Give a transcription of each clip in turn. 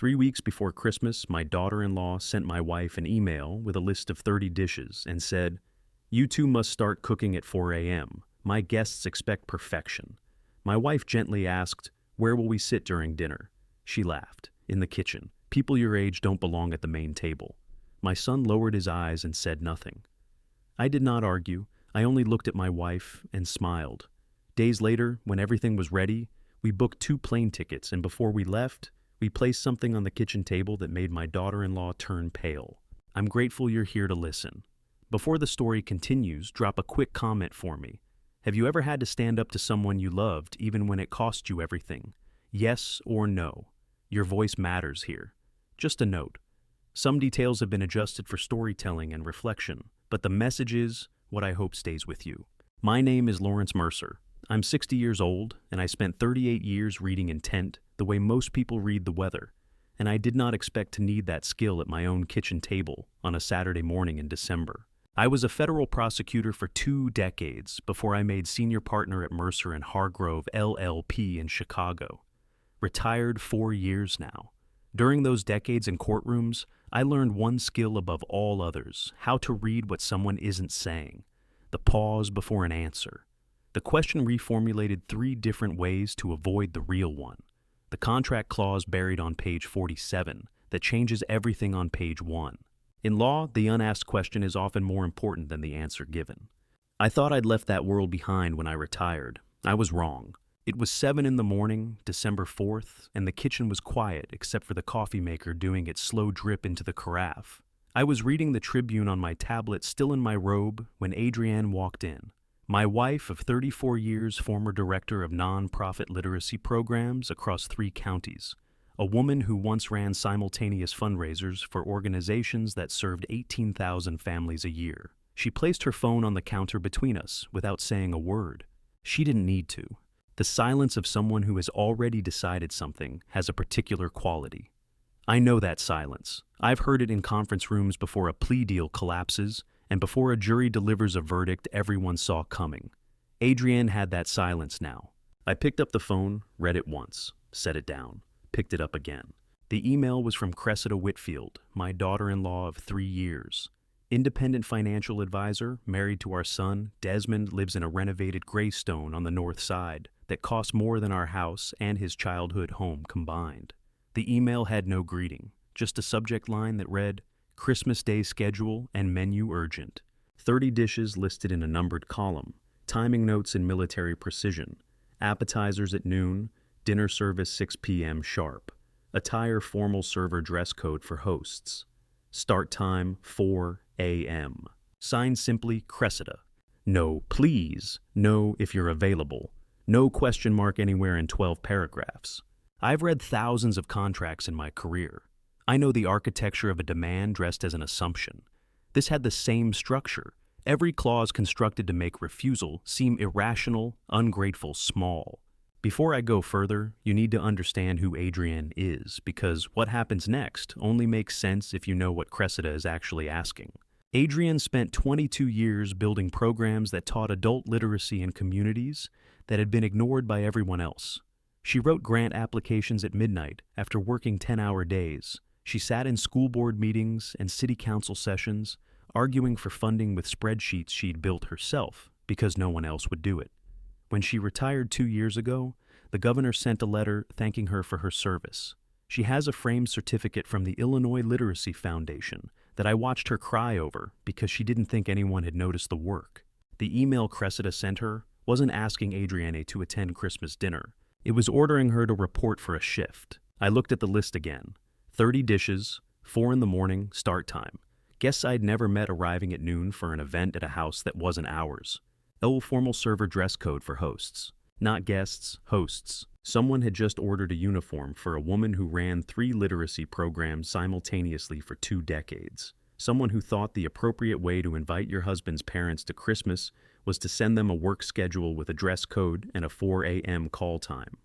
3 weeks before Christmas, my daughter-in-law sent my wife an email with a list of 30 dishes and said, "You two must start cooking at 4 a.m. My guests expect perfection." My wife gently asked, "Where will we sit during dinner?" She laughed. "In the kitchen. People your age don't belong at the main table." My son lowered his eyes and said nothing. I did not argue. I only looked at my wife and smiled. Days later, when everything was ready, we booked 2 plane tickets, and before we left, we placed something on the kitchen table that made my daughter-in-law turn pale. I'm grateful you're here to listen. Before the story continues, drop a quick comment for me. Have you ever had to stand up to someone you loved even when it cost you everything? Yes or no? Your voice matters here. Just a note. Some details have been adjusted for storytelling and reflection, but the message is what I hope stays with you. My name is Lawrence Mercer. I'm 60 years old, and I spent 38 years reading intent the way most people read the weather, and I did not expect to need that skill at my own kitchen table on a Saturday morning in December. I was a federal prosecutor for 2 decades before I made senior partner at Mercer and Hargrove LLP in Chicago. Retired 4 years now. During those decades in courtrooms, I learned one skill above all others: how to read what someone isn't saying. The pause before an answer. The question reformulated 3 different ways to avoid the real one. The contract clause buried on page 47 that changes everything on page 1. In law, the unasked question is often more important than the answer given. I thought I'd left that world behind when I retired. I was wrong. It was 7 in the morning, December 4th, and the kitchen was quiet except for the coffee maker doing its slow drip into the carafe. I was reading the Tribune on my tablet, still in my robe, when Adrienne walked in. My wife of 34 years, former director of non-profit literacy programs across 3 counties. A woman who once ran simultaneous fundraisers for organizations that served 18,000 families a year. She placed her phone on the counter between us without saying a word. She didn't need to. The silence of someone who has already decided something has a particular quality. I know that silence. I've heard it in conference rooms before a plea deal collapses and before a jury delivers a verdict everyone saw coming. Adrienne had that silence now. I picked up the phone, read it once, set it down, picked it up again. The email was from Cressida Whitfield, my daughter-in-law of 3 years. Independent financial advisor, married to our son, Desmond lives in a renovated Greystone on the north side that costs more than our house and his childhood home combined. The email had no greeting, just a subject line that read, "Christmas Day schedule and menu urgent." 30 dishes listed in a numbered column, timing notes in military precision, appetizers at noon, dinner service 6 p.m. sharp, attire formal server dress code for hosts, start time 4 a.m. Signed simply Cressida. No please, no if you're available, no question mark anywhere in 12 paragraphs. I've read thousands of contracts in my career. I know the architecture of a demand dressed as an assumption. This had the same structure, every clause constructed to make refusal seem irrational, ungrateful, small. Before I go further, you need to understand who Adrienne is, because what happens next only makes sense if you know what Cressida is actually asking. Adrienne spent 22 years building programs that taught adult literacy in communities that had been ignored by everyone else. She wrote grant applications at midnight after working 10-hour days. She sat in school board meetings and city council sessions, arguing for funding with spreadsheets she'd built herself because no one else would do it. When she retired 2 years ago, the governor sent a letter thanking her for her service. She has a framed certificate from the Illinois Literacy Foundation that I watched her cry over because she didn't think anyone had noticed the work. The email Cressida sent her wasn't asking Adrienne to attend Christmas dinner. It was ordering her to report for a shift. I looked at the list again. 30 dishes, 4 in the morning, start time. Guests I'd never met arriving at noon for an event at a house that wasn't ours. No formal server dress code for hosts. Not guests, hosts. Someone had just ordered a uniform for a woman who ran 3 literacy programs simultaneously for 2 decades. Someone who thought the appropriate way to invite your husband's parents to Christmas was to send them a work schedule with a dress code and a 4 a.m. call time.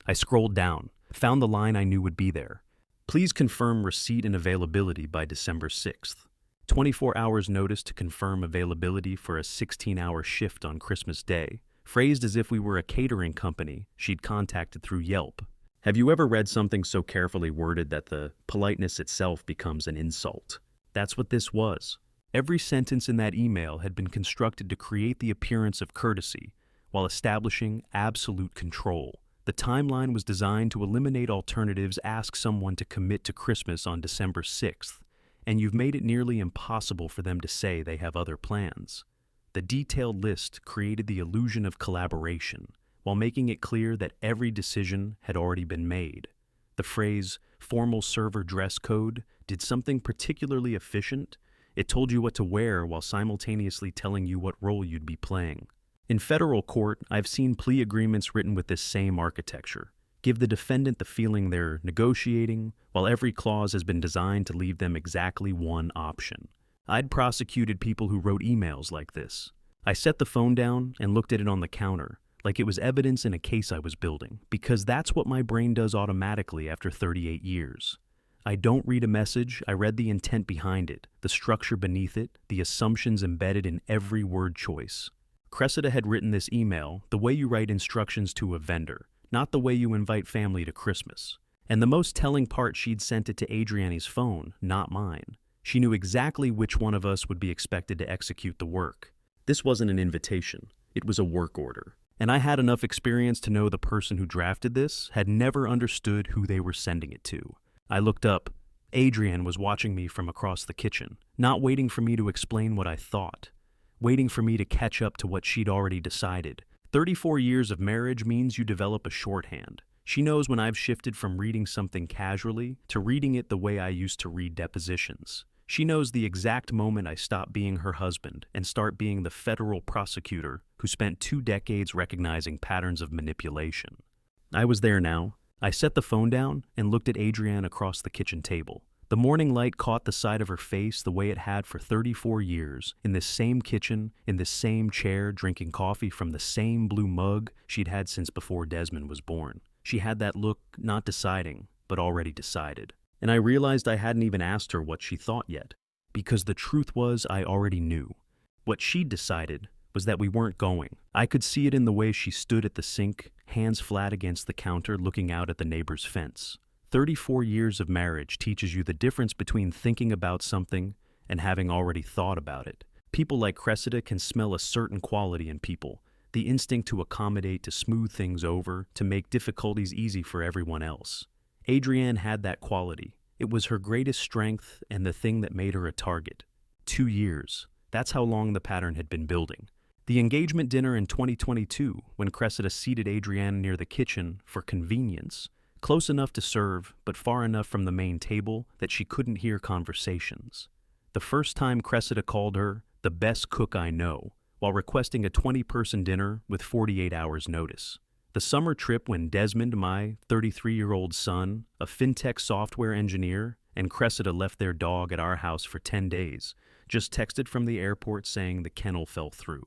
I scrolled down, found the line I knew would be there. Please confirm receipt and availability by December 6th. 24 hours notice to confirm availability for a 16-hour shift on Christmas Day, phrased as if we were a catering company she'd contacted through Yelp. Have you ever read something so carefully worded that the politeness itself becomes an insult? That's what this was. Every sentence in that email had been constructed to create the appearance of courtesy while establishing absolute control. The timeline was designed to eliminate alternatives. Ask someone to commit to Christmas on December 6th, and you've made it nearly impossible for them to say they have other plans. The detailed list created the illusion of collaboration, while making it clear that every decision had already been made. The phrase, formal server dress code, did something particularly efficient. It told you what to wear while simultaneously telling you what role you'd be playing. In federal court, I've seen plea agreements written with this same architecture. Give the defendant the feeling they're negotiating, while every clause has been designed to leave them exactly one option. I'd prosecuted people who wrote emails like this. I set the phone down and looked at it on the counter, like it was evidence in a case I was building, because that's what my brain does automatically after 38 years. I don't read a message, I read the intent behind it, the structure beneath it, the assumptions embedded in every word choice. Cressida had written this email the way you write instructions to a vendor, not the way you invite family to Christmas. And the most telling part, she'd sent it to Adrienne's phone, not mine. She knew exactly which one of us would be expected to execute the work. This wasn't an invitation, it was a work order. And I had enough experience to know the person who drafted this had never understood who they were sending it to. I looked up. Adrienne was watching me from across the kitchen, not waiting for me to explain what I thought, waiting for me to catch up to what she'd already decided. 34 years of marriage means you develop a shorthand. She knows when I've shifted from reading something casually to reading it the way I used to read depositions. She knows the exact moment I stop being her husband and start being the federal prosecutor who spent 2 decades recognizing patterns of manipulation. I was there now. I set the phone down and looked at Adrienne across the kitchen table. The morning light caught the side of her face the way it had for 34 years, in this same kitchen, in this same chair, drinking coffee from the same blue mug she'd had since before Desmond was born. She had that look, not deciding, but already decided. And I realized I hadn't even asked her what she thought yet, because the truth was I already knew. What she'd decided was that we weren't going. I could see it in the way she stood at the sink, hands flat against the counter, looking out at the neighbor's fence. 34 years of marriage teaches you the difference between thinking about something and having already thought about it. People like Cressida can smell a certain quality in people, the instinct to accommodate, to smooth things over, to make difficulties easy for everyone else. Adrienne had that quality. It was her greatest strength and the thing that made her a target. 2 years. That's how long the pattern had been building. The engagement dinner in 2022, when Cressida seated Adrienne near the kitchen for convenience, close enough to serve, but far enough from the main table that she couldn't hear conversations. The first time Cressida called her the best cook I know, while requesting a 20-person dinner with 48 hours notice. The summer trip when Desmond, my 33-year-old son, a fintech software engineer, and Cressida left their dog at our house for 10 days, just texted from the airport saying the kennel fell through.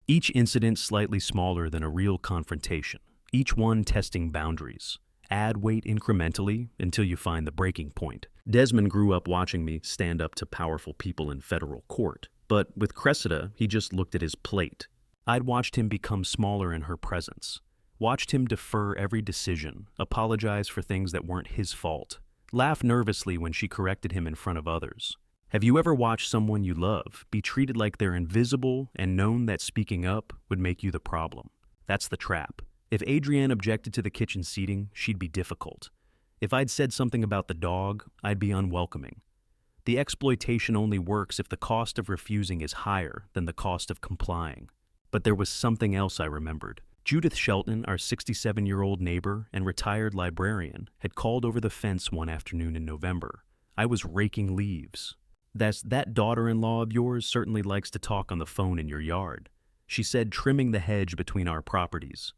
Each incident slightly smaller than a real confrontation, each one testing boundaries. Add weight incrementally until you find the breaking point. Desmond grew up watching me stand up to powerful people in federal court, but with Cressida, he just looked at his plate. I'd watched him become smaller in her presence. Watched him defer every decision, apologize for things that weren't his fault, laugh nervously when she corrected him in front of others. Have you ever watched someone you love be treated like they're invisible and known that speaking up would make you the problem? That's the trap. If Adrienne objected to the kitchen seating, she'd be difficult. If I'd said something about the dog, I'd be unwelcoming. The exploitation only works if the cost of refusing is higher than the cost of complying. But there was something else I remembered. Judith Shelton, our 67-year-old neighbor and retired librarian, had called over the fence one afternoon in November. I was raking leaves. That daughter-in-law of yours certainly likes to talk on the phone in your yard, she said, trimming the hedge between our properties.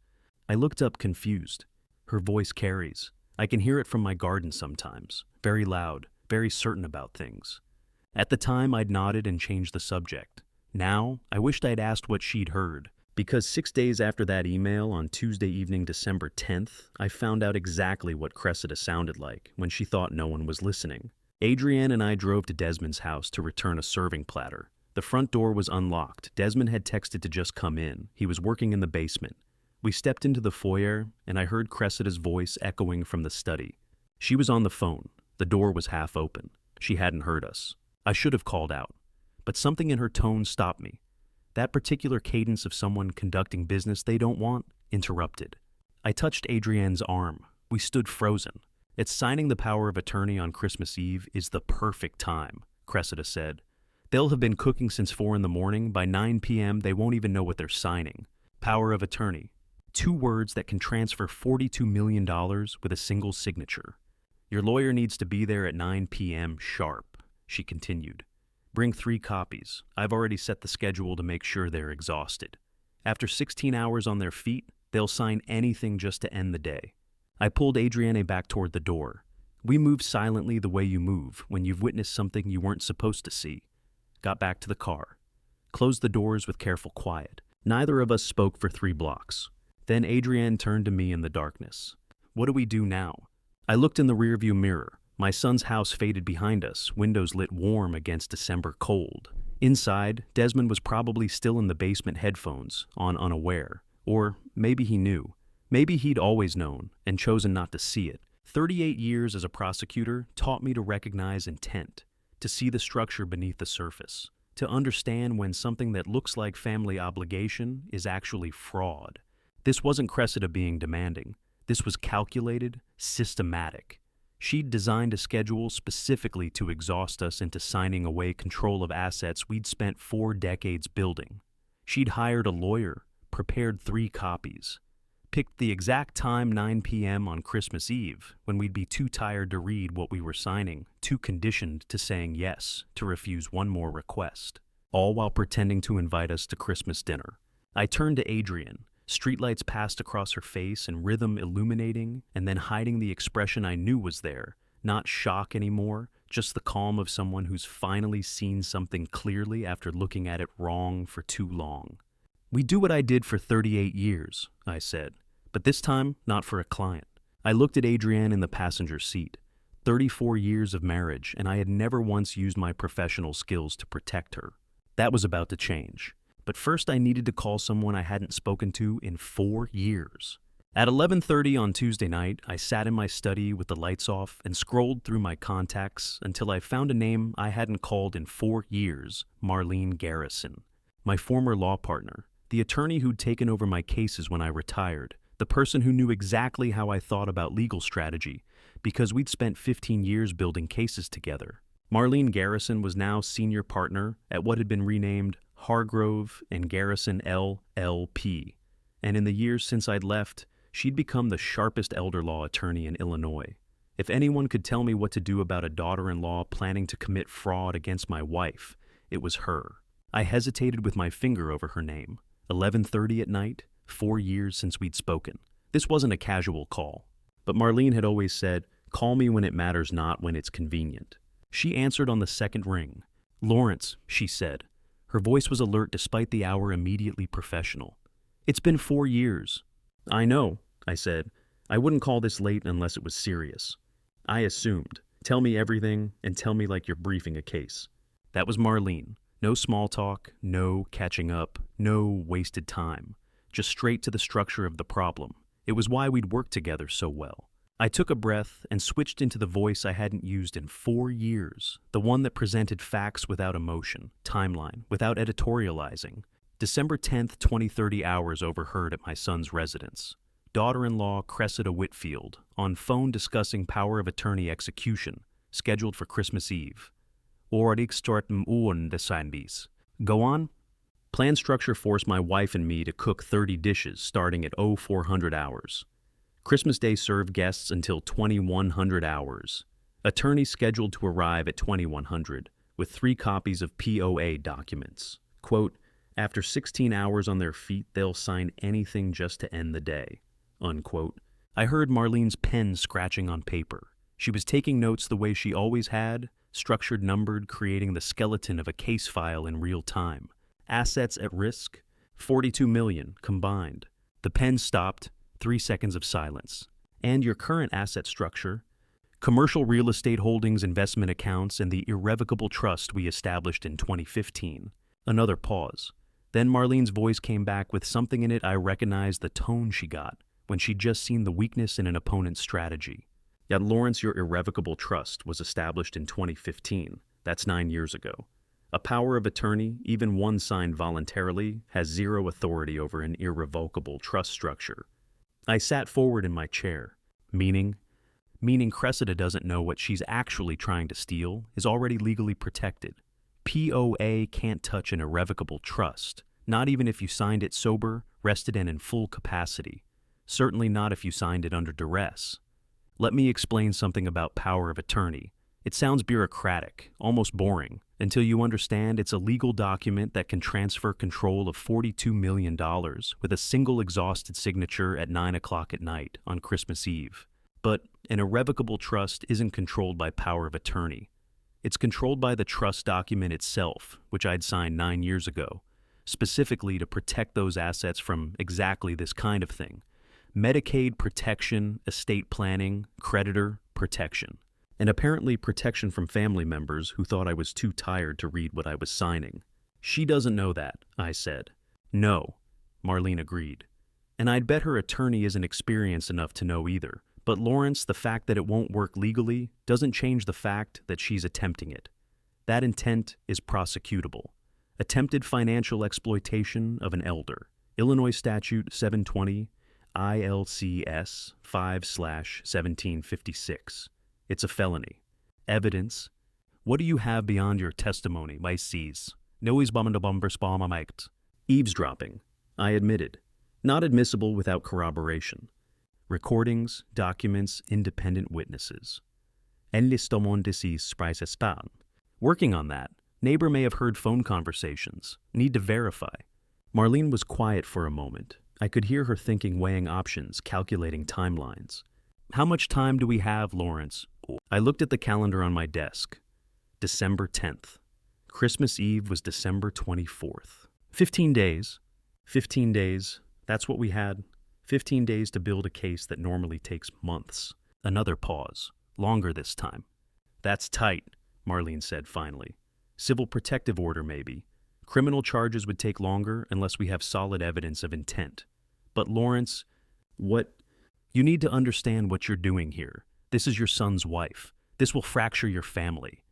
I looked up confused. Her voice carries. I can hear it from my garden sometimes, very loud, very certain about things. At the time, I'd nodded and changed the subject. Now, I wished I'd asked what she'd heard, because 6 days after that email on Tuesday evening, December 10th, I found out exactly what Cressida sounded like when she thought no one was listening. Adrienne and I drove to Desmond's house to return a serving platter. The front door was unlocked. Desmond had texted to just come in. He was working in the basement. We stepped into the foyer, and I heard Cressida's voice echoing from the study. She was on the phone. The door was half open. She hadn't heard us. I should have called out, but something in her tone stopped me. That particular cadence of someone conducting business they don't want interrupted. I touched Adrienne's arm. We stood frozen. It's signing the power of attorney on Christmas Eve is the perfect time, Cressida said. They'll have been cooking since 4 in the morning. By 9 p.m., they won't even know what they're signing. Power of attorney. 2 words that can transfer $42 million with a single signature. Your lawyer needs to be there at 9 p.m. sharp, she continued. Bring 3 copies. I've already set the schedule to make sure they're exhausted. After 16 hours on their feet, they'll sign anything just to end the day. I pulled Adrienne back toward the door. We move silently the way you move when you've witnessed something you weren't supposed to see. Got back to the car. Closed the doors with careful quiet. Neither of us spoke for 3 blocks. Then Adrienne turned to me in the darkness. What do we do now? I looked in the rearview mirror. My son's house faded behind us, windows lit warm against December cold. Inside, Desmond was probably still in the basement, headphones on, unaware. Or maybe he knew. Maybe he'd always known and chosen not to see it. 38 years as a prosecutor taught me to recognize intent, to see the structure beneath the surface, to understand when something that looks like family obligation is actually fraud. This wasn't Cressida being demanding. This was calculated, systematic. She'd designed a schedule specifically to exhaust us into signing away control of assets we'd spent 4 decades building. She'd hired a lawyer, prepared 3 copies, picked the exact time, 9 p.m. on Christmas Eve, when we'd be too tired to read what we were signing, too conditioned to saying yes to refuse one more request, all while pretending to invite us to Christmas dinner. I turned to Adrienne. Streetlights passed across her face and rhythm illuminating and then hiding the expression I knew was there, not shock anymore, just the calm of someone who's finally seen something clearly after looking at it wrong for too long. We do what I did for 38 years, I said, but this time not for a client. I looked at Adrienne in the passenger seat. 34 years of marriage, and I had never once used my professional skills to protect her. That was about to change. But first I needed to call someone I hadn't spoken to in 4 years. At 11:30 on Tuesday night, I sat in my study with the lights off and scrolled through my contacts until I found a name I hadn't called in 4 years, Marlene Garrison, my former law partner, the attorney who'd taken over my cases when I retired, the person who knew exactly how I thought about legal strategy because we'd spent 15 years building cases together. Marlene Garrison was now senior partner at what had been renamed Hargrove and Garrison LLP, and in the years since I'd left, she'd become the sharpest elder law attorney in Illinois. If anyone could tell me what to do about a daughter-in-law planning to commit fraud against my wife, it was her. I hesitated with my finger over her name. 11:30 at night, 4 years since we'd spoken. This wasn't a casual call, but Marlene had always said, "Call me when it matters, not when it's convenient." She answered on the second ring. "Lawrence," she said. Her voice was alert despite the hour, immediately professional. "It's been 4 years." "I know," I said. "I wouldn't call this late unless it was serious." I assumed. Tell me everything and tell me like you're briefing a case. That was Marlene. No small talk, no catching up, no wasted time. Just straight to the structure of the problem. It was why we'd worked together so well. I took a breath and switched into the voice I hadn't used in 4 years, the one that presented facts without emotion, timeline, without editorializing. December 10th, 20:30 hours overheard at my son's residence. Daughter-in-law Cressida Whitfield, on phone discussing power of attorney execution, scheduled for Christmas Eve. Go on? Plan structure forced my wife and me to cook 30 dishes starting at 0400 hours. Christmas Day served guests until 2100 hours. Attorney scheduled to arrive at 2100 with 3 copies of POA documents. Quote, "After 16 hours on their feet, they'll sign anything just to end the day." Unquote. I heard Marlene's pen scratching on paper. She was taking notes the way she always had, structured, numbered, creating the skeleton of a case file in real time. Assets at risk, 42 million combined. The pen stopped, 3 seconds of silence. And your current asset structure, commercial real estate holdings, investment accounts, and the irrevocable trust we established in 2015. Another pause. Then Marlene's voice came back with something in it I recognized the tone she got when she'd just seen the weakness in an opponent's strategy. Yet Lawrence, your irrevocable trust was established in 2015. That's 9 years ago. A power of attorney, even one signed voluntarily, has zero authority over an irrevocable trust structure. I sat forward in my chair. Meaning Cressida doesn't know what she's actually trying to steal is already legally protected. POA can't touch an irrevocable trust, not even if you signed it sober, rested and in full capacity. Certainly not if you signed it under duress. Let me explain something about power of attorney. It sounds bureaucratic, almost boring, until you understand it's a legal document that can transfer control of $42 million with a single exhausted signature at 9 o'clock at night on Christmas Eve. But an irrevocable trust isn't controlled by power of attorney. It's controlled by the trust document itself, which I'd signed 9 years ago, specifically to protect those assets from exactly this kind of thing. Medicaid protection, estate planning, creditor protection. And apparently protection from family members who thought I was too tired to read what I was signing. She doesn't know that, I said. No, Marlene agreed. And I'd bet her attorney isn't experienced enough to know either. But Lawrence, the fact that it won't work legally doesn't change the fact that she's attempting it. That intent is prosecutable. Attempted financial exploitation of an elder. Illinois Statute 720, ILCS 5/1756. It's a felony. Evidence. What do you have beyond your testimony, my sees? Eavesdropping. I admitted. Not admissible without corroboration. Recordings, documents, independent witnesses. Working on that. Neighbor may have heard phone conversations. Need to verify. Marlene was quiet for a moment. I could hear her thinking, weighing options, calculating timelines. How much time do we have, Lawrence? I looked at the calendar on my desk. December 10th. Christmas Eve was December 24th. 15 days. 15 days. That's what we had. 15 days to build a case that normally takes months. Another pause. Longer this time. That's tight, Marlene said finally. Civil protective order, maybe. Criminal charges would take longer unless we have solid evidence of intent. But Lawrence, you need to understand what you're doing here. This is your son's wife. This will fracture your family.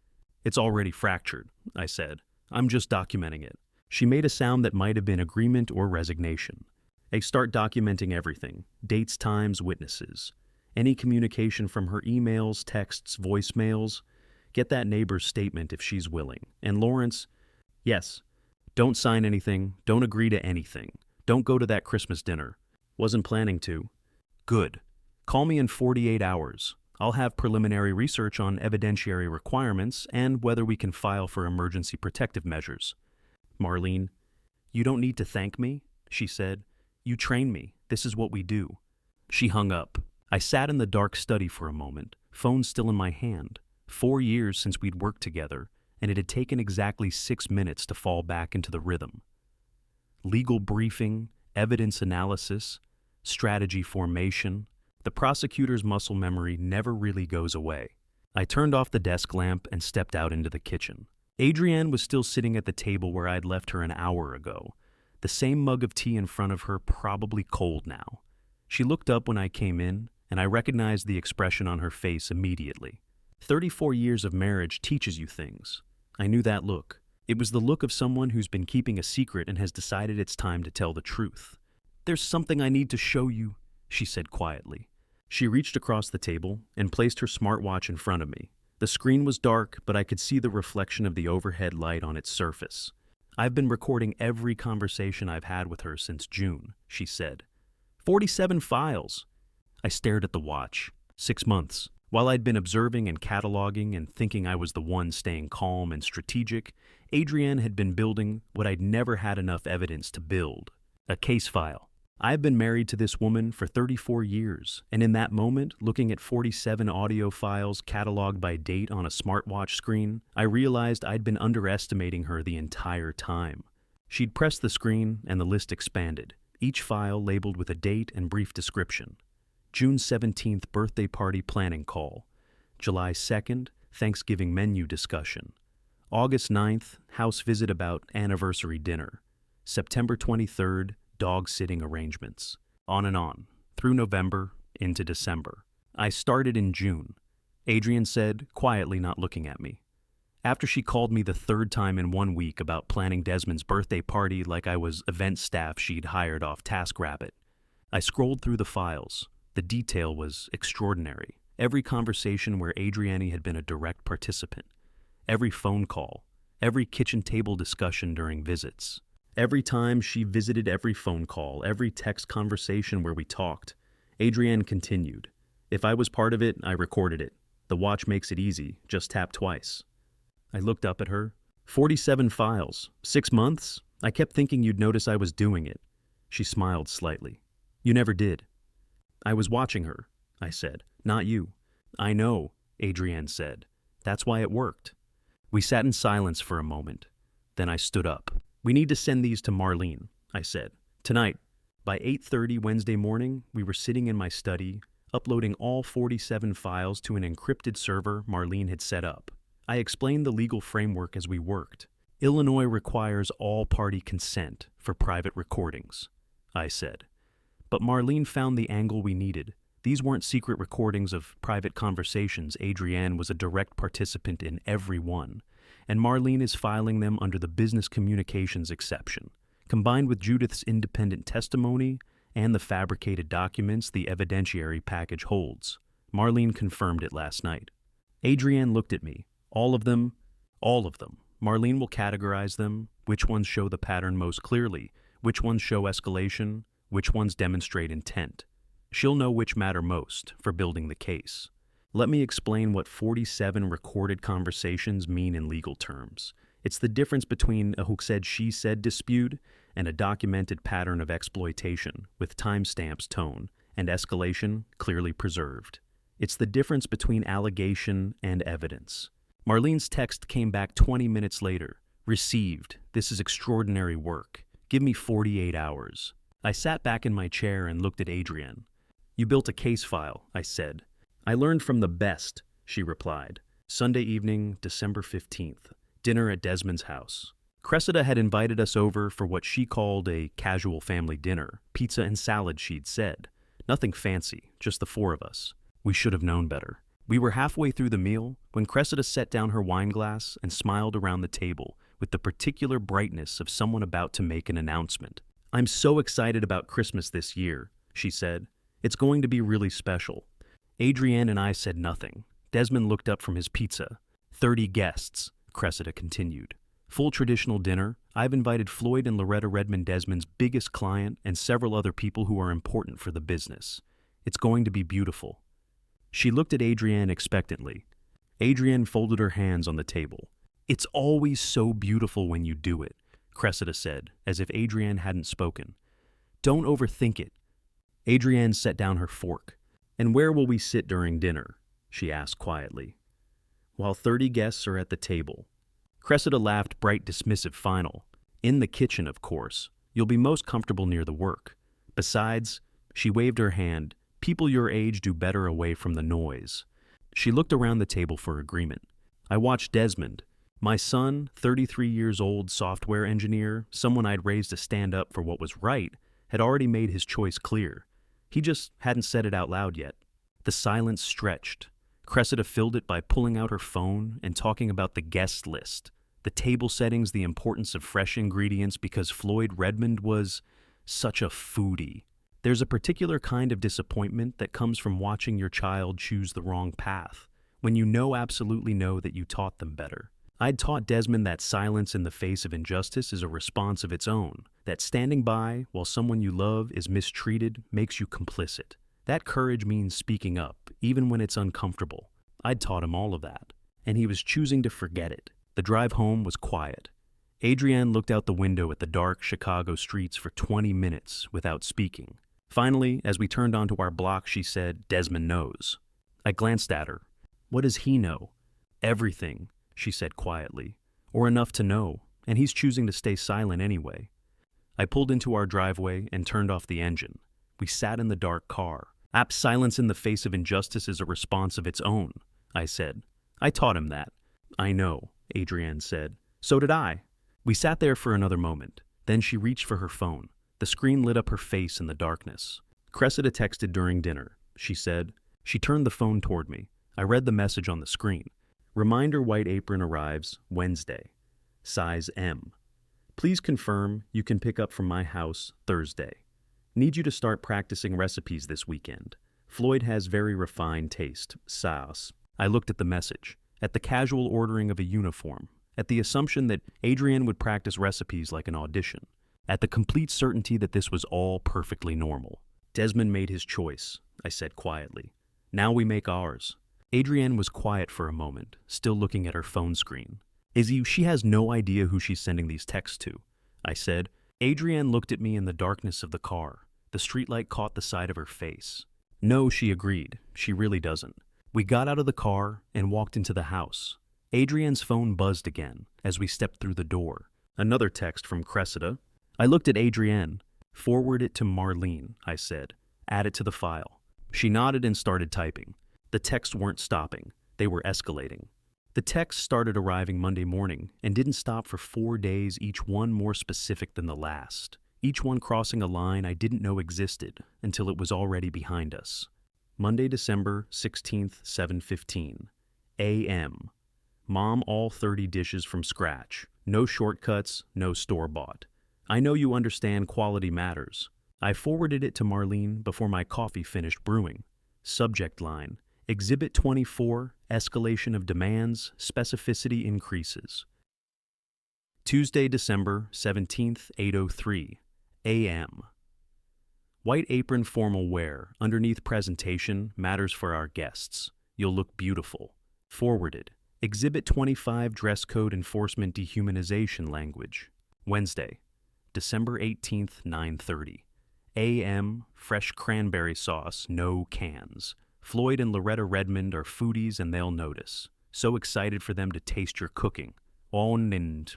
It's already fractured, I said. I'm just documenting it. She made a sound that might have been agreement or resignation. I start documenting everything. Dates, times, witnesses. Any communication from her emails, texts, voicemails. Get that neighbor's statement if she's willing. And Lawrence, yes. Don't sign anything. Don't agree to anything. Don't go to that Christmas dinner. Wasn't planning to. Good. Call me in 48 hours. I'll have preliminary research on evidentiary requirements and whether we can file for emergency protective measures. Marlene, you don't need to thank me, she said. You train me. This is what we do. She hung up. I sat in the dark study for a moment, phone still in my hand. 4 years since we'd worked together, and it had taken exactly 6 minutes to fall back into the rhythm. Legal briefing, evidence analysis, strategy formation. The prosecutor's muscle memory never really goes away. I turned off the desk lamp and stepped out into the kitchen. Adrienne was still sitting at the table where I'd left her an hour ago. The same mug of tea in front of her, probably cold now. She looked up when I came in, and I recognized the expression on her face immediately. 34 years of marriage teaches you things. I knew that look. It was the look of someone who's been keeping a secret and has decided it's time to tell the truth. There's something I need to show you, she said quietly. She reached across the table and placed her smartwatch in front of me. The screen was dark, but I could see the reflection of the overhead light on its surface. I've been recording every conversation I've had with her since June, she said. 47 files. I stared at the watch. 6 months. While I'd been observing and cataloging and thinking I was the one staying calm and strategic, Adrienne had been building what I'd never had enough evidence to build. A case file. I've been married to this woman for 34 years, and in that moment, looking at 47 audio files cataloged by date on a smartwatch screen, I realized I'd been underestimating her the entire time. She'd pressed the screen, and the list expanded, each file labeled with a date and brief description. June 17th birthday party planning call. July 2nd, Thanksgiving menu discussion. August 9th, house visit about anniversary dinner. September 23rd, dog sitting arrangements. On and on, through November, into December. I started in June, Adrienne said, quietly not looking at me. After she called me the third time in 1 week about planning Desmond's birthday party like I was event staff she'd hired off TaskRabbit. I scrolled through the files. The detail was extraordinary. Every conversation where Adrienne had been a direct participant. Every phone call. Every kitchen table discussion during visits. Every time she visited, every phone call, every text conversation where we talked. Adrienne continued. If I was part of it, I recorded it. The watch makes it easy. Just tap twice. I looked up at her. 47 files. 6 months? I kept thinking you'd notice I was doing it. She smiled slightly. You never did. I was watching her, I said. Not you. I know, Adrienne said. That's why it worked. We sat in silence for a moment. Then I stood up. We need to send these to Marlene, I said. Tonight. By 8:30 Wednesday morning, we were sitting in my study, uploading all 47 files to an encrypted server Marlene had set up. I explained the legal framework as we worked. Illinois requires all-party consent for private recordings, I said. But Marlene found the angle we needed. These weren't secret recordings of private conversations. Adrienne was a direct participant in every one, and Marlene is filing them under the business communications exception. Combined with Judith's independent testimony and the fabricated documents the evidentiary package holds, Marlene confirmed it last night. Adrienne looked at me. All of them. Marlene will categorize them, which ones show the pattern most clearly, which ones show escalation, which ones demonstrate intent. She'll know which matter most for building the case. Let me explain what 47 recorded conversations mean in legal terms. It's the difference between a who said she said dispute and a documented pattern of exploitation with timestamps, tone, and escalation clearly preserved. It's the difference between allegation and evidence. Marlene's text came back 20 minutes later. Received. This is extraordinary work. Give me 48 hours. I sat back in my chair and looked at Adrienne. You built a case file, I said. I learned from the best, she replied. Sunday evening, December 15th. Dinner at Desmond's house. Cressida had invited us over for what she called a casual family dinner. Pizza and salad, she'd said. Nothing fancy, just the four of us. We should have known better. We were halfway through the meal when Cressida set down her wine glass and smiled around the table with the particular brightness of someone about to make an announcement. I'm so excited about Christmas this year, she said. It's going to be really special. Adrienne and I said nothing. Desmond looked up from his pizza. 30 guests, Cressida continued. Full traditional dinner. I've invited Floyd and Loretta Redmond, Desmond's biggest client, and several other people who are important for the business. It's going to be beautiful. She looked at Adrienne expectantly. Adrienne folded her hands on the table. It's always so beautiful when you do it, Cressida said, as if Adrienne hadn't spoken. Don't overthink it. Adrienne set down her fork. And where will we sit during dinner? She asked quietly. While 30 guests are at the table. Cressida laughed, bright, dismissive final. In the kitchen, of course. You'll be most comfortable near the work. Besides, she waved her hand, people your age do better away from the noise. She looked around the table for agreement. I watched Desmond. My son, 33 years old, software engineer, someone I'd raised to stand up for what was right, had already made his choice clear. He just hadn't said it out loud yet. The silence stretched. Cressida filled it by pulling out her phone and talking about the guest list, the table settings, the importance of fresh ingredients because Floyd Redmond was such a foodie. There's a particular kind of disappointment that comes from watching your child choose the wrong path, when you absolutely know that you taught them better. I'd taught Desmond that silence in the face of injustice is a response of its own, that standing by while someone you love is mistreated makes you complicit. That courage means speaking up, even when it's uncomfortable. I'd taught him all of that, and he was choosing to forget it. The drive home was quiet. Adrienne looked out the window at the dark Chicago streets for 20 minutes without speaking. Finally, as we turned onto our block, she said, Desmond knows. I glanced at her. What does he know? Everything, she said quietly, or enough to know, and he's choosing to stay silent anyway. I pulled into our driveway and turned off the engine. We sat in the dark car. Silence in the face of injustice is a response of its own, I said. I taught him that. I know, Adrienne said. So did I. We sat there for another moment. Then she reached for her phone. The screen lit up her face in the darkness. Cressida texted during dinner, she said. She turned the phone toward me. I read the message on the screen. Reminder white apron arrives Wednesday. Size M. Please confirm you can pick up from my house Thursday. Need you to start practicing recipes this weekend. Floyd has very refined taste. Sauce. I looked at the message, at the casual ordering of a uniform, at the assumption that Adrienne would practice recipes like an audition, at the complete certainty that this was all perfectly normal. Desmond made his choice, I said quietly. Now we make ours. Adrienne was quiet for a moment, still looking at her phone screen. Izzy, she has no idea who she's sending these texts to, I said. Adrienne looked at me in the darkness of the car. The streetlight caught the side of her face. No, she agreed. She really doesn't. We got out of the car and walked into the house. Adrienne's phone buzzed again as we stepped through the door. Another text from Cressida. I looked at Adrienne. Forward it to Marlene, I said. Add it to the file. She nodded and started typing. The texts weren't stopping. They were escalating. The texts started arriving Monday morning and didn't stop for 4 days, each one more specific than the last. Each one crossing a line I didn't know existed until it was already behind us. Monday, December 16th, 7:15 a.m. Mom, all 30 dishes from scratch. No shortcuts, no store-bought. I know you understand quality matters. I forwarded it to Marlene before my coffee finished brewing. Subject line, Exhibit 24, Escalation of Demands, Specificity Increases. Tuesday, December 17th, 8:03 a.m. White apron formal wear, underneath presentation, matters for our guests. You'll look beautiful. Forwarded. Exhibit 25, dress code enforcement dehumanization language. Wednesday, December 18th, 9:30 a.m. Fresh cranberry sauce, no cans. Floyd and Loretta Redmond are foodies and they'll notice. So excited for them to taste your cooking. On and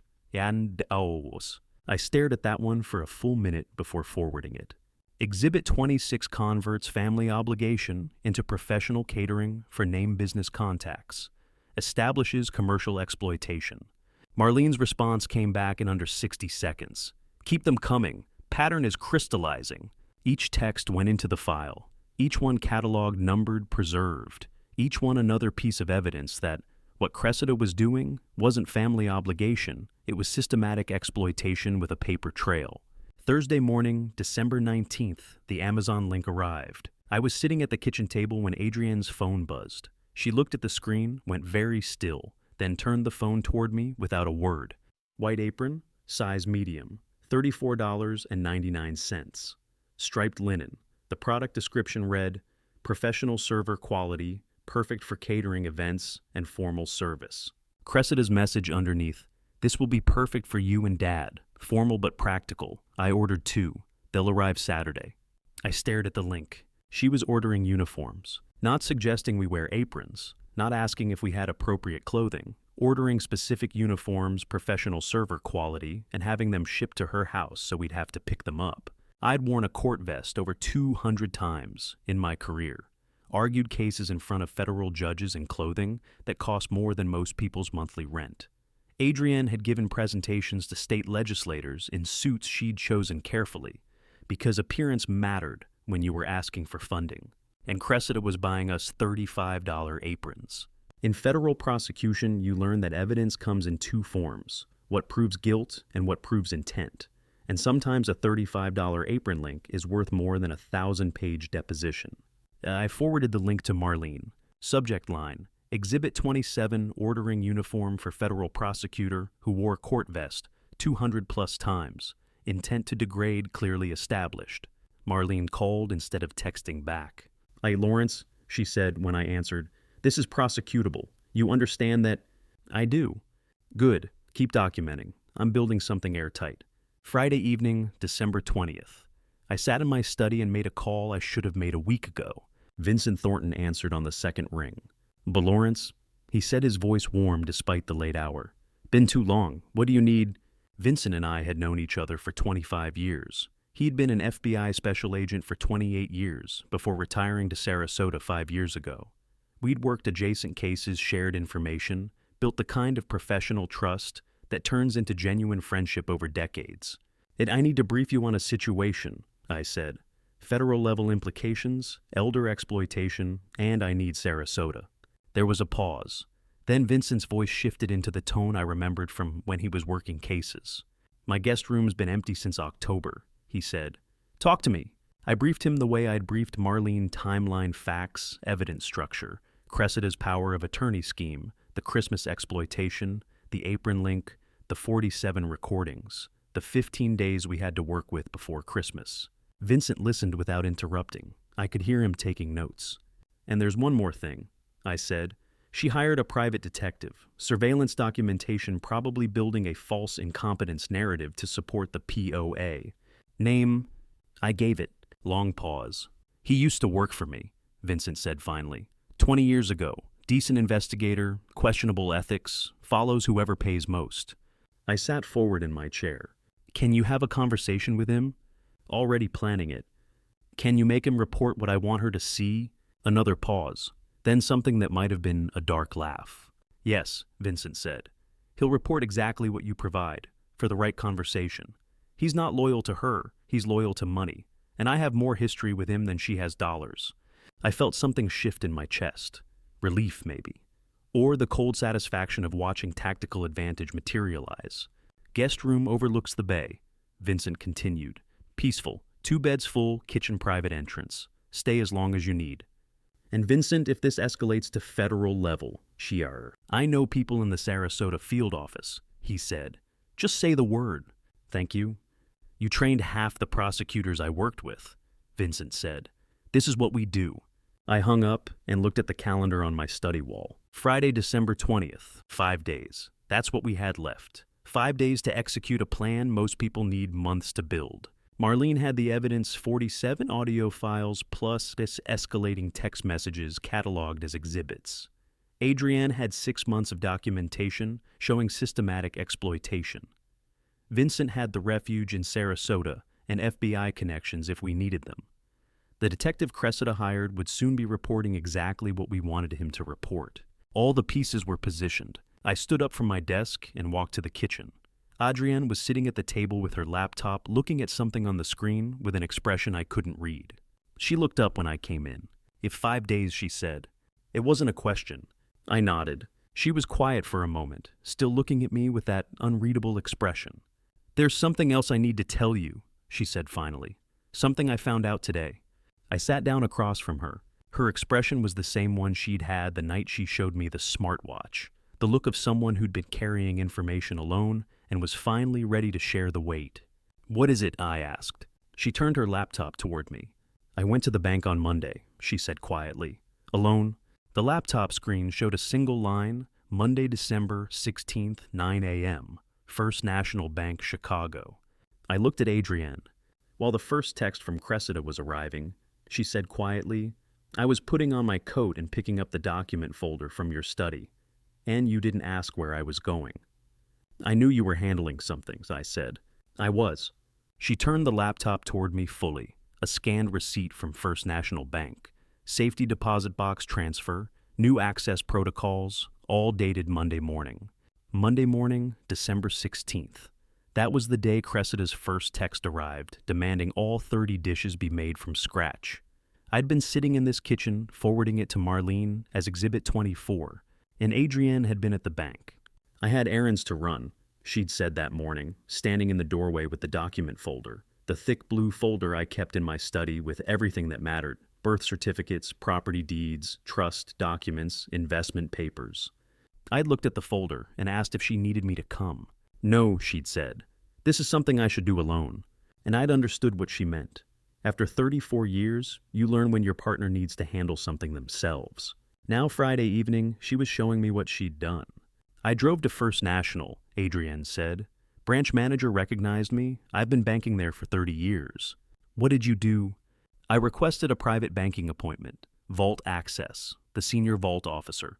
os. I stared at that one for a full minute before forwarding it. Exhibit 26 converts family obligation into professional catering for name business contacts. Establishes commercial exploitation. Marlene's response came back in under 60 seconds. Keep them coming. Pattern is crystallizing. Each text went into the file. Each one cataloged, numbered, preserved. Each one another piece of evidence that what Cressida was doing wasn't family obligation. It was systematic exploitation with a paper trail. Thursday morning, December 19th, the Amazon link arrived. I was sitting at the kitchen table when Adrienne's phone buzzed. She looked at the screen, went very still, then turned the phone toward me without a word. White apron, size medium, $34.99. Striped linen. The product description read, professional server quality, perfect for catering events and formal service. Cressida's message underneath, this will be perfect for you and Dad. Formal but practical. I ordered 2. They'll arrive Saturday. I stared at the link. She was ordering uniforms, not suggesting we wear aprons, not asking if we had appropriate clothing, ordering specific uniforms, professional server quality, and having them shipped to her house so we'd have to pick them up. I'd worn a court vest over 200 times in my career, argued cases in front of federal judges in clothing that cost more than most people's monthly rent. Adrienne had given presentations to state legislators in suits she'd chosen carefully, because appearance mattered when you were asking for funding, and Cressida was buying us $35 aprons. In federal prosecution, you learn that evidence comes in 2 forms, what proves guilt and what proves intent. And sometimes a $35 apron link is worth more than a 1,000-page deposition. I forwarded the link to Marlene. Subject line, Exhibit 27, ordering uniform for federal prosecutor who wore court vest 200+ times. Intent to degrade clearly established. Marlene called instead of texting back. Hey, Lawrence, she said when I answered, this is prosecutable. You understand that? I do. Good. Keep documenting. I'm building something airtight. Friday evening, December 20th. I sat in my study and made a call I should have made a week ago. Vincent Thornton answered on the second ring. But Lawrence, he said, his voice warm despite the late hour. Been too long. What do you need? Vincent and I had known each other for 25 years. He'd been an FBI special agent for 28 years before retiring to Sarasota 5 years ago. We'd worked adjacent cases, shared information, built the kind of professional trust that turns into genuine friendship over decades. I need to brief you on a situation, I said. Federal level implications, elder exploitation, and I need Sarasota. There was a pause. Then Vincent's voice shifted into the tone I remembered from when he was working cases. My guest room's been empty since October, he said. Talk to me. I briefed him the way I'd briefed Marlene timeline facts, evidence structure, Cressida's power of attorney scheme, the Christmas exploitation, the apron link, the 47 recordings, the 15 days we had to work with before Christmas. Vincent listened without interrupting. I could hear him taking notes. And there's one more thing, I said. She hired a private detective, surveillance documentation probably building a false incompetence narrative to support the POA. Name, I gave it. Long pause. He used to work for me, Vincent said finally. 20 years ago, decent investigator, questionable ethics, follows whoever pays most. I sat forward in my chair. Can you have a conversation with him? Already planning it. Can you make him report what I want her to see? Another pause. Then something that might have been a dark laugh. Yes, Vincent said. He'll report exactly what you provide, for the right conversation. He's not loyal to her, he's loyal to money. And I have more history with him than she has dollars. I felt something shift in my chest. Relief, maybe. Or the cold satisfaction of watching tactical advantage materialize. Guest room overlooks the bay, Vincent continued. Peaceful, 2 beds full, kitchen private entrance. Stay as long as you need. And Vincent, if this escalates to federal level, I know people in the Sarasota field office, he said. Just say the word. Thank you. You trained half the prosecutors I worked with, Vincent said. This is what we do. I hung up and looked at the calendar on my study wall. Friday, December 20th, 5 days. That's what we had left. 5 days to execute a plan most people need months to build. Marlene had the evidence 47 audio files plus this escalating text messages cataloged as exhibits. Adrienne had 6 months of documentation showing systematic exploitation. Vincent had the refuge in Sarasota and FBI connections if we needed them. The detective Cressida hired would soon be reporting exactly what we wanted him to report. All the pieces were positioned. I stood up from my desk and walked to the kitchen. Adrienne was sitting at the table with her laptop looking at something on the screen with an expression I couldn't read. She looked up when I came in. If 5 days, she said. It wasn't a question. I nodded. She was quiet for a moment, still looking at me with that unreadable expression. There's something else I need to tell you, she said finally. Something I found out today. I sat down across from her. Her expression was the same one she'd had the night she showed me the smartwatch, the look of someone who'd been carrying information alone and was finally ready to share the weight. What is it? I asked. She turned her laptop toward me. I went to the bank on Monday, she said quietly. Alone. The laptop screen showed a single line, Monday, December 16th, 9 a.m., First National Bank, Chicago. I looked at Adrienne. While the first text from Cressida was arriving, she said quietly, I was putting on my coat and picking up the document folder from your study, and you didn't ask where I was going. I knew you were handling something, I said. I was. She turned the laptop toward me fully, a scanned receipt from First National Bank, safety deposit box transfer, new access protocols, all dated Monday morning. Monday morning, December 16th. That was the day Cressida's first text arrived, demanding all 30 dishes be made from scratch. I'd been sitting in this kitchen, forwarding it to Marlene as Exhibit 24, and Adrienne had been at the bank. I had errands to run, she'd said that morning, standing in the doorway with the document folder, the thick blue folder I kept in my study with everything that mattered, birth certificates, property deeds, trust documents, investment papers. I'd looked at the folder and asked if she needed me to come. No, she'd said. This is something I should do alone. And I'd understood what she meant. After 34 years, you learn when your partner needs to handle something themselves. Now Friday evening, she was showing me what she'd done. I drove to First National, Adrienne said. Branch manager recognized me. I've been banking there for 30 years. What did you do? I requested a private banking appointment. Vault access. The senior vault officer.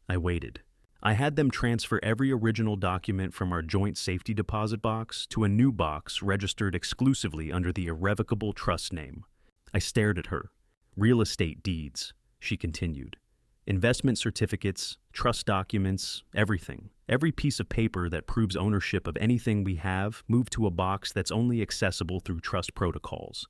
I waited. I had them transfer every original document from our joint safety deposit box to a new box registered exclusively under the irrevocable trust name. I stared at her. Real estate deeds, she continued. Investment certificates, trust documents, everything. Every piece of paper that proves ownership of anything we have moved to a box that's only accessible through trust protocols.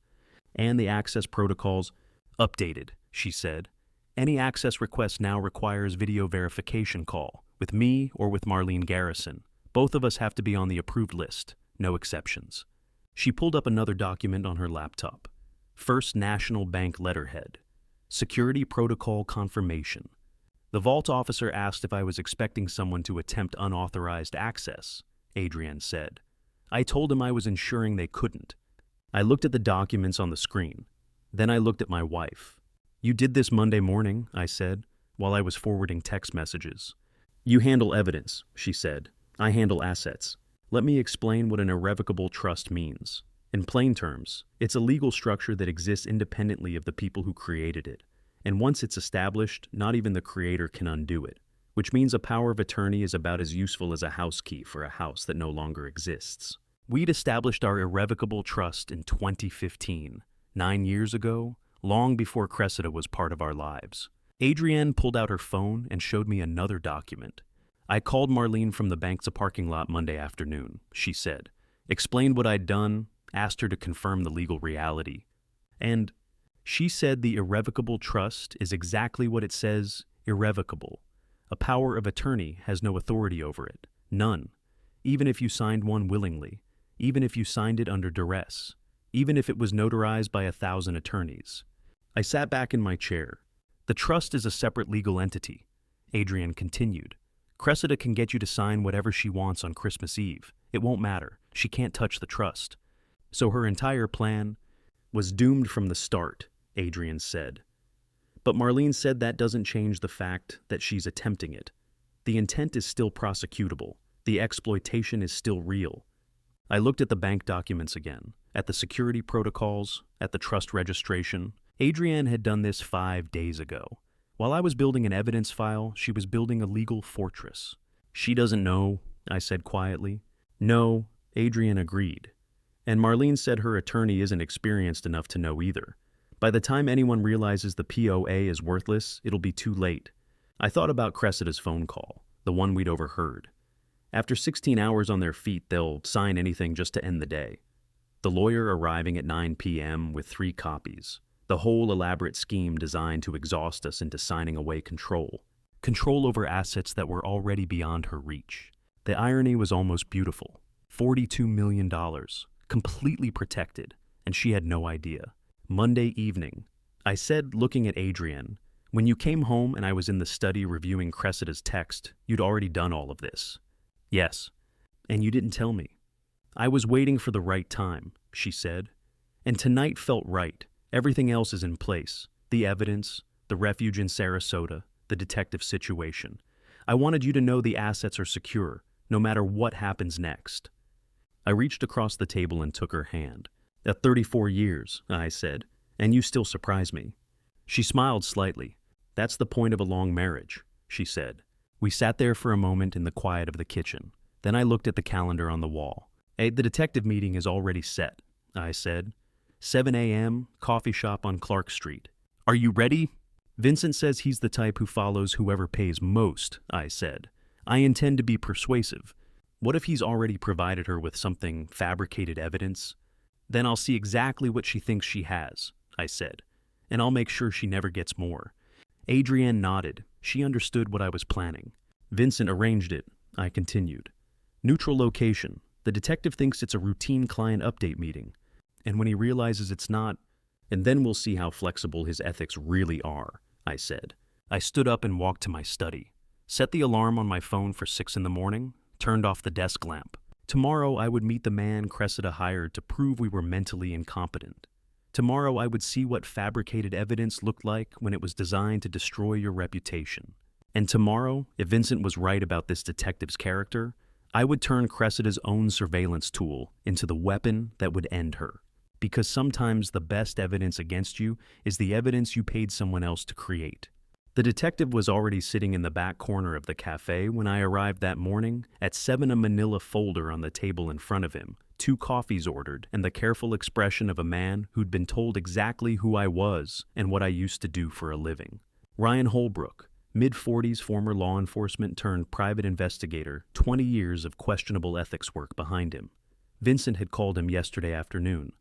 And the access protocols updated, she said. Any access request now requires video verification call, with me or with Marlene Garrison. Both of us have to be on the approved list, no exceptions. She pulled up another document on her laptop. First National Bank letterhead. Security protocol confirmation. The vault officer asked if I was expecting someone to attempt unauthorized access, Adrienne said. I told him I was ensuring they couldn't. I looked at the documents on the screen. Then I looked at my wife. You did this Monday morning, I said, while I was forwarding text messages. You handle evidence, she said. I handle assets. Let me explain what an irrevocable trust means. In plain terms, it's a legal structure that exists independently of the people who created it. And once it's established, not even the creator can undo it, which means a power of attorney is about as useful as a house key for a house that no longer exists. We'd established our irrevocable trust in 2015, 9 years ago, long before Cressida was part of our lives. Adrienne pulled out her phone and showed me another document. I called Marlene from the bank's parking lot Monday afternoon, she said, explained what I'd done, asked her to confirm the legal reality. And she said the irrevocable trust is exactly what it says, irrevocable. A power of attorney has no authority over it, none, even if you signed one willingly, even if you signed it under duress, even if it was notarized by 1,000 attorneys. I sat back in my chair. The trust is a separate legal entity, Adrienne continued. Cressida can get you to sign whatever she wants on Christmas Eve. It won't matter. She can't touch the trust. So her entire plan was doomed from the start, Adrienne said. But Marlene said that doesn't change the fact that she's attempting it. The intent is still prosecutable. The exploitation is still real. I looked at the bank documents again, at the security protocols, at the trust registration. Adrienne had done this 5 days ago. While I was building an evidence file, she was building a legal fortress. She doesn't know, I said quietly. No, Adrienne agreed. And Marlene said her attorney isn't experienced enough to know either. By the time anyone realizes the POA is worthless, it'll be too late. I thought about Cressida's phone call, the one we'd overheard. After 16 hours on their feet, they'll sign anything just to end the day. The lawyer arriving at 9 p.m. with 3 copies. The whole elaborate scheme designed to exhaust us into signing away control. Control over assets that were already beyond her reach. The irony was almost beautiful. $42 million. Completely protected, and she had no idea. Monday evening, I said, looking at Adrienne, when you came home and I was in the study reviewing Cressida's text, you'd already done all of this. Yes, and you didn't tell me. I was waiting for the right time, she said, and tonight felt right. Everything else is in place. The evidence, the refuge in Sarasota, the detective situation. I wanted you to know the assets are secure, no matter what happens next. I reached across the table and took her hand. At 34 years, I said, and you still surprise me. She smiled slightly. That's the point of a long marriage, she said. We sat there for a moment in the quiet of the kitchen. Then I looked at the calendar on the wall. Hey, the detective meeting is already set, I said. 7 a.m., coffee shop on Clark Street. Are you ready? Vincent says he's the type who follows whoever pays most, I said. I intend to be persuasive. What if he's already provided her with something fabricated evidence? Then I'll see exactly what she thinks she has, I said, and I'll make sure she never gets more. Adrienne nodded. She understood what I was planning. Vincent arranged it, I continued. Neutral location. The detective thinks it's a routine client update meeting. And when he realizes it's not, and then we'll see how flexible his ethics really are, I said. I stood up and walked to my study, set the alarm on my phone for 6 in the morning, turned off the desk lamp. Tomorrow I would meet the man Cressida hired to prove we were mentally incompetent. Tomorrow I would see what fabricated evidence looked like when it was designed to destroy your reputation. And tomorrow, if Vincent was right about this detective's character, I would turn Cressida's own surveillance tool into the weapon that would end her. Because sometimes the best evidence against you is the evidence you paid someone else to create. The detective was already sitting in the back corner of the cafe when I arrived that morning. At 7, a manila folder on the table in front of him, 2 coffees ordered, and the careful expression of a man who'd been told exactly who I was and what I used to do for a living. Ryan Holbrook, Mid-40s former law enforcement turned private investigator, 20 years of questionable ethics work behind him. Vincent had called him yesterday afternoon.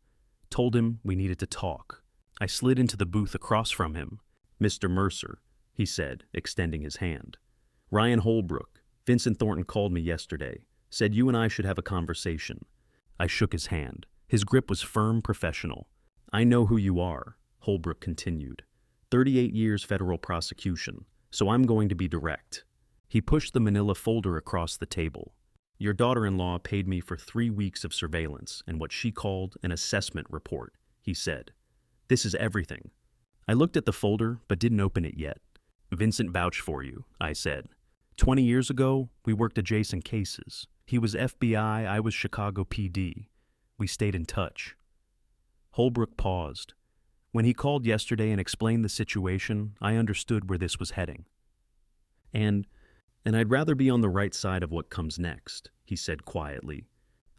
Told him we needed to talk. I slid into the booth across from him. "Mr. Mercer," he said, extending his hand. "Ryan Holbrook, Vincent Thornton called me yesterday. Said you and I should have a conversation." I shook his hand. His grip was firm, professional. "I know who you are," Holbrook continued. 38 years federal prosecution, so I'm going to be direct. He pushed the manila folder across the table. "Your daughter-in-law paid me for 3 weeks of surveillance and what she called an assessment report," he said. "This is everything." I looked at the folder, but didn't open it yet. "Vincent vouched for you," I said. 20 years ago, we worked adjacent cases. He was FBI, I was Chicago PD. We stayed in touch. Holbrook paused. When he called yesterday and explained the situation, I understood where this was heading. And I'd rather be on the right side of what comes next," he said quietly.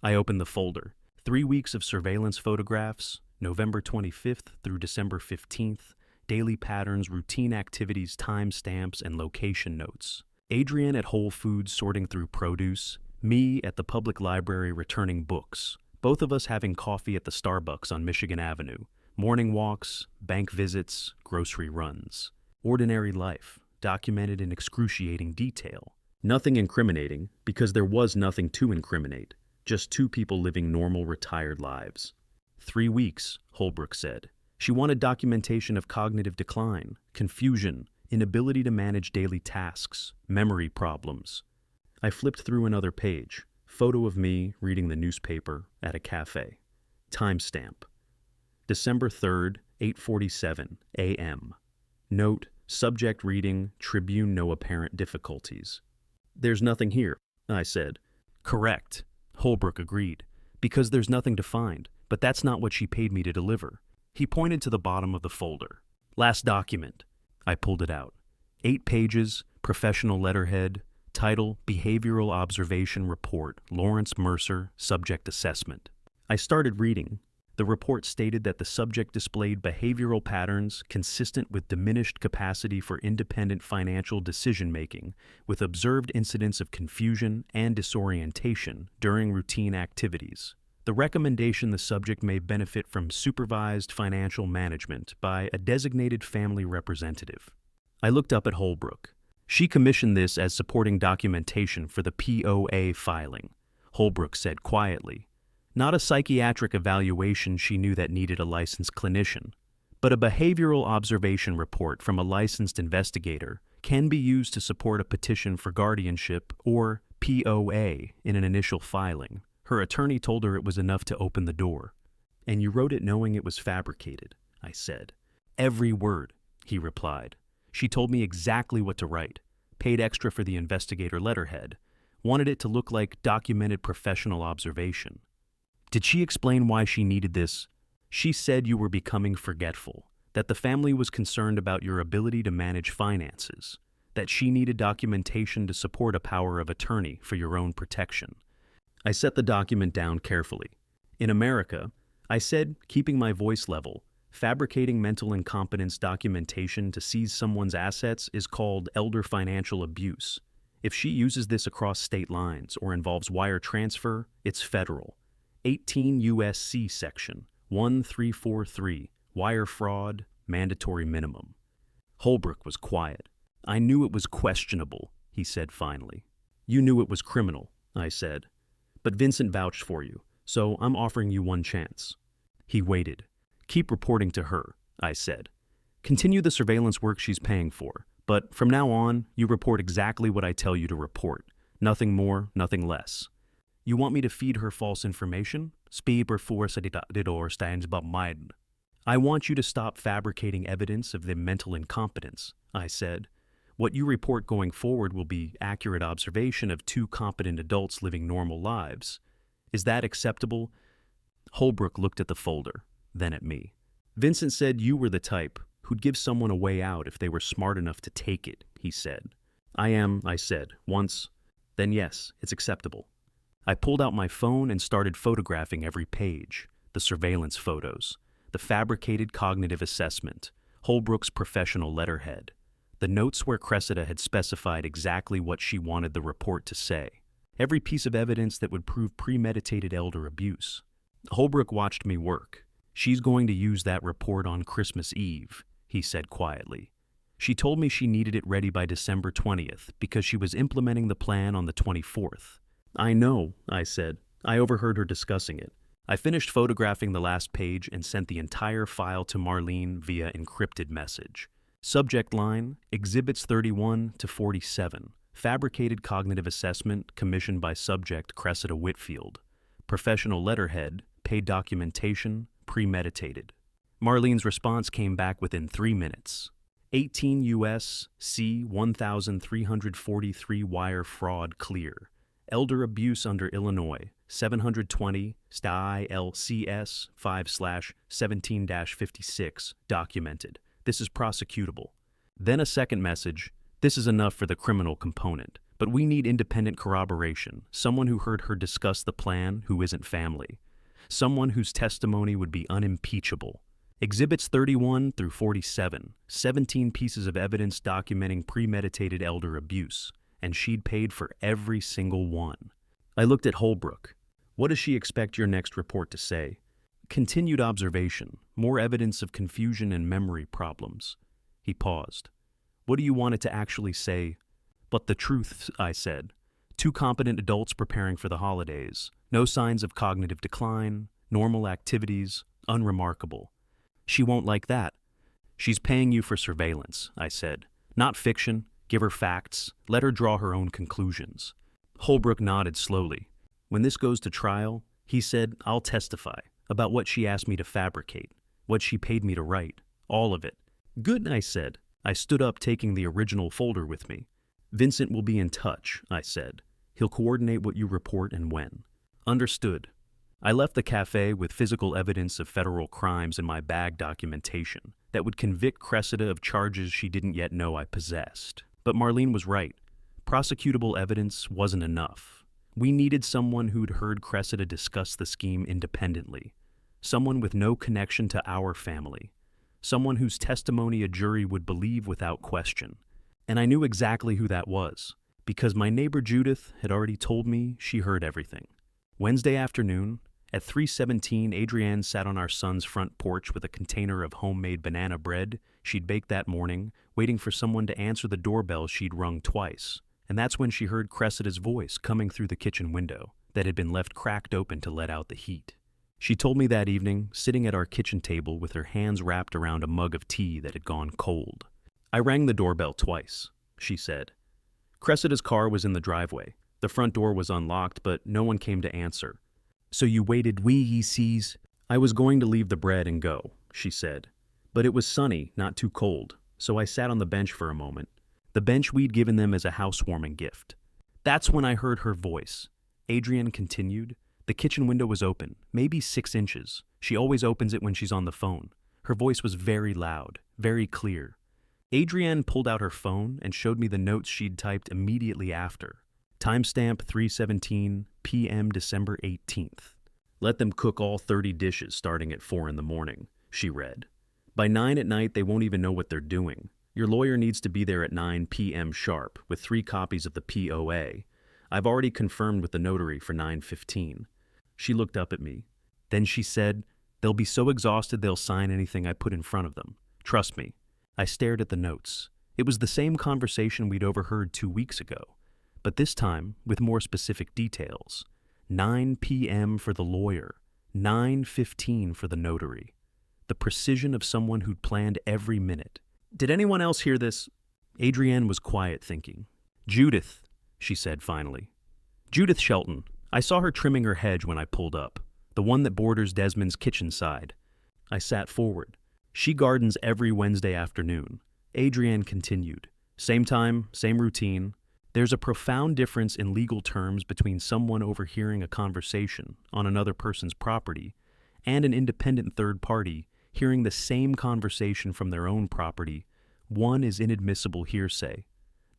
I opened the folder. 3 weeks of surveillance photographs, November 25th through December 15th, daily patterns, routine activities, timestamps, and location notes. Adrienne at Whole Foods sorting through produce, me at the public library returning books, both of us having coffee at the Starbucks on Michigan Avenue, morning walks, bank visits, grocery runs. Ordinary life, documented in excruciating detail. Nothing incriminating, because there was nothing to incriminate, just 2 people living normal, retired lives. 3 weeks, Holbrook said. She wanted documentation of cognitive decline, confusion, inability to manage daily tasks, memory problems. I flipped through another page. Photo of me reading the newspaper at a cafe. Timestamp. December 3rd, 8:47 a.m. Note, subject reading, Tribune, no apparent difficulties. "There's nothing here," I said. "Correct," Holbrook agreed, "because there's nothing to find, but that's not what she paid me to deliver." He pointed to the bottom of the folder. "Last document." I pulled it out. 8 pages, professional letterhead, title, Behavioral Observation Report, Lawrence Mercer, Subject Assessment. I started reading. The report stated that the subject displayed behavioral patterns consistent with diminished capacity for independent financial decision-making, with observed incidents of confusion and disorientation during routine activities. The recommendation the subject may benefit from supervised financial management by a designated family representative. I looked up at Holbrook. She commissioned this as supporting documentation for the POA filing, Holbrook said quietly. Not a psychiatric evaluation she knew that needed a licensed clinician, but a behavioral observation report from a licensed investigator can be used to support a petition for guardianship or POA in an initial filing. Her attorney told her it was enough to open the door. "And you wrote it knowing it was fabricated," I said. "Every word," he replied. "She told me exactly what to write, paid extra for the investigator letterhead, wanted it to look like documented professional observation." "Did she explain why she needed this?" "She said you were becoming forgetful, that the family was concerned about your ability to manage finances, that she needed documentation to support a power of attorney for your own protection." I set the document down carefully. In America, I said, keeping my voice level, fabricating mental incompetence documentation to seize someone's assets is called elder financial abuse. If she uses this across state lines or involves wire transfer, it's federal. 18 U.S.C. Section 1343, wire fraud, mandatory minimum. Holbrook was quiet. "I knew it was questionable," he said finally. "You knew it was criminal," I said. "But Vincent vouched for you, so I'm offering you one chance." He waited. "Keep reporting to her," I said. "Continue the surveillance work she's paying for, but from now on, you report exactly what I tell you to report. Nothing more, nothing less." "You want me to feed her false information?" "Speber for stands but mine." "I want you to stop fabricating evidence of the mental incompetence," I said. "What you report going forward will be accurate observation of 2 competent adults living normal lives. Is that acceptable?" Holbrook looked at the folder, then at me. "Vincent said you were the type who'd give someone a way out if they were smart enough to take it," he said. "I am," I said, "once." "Then yes, it's acceptable." I pulled out my phone and started photographing every page, the surveillance photos, the fabricated cognitive assessment, Holbrook's professional letterhead, The notes where Cressida had specified exactly what she wanted the report to say. Every piece of evidence that would prove premeditated elder abuse. Holbrook watched me work. "She's going to use that report on Christmas Eve," he said quietly. "She told me she needed it ready by December 20th because she was implementing the plan on the 24th. "I know," I said. "I overheard her discussing it." I finished photographing the last page and sent the entire file to Marlene via encrypted message. Subject line, Exhibits 31 to 47. Fabricated cognitive assessment commissioned by subject Cressida Whitfield. Professional letterhead, paid documentation, premeditated. Marlene's response came back within 3 minutes. 18 U.S. C. 1343 wire fraud clear. Elder abuse under Illinois, 720 STI LCS 5/17-56 documented. This is prosecutable. Then a second message. This is enough for the criminal component, but we need independent corroboration, someone who heard her discuss the plan who isn't family, someone whose testimony would be unimpeachable. Exhibits 31 through 47, 17 pieces of evidence documenting premeditated elder abuse, and she'd paid for every single one. I looked at Holbrook. "What does she expect your next report to say?" "Continued observation, more evidence of confusion and memory problems." He paused. "What do you want it to actually say?" "But the truth," I said. "Two competent adults preparing for the holidays. No signs of cognitive decline, normal activities, unremarkable." "She won't like that." "She's paying you for surveillance," I said. "Not fiction. Give her facts. Let her draw her own conclusions." Holbrook nodded slowly. "When this goes to trial," he said, "I'll testify about what she asked me to fabricate, what she paid me to write, all of it." "Good," I said. I stood up, taking the original folder with me. "Vincent will be in touch," I said. "He'll coordinate what you report and when." "Understood." I left the cafe with physical evidence of federal crimes in my bag documentation that would convict Cressida of charges she didn't yet know I possessed. But Marlene was right. Prosecutable evidence wasn't enough. We needed someone who'd heard Cressida discuss the scheme independently, someone with no connection to our family, someone whose testimony a jury would believe without question. And I knew exactly who that was, because my neighbor Judith had already told me she heard everything. Wednesday afternoon, at 3:17, Adrienne sat on our son's front porch with a container of homemade banana bread she'd baked that morning, waiting for someone to answer the doorbell she'd rung twice. And that's when she heard Cressida's voice coming through the kitchen window that had been left cracked open to let out the heat. She told me that evening, sitting at our kitchen table with her hands wrapped around a mug of tea that had gone cold. "I rang the doorbell twice," she said. "Cressida's car was in the driveway. The front door was unlocked, but no one came to answer. So you waited, ye sees?" "I was going to leave the bread and go," she said. "But it was sunny, not too cold, so I sat on the bench for a moment. The bench we'd given them as a housewarming gift. That's when I heard her voice." Adrienne continued. "The kitchen window was open, maybe 6 inches. She always opens it when she's on the phone. Her voice was very loud, very clear." Adrienne pulled out her phone and showed me the notes she'd typed immediately after. Timestamp 3:17 p.m. December 18th. "Let them cook all 30 dishes starting at 4 in the morning," she read. "By 9 at night, they won't even know what they're doing. Your lawyer needs to be there at 9 p.m. sharp with 3 copies of the POA. I've already confirmed with the notary for 9:15. She looked up at me. Then she said, "They'll be so exhausted they'll sign anything I put in front of them. Trust me." I stared at the notes. It was the same conversation we'd overheard 2 weeks ago, but this time with more specific details. 9 p.m. for the lawyer, 9:15 for the notary. The precision of someone who'd planned every minute. "Did anyone else hear this?" Adrienne was quiet, thinking. "Judith," she said finally. "Judith Shelton. I saw her trimming her hedge when I pulled up, the one that borders Desmond's kitchen side." I sat forward. "She gardens every Wednesday afternoon." Adrienne continued. "Same time, same routine. There's a profound difference in legal terms between someone overhearing a conversation on another person's property and an independent third party hearing the same conversation from their own property. One is inadmissible hearsay.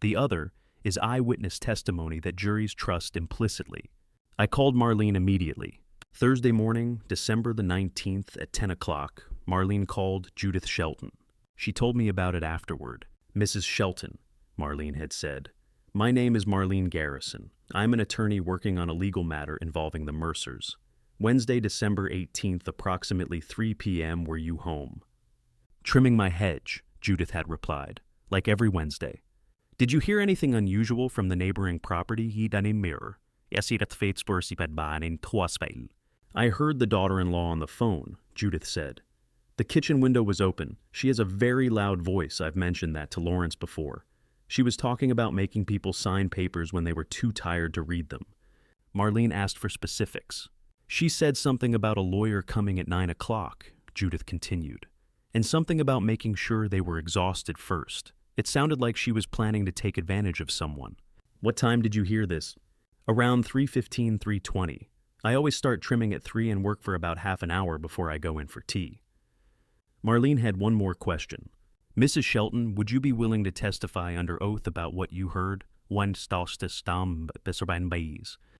The other is eyewitness testimony that juries trust implicitly." I called Marlene immediately. Thursday morning, December the 19th at 10 o'clock, Marlene called Judith Shelton. She told me about it afterward. Mrs. Shelton, Marlene had said. My name is Marlene Garrison. I'm an attorney working on a legal matter involving the Mercers. Wednesday, December 18th, approximately 3 p.m. Were you home? Trimming my hedge, Judith had replied, like every Wednesday. Did you hear anything unusual from the neighboring property? I heard the daughter-in-law on the phone, Judith said. The kitchen window was open. She has a very loud voice. I've mentioned that to Lawrence before. She was talking about making people sign papers when they were too tired to read them. Marlene asked for specifics. She said something about a lawyer coming at 9 o'clock, Judith continued, and something about making sure they were exhausted first. It sounded like she was planning to take advantage of someone. What time did you hear this? Around 3:15, 3:20. I always start trimming at 3 and work for about half an hour before I go in for tea. Marlene had one more question. Mrs. Shelton, would you be willing to testify under oath about what you heard?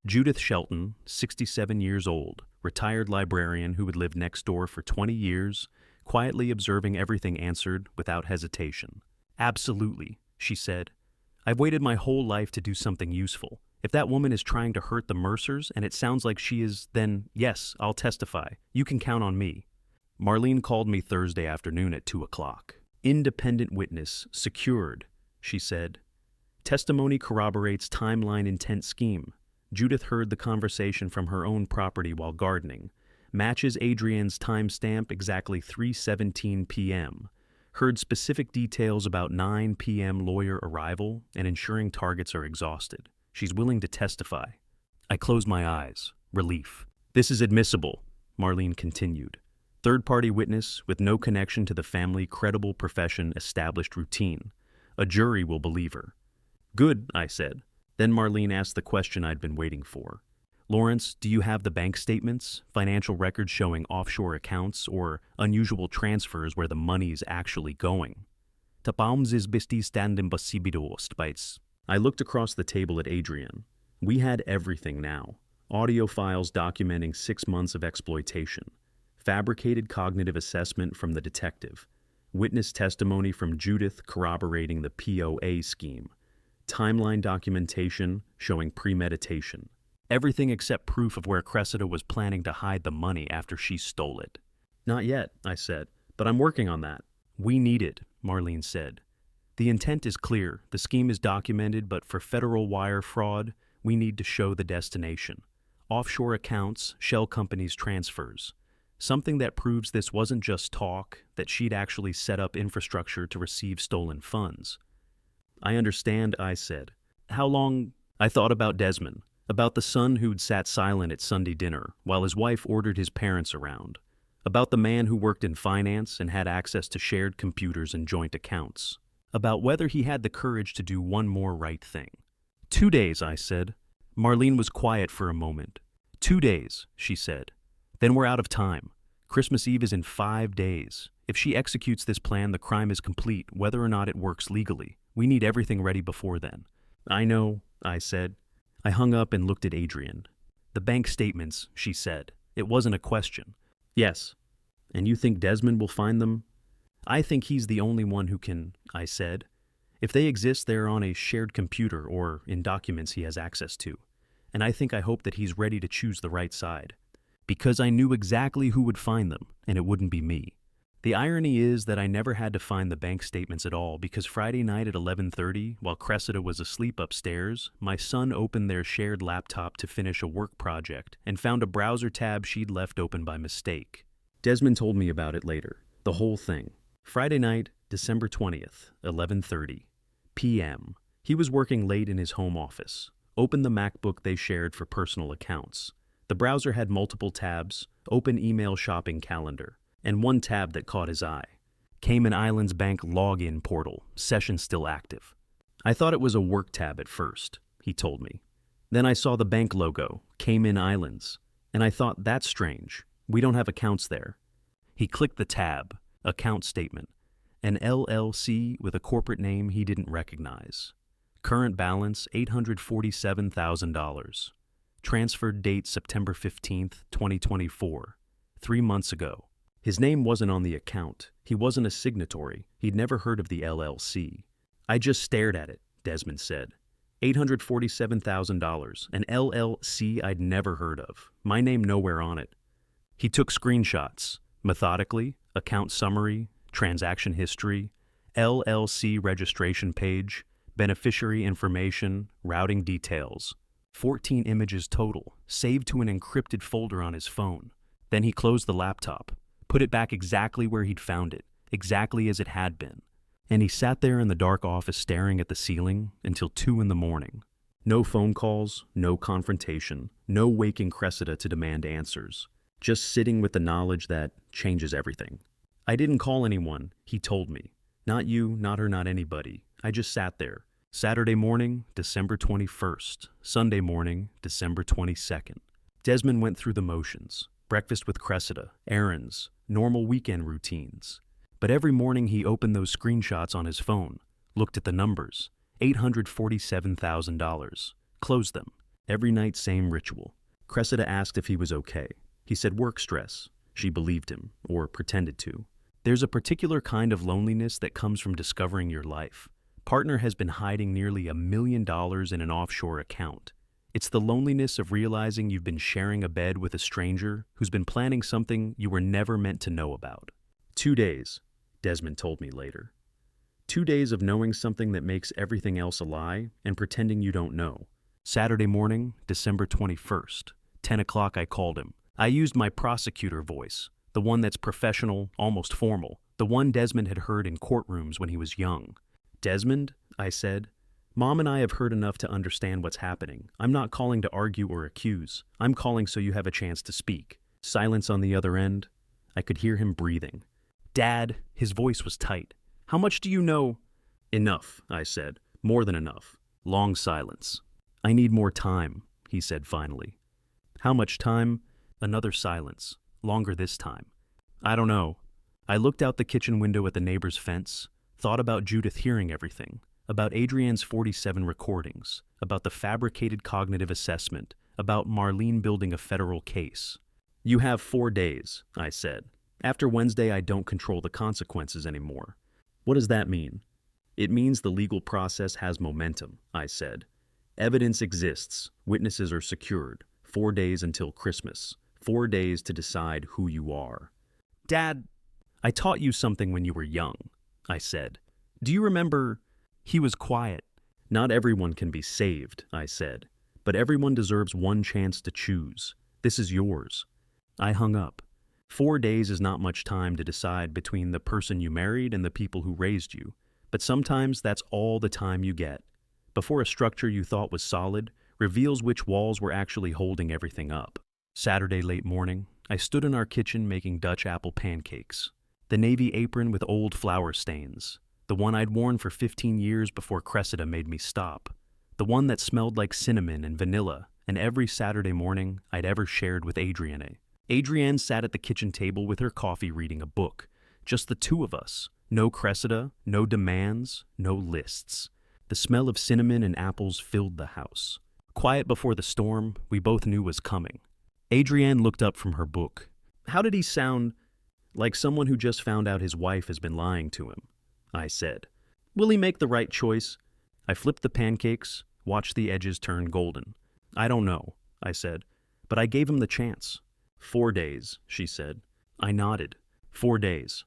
Judith Shelton, 67 years old, retired librarian who had lived next door for 20 years, quietly observing everything, answered without hesitation. Absolutely, she said. I've waited my whole life to do something useful. If that woman is trying to hurt the Mercers, and it sounds like she is, then yes, I'll testify. You can count on me. Marlene called me Thursday afternoon at 2 o'clock. Independent witness, secured, she said. Testimony corroborates timeline intent scheme. Judith heard the conversation from her own property while gardening. Matches Adrienne's timestamp exactly 3:17 p.m. Heard specific details about 9 p.m. lawyer arrival and ensuring targets are exhausted. She's willing to testify. I closed my eyes. Relief. This is admissible, Marlene continued. Third-party witness with no connection to the family, credible profession, established routine. A jury will believe her. Good, I said. Then Marlene asked the question I'd been waiting for. Lawrence, do you have the bank statements, financial records showing offshore accounts, or unusual transfers where the money is actually going? I looked across the table at Adrienne. We had everything now. Audio files documenting 6 months of exploitation. Fabricated cognitive assessment from the detective. Witness testimony from Judith corroborating the POA scheme. Timeline documentation showing premeditation. Everything except proof of where Cressida was planning to hide the money after she stole it. Not yet, I said, but I'm working on that. We need it, Marlene said. The intent is clear, the scheme is documented, but for federal wire fraud, we need to show the destination. Offshore accounts, shell companies' transfers. Something that proves this wasn't just talk, that she'd actually set up infrastructure to receive stolen funds. I understand, I said. How long? I thought about Desmond, about the son who'd sat silent at Sunday dinner while his wife ordered his parents around, about the man who worked in finance and had access to shared computers and joint accounts, about whether he had the courage to do one more right thing. 2 days, I said. Marlene was quiet for a moment. 2 days, she said. Then we're out of time. Christmas Eve is in 5 days. If she executes this plan, the crime is complete, whether or not it works legally. We need everything ready before then. I know, I said. I hung up and looked at Adrienne. The bank statements, she said. It wasn't a question. Yes. And you think Desmond will find them? I think he's the only one who can, I said. If they exist, they're on a shared computer or in documents he has access to. And I hope that he's ready to choose the right side. Because I knew exactly who would find them, and it wouldn't be me. The irony is that I never had to find the bank statements at all because Friday night at 11:30, while Cressida was asleep upstairs, my son opened their shared laptop to finish a work project and found a browser tab she'd left open by mistake. Desmond told me about it later, the whole thing. Friday night, December 20th, 11:30 p.m. He was working late in his home office. Opened the MacBook they shared for personal accounts. The browser had multiple tabs, open email shopping calendar, and one tab that caught his eye. Cayman Islands Bank login portal, session still active. I thought it was a work tab at first, he told me. Then I saw the bank logo, Cayman Islands, and I thought that's strange. We don't have accounts there. He clicked the tab, account statement, an LLC with a corporate name he didn't recognize. Current balance $847,000. Transferred date September 15th, 2024. 3 months ago. His name wasn't on the account. He wasn't a signatory. He'd never heard of the LLC. I just stared at it, Desmond said. $847,000, an LLC I'd never heard of. My name nowhere on it. He took screenshots, methodically, account summary, transaction history, LLC registration page, beneficiary information, routing details. 14 images total, saved to an encrypted folder on his phone. Then he closed the laptop, put it back exactly where he'd found it, exactly as it had been. And he sat there in the dark office staring at the ceiling until 2 in the morning. No phone calls, no confrontation, no waking Cressida to demand answers. Just sitting with the knowledge that changes everything. I didn't call anyone, he told me. Not you, not her, not anybody. I just sat there. Saturday morning, December 21st. Sunday morning, December 22nd. Desmond went through the motions. Breakfast with Cressida, errands, normal weekend routines. But every morning he opened those screenshots on his phone, looked at the numbers. $847,000. Closed them. Every night, same ritual. Cressida asked if he was okay. He said work stress. She believed him, or pretended to. There's a particular kind of loneliness that comes from discovering your life. Partner has been hiding nearly $1 million in an offshore account. It's the loneliness of realizing you've been sharing a bed with a stranger who's been planning something you were never meant to know about. 2 days, Desmond told me later. 2 days of knowing something that makes everything else a lie and pretending you don't know. Saturday morning, December 21st. 10 o'clock I called him. I used my prosecutor voice, the one that's professional, almost formal, the one Desmond had heard in courtrooms when he was young. Desmond, I said, Mom and I have heard enough to understand what's happening. I'm not calling to argue or accuse. I'm calling so you have a chance to speak. Silence on the other end. I could hear him breathing. Dad, his voice was tight. How much do you know? Enough, I said. More than enough. Long silence. I need more time, he said finally. How much time? Another silence. Longer this time. I don't know. I looked out the kitchen window at the neighbor's fence, thought about Judith hearing everything, about Adrienne's 47 recordings, about the fabricated cognitive assessment, about Marlene building a federal case. You have 4 days, I said. After Wednesday, I don't control the consequences anymore. What does that mean? It means the legal process has momentum, I said. Evidence exists. Witnesses are secured. 4 days until Christmas. 4 days to decide who you are. Dad, I taught you something when you were young, I said. Do you remember? He was quiet. Not everyone can be saved, I said. But everyone deserves one chance to choose. This is yours. I hung up. 4 days is not much time to decide between the person you married and the people who raised you. But sometimes that's all the time you get. Before a structure you thought was solid reveals which walls were actually holding everything up. Saturday late morning, I stood in our kitchen making Dutch apple pancakes. The navy apron with old flour stains. The one I'd worn for 15 years before Cressida made me stop. The one that smelled like cinnamon and vanilla, and every Saturday morning I'd ever shared with Adrienne. Adrienne sat at the kitchen table with her coffee reading a book. Just the two of us. No Cressida, no demands, no lists. The smell of cinnamon and apples filled the house. Quiet before the storm we both knew was coming. Adrienne looked up from her book. How did he sound? Like someone who just found out his wife has been lying to him, I said. Will he make the right choice? I flipped the pancakes, watched the edges turn golden. I don't know, I said, but I gave him the chance. 4 days, she said. I nodded. 4 days.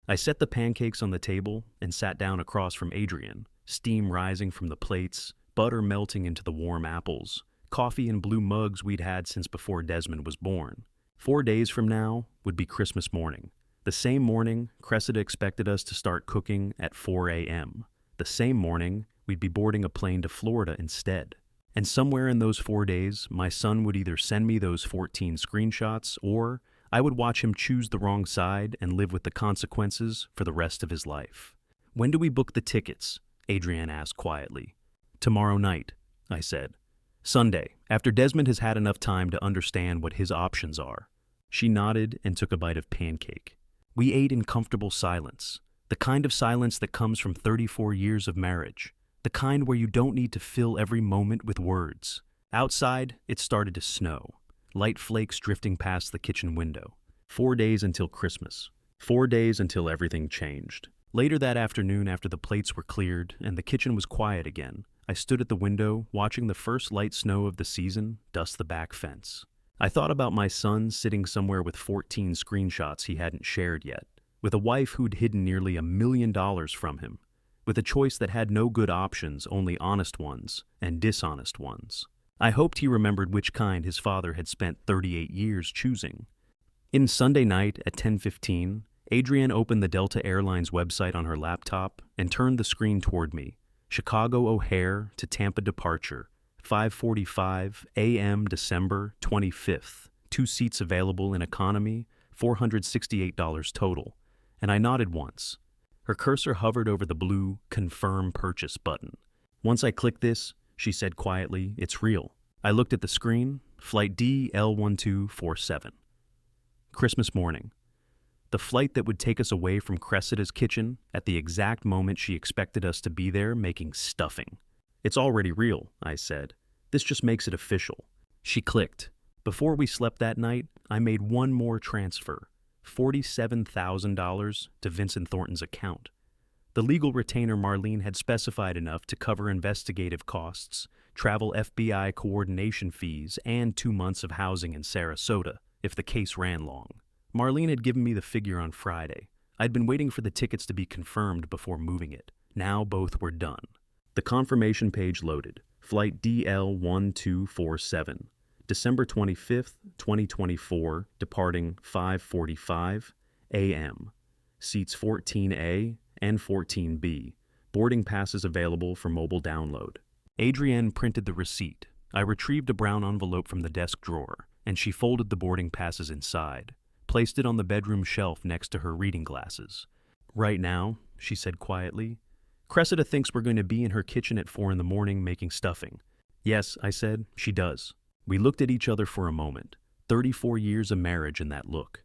I set the pancakes on the table and sat down across from Adrienne, steam rising from the plates, butter melting into the warm apples, coffee in blue mugs we'd had since before Desmond was born. 4 days from now would be Christmas morning. The same morning, Cressida expected us to start cooking at 4 a.m. The same morning, we'd be boarding a plane to Florida instead. And somewhere in those 4 days, my son would either send me those 14 screenshots or I would watch him choose the wrong side and live with the consequences for the rest of his life. When do we book the tickets? Adrienne asked quietly. Tomorrow night, I said. Sunday, after Desmond has had enough time to understand what his options are. She nodded and took a bite of pancake. We ate in comfortable silence, the kind of silence that comes from 34 years of marriage, the kind where you don't need to fill every moment with words. Outside, it started to snow, light flakes drifting past the kitchen window. 4 days until Christmas. 4 days until everything changed. Later that afternoon, after the plates were cleared and the kitchen was quiet again, I stood at the window watching the first light snow of the season dust the back fence. I thought about my son sitting somewhere with 14 screenshots he hadn't shared yet, with a wife who'd hidden nearly $1 million from him, with a choice that had no good options, only honest ones and dishonest ones. I hoped he remembered which kind his father had spent 38 years choosing. In Sunday night at 10:15, Adrienne opened the Delta Airlines website on her laptop and turned the screen toward me. Chicago O'Hare to Tampa departure, 5:45 a.m. December 25th. 2 seats available in economy, $468 total. And I nodded once. Her cursor hovered over the blue Confirm Purchase button. Once I clicked this, she said quietly, "It's real." I looked at the screen, Flight DL1247. Christmas morning. The flight that would take us away from Cressida's kitchen at the exact moment she expected us to be there making stuffing. "It's already real," I said. "This just makes it official." She clicked. Before we slept that night, I made one more transfer, $47,000 to Vincent Thornton's account. The legal retainer Marlene had specified enough to cover investigative costs, travel FBI coordination fees, and 2 months of housing in Sarasota, if the case ran long. Marlene had given me the figure on Friday. I'd been waiting for the tickets to be confirmed before moving it. Now both were done. The confirmation page loaded. Flight DL1247. December 25th, 2024, departing 5:45 a.m. Seats 14A and 14B. Boarding passes available for mobile download. Adrienne printed the receipt. I retrieved a brown envelope from the desk drawer, and she folded the boarding passes inside, placed it on the bedroom shelf next to her reading glasses. "Right now," she said quietly, "Cressida thinks we're going to be in her kitchen at 4 a.m. making stuffing." "Yes," I said, "she does." We looked at each other for a moment, 34 years of marriage in that look.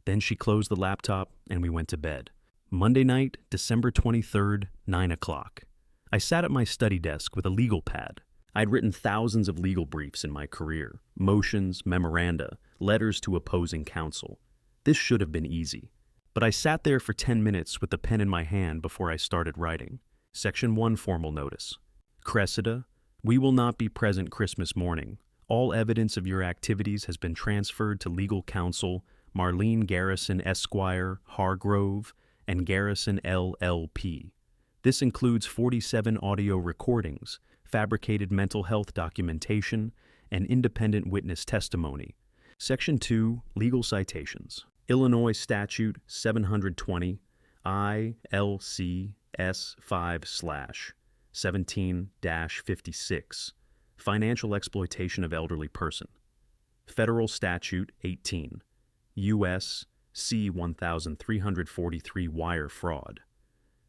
Then she closed the laptop and we went to bed. Monday night, December 23rd, 9 o'clock. I sat at my study desk with a legal pad. I'd written thousands of legal briefs in my career, motions, memoranda, letters to opposing counsel. This should have been easy. But I sat there for 10 minutes with the pen in my hand before I started writing. Section 1 formal notice. Cressida, we will not be present Christmas morning. All evidence of your activities has been transferred to legal counsel Marlene Garrison Esquire Hargrove and Garrison LLP. This includes 47 audio recordings, fabricated mental health documentation, and independent witness testimony. Section 2, legal citations. Illinois Statute 720 ILCS 5/17-56. Financial exploitation of elderly person. Federal Statute 18, U.S. C 1343 wire fraud.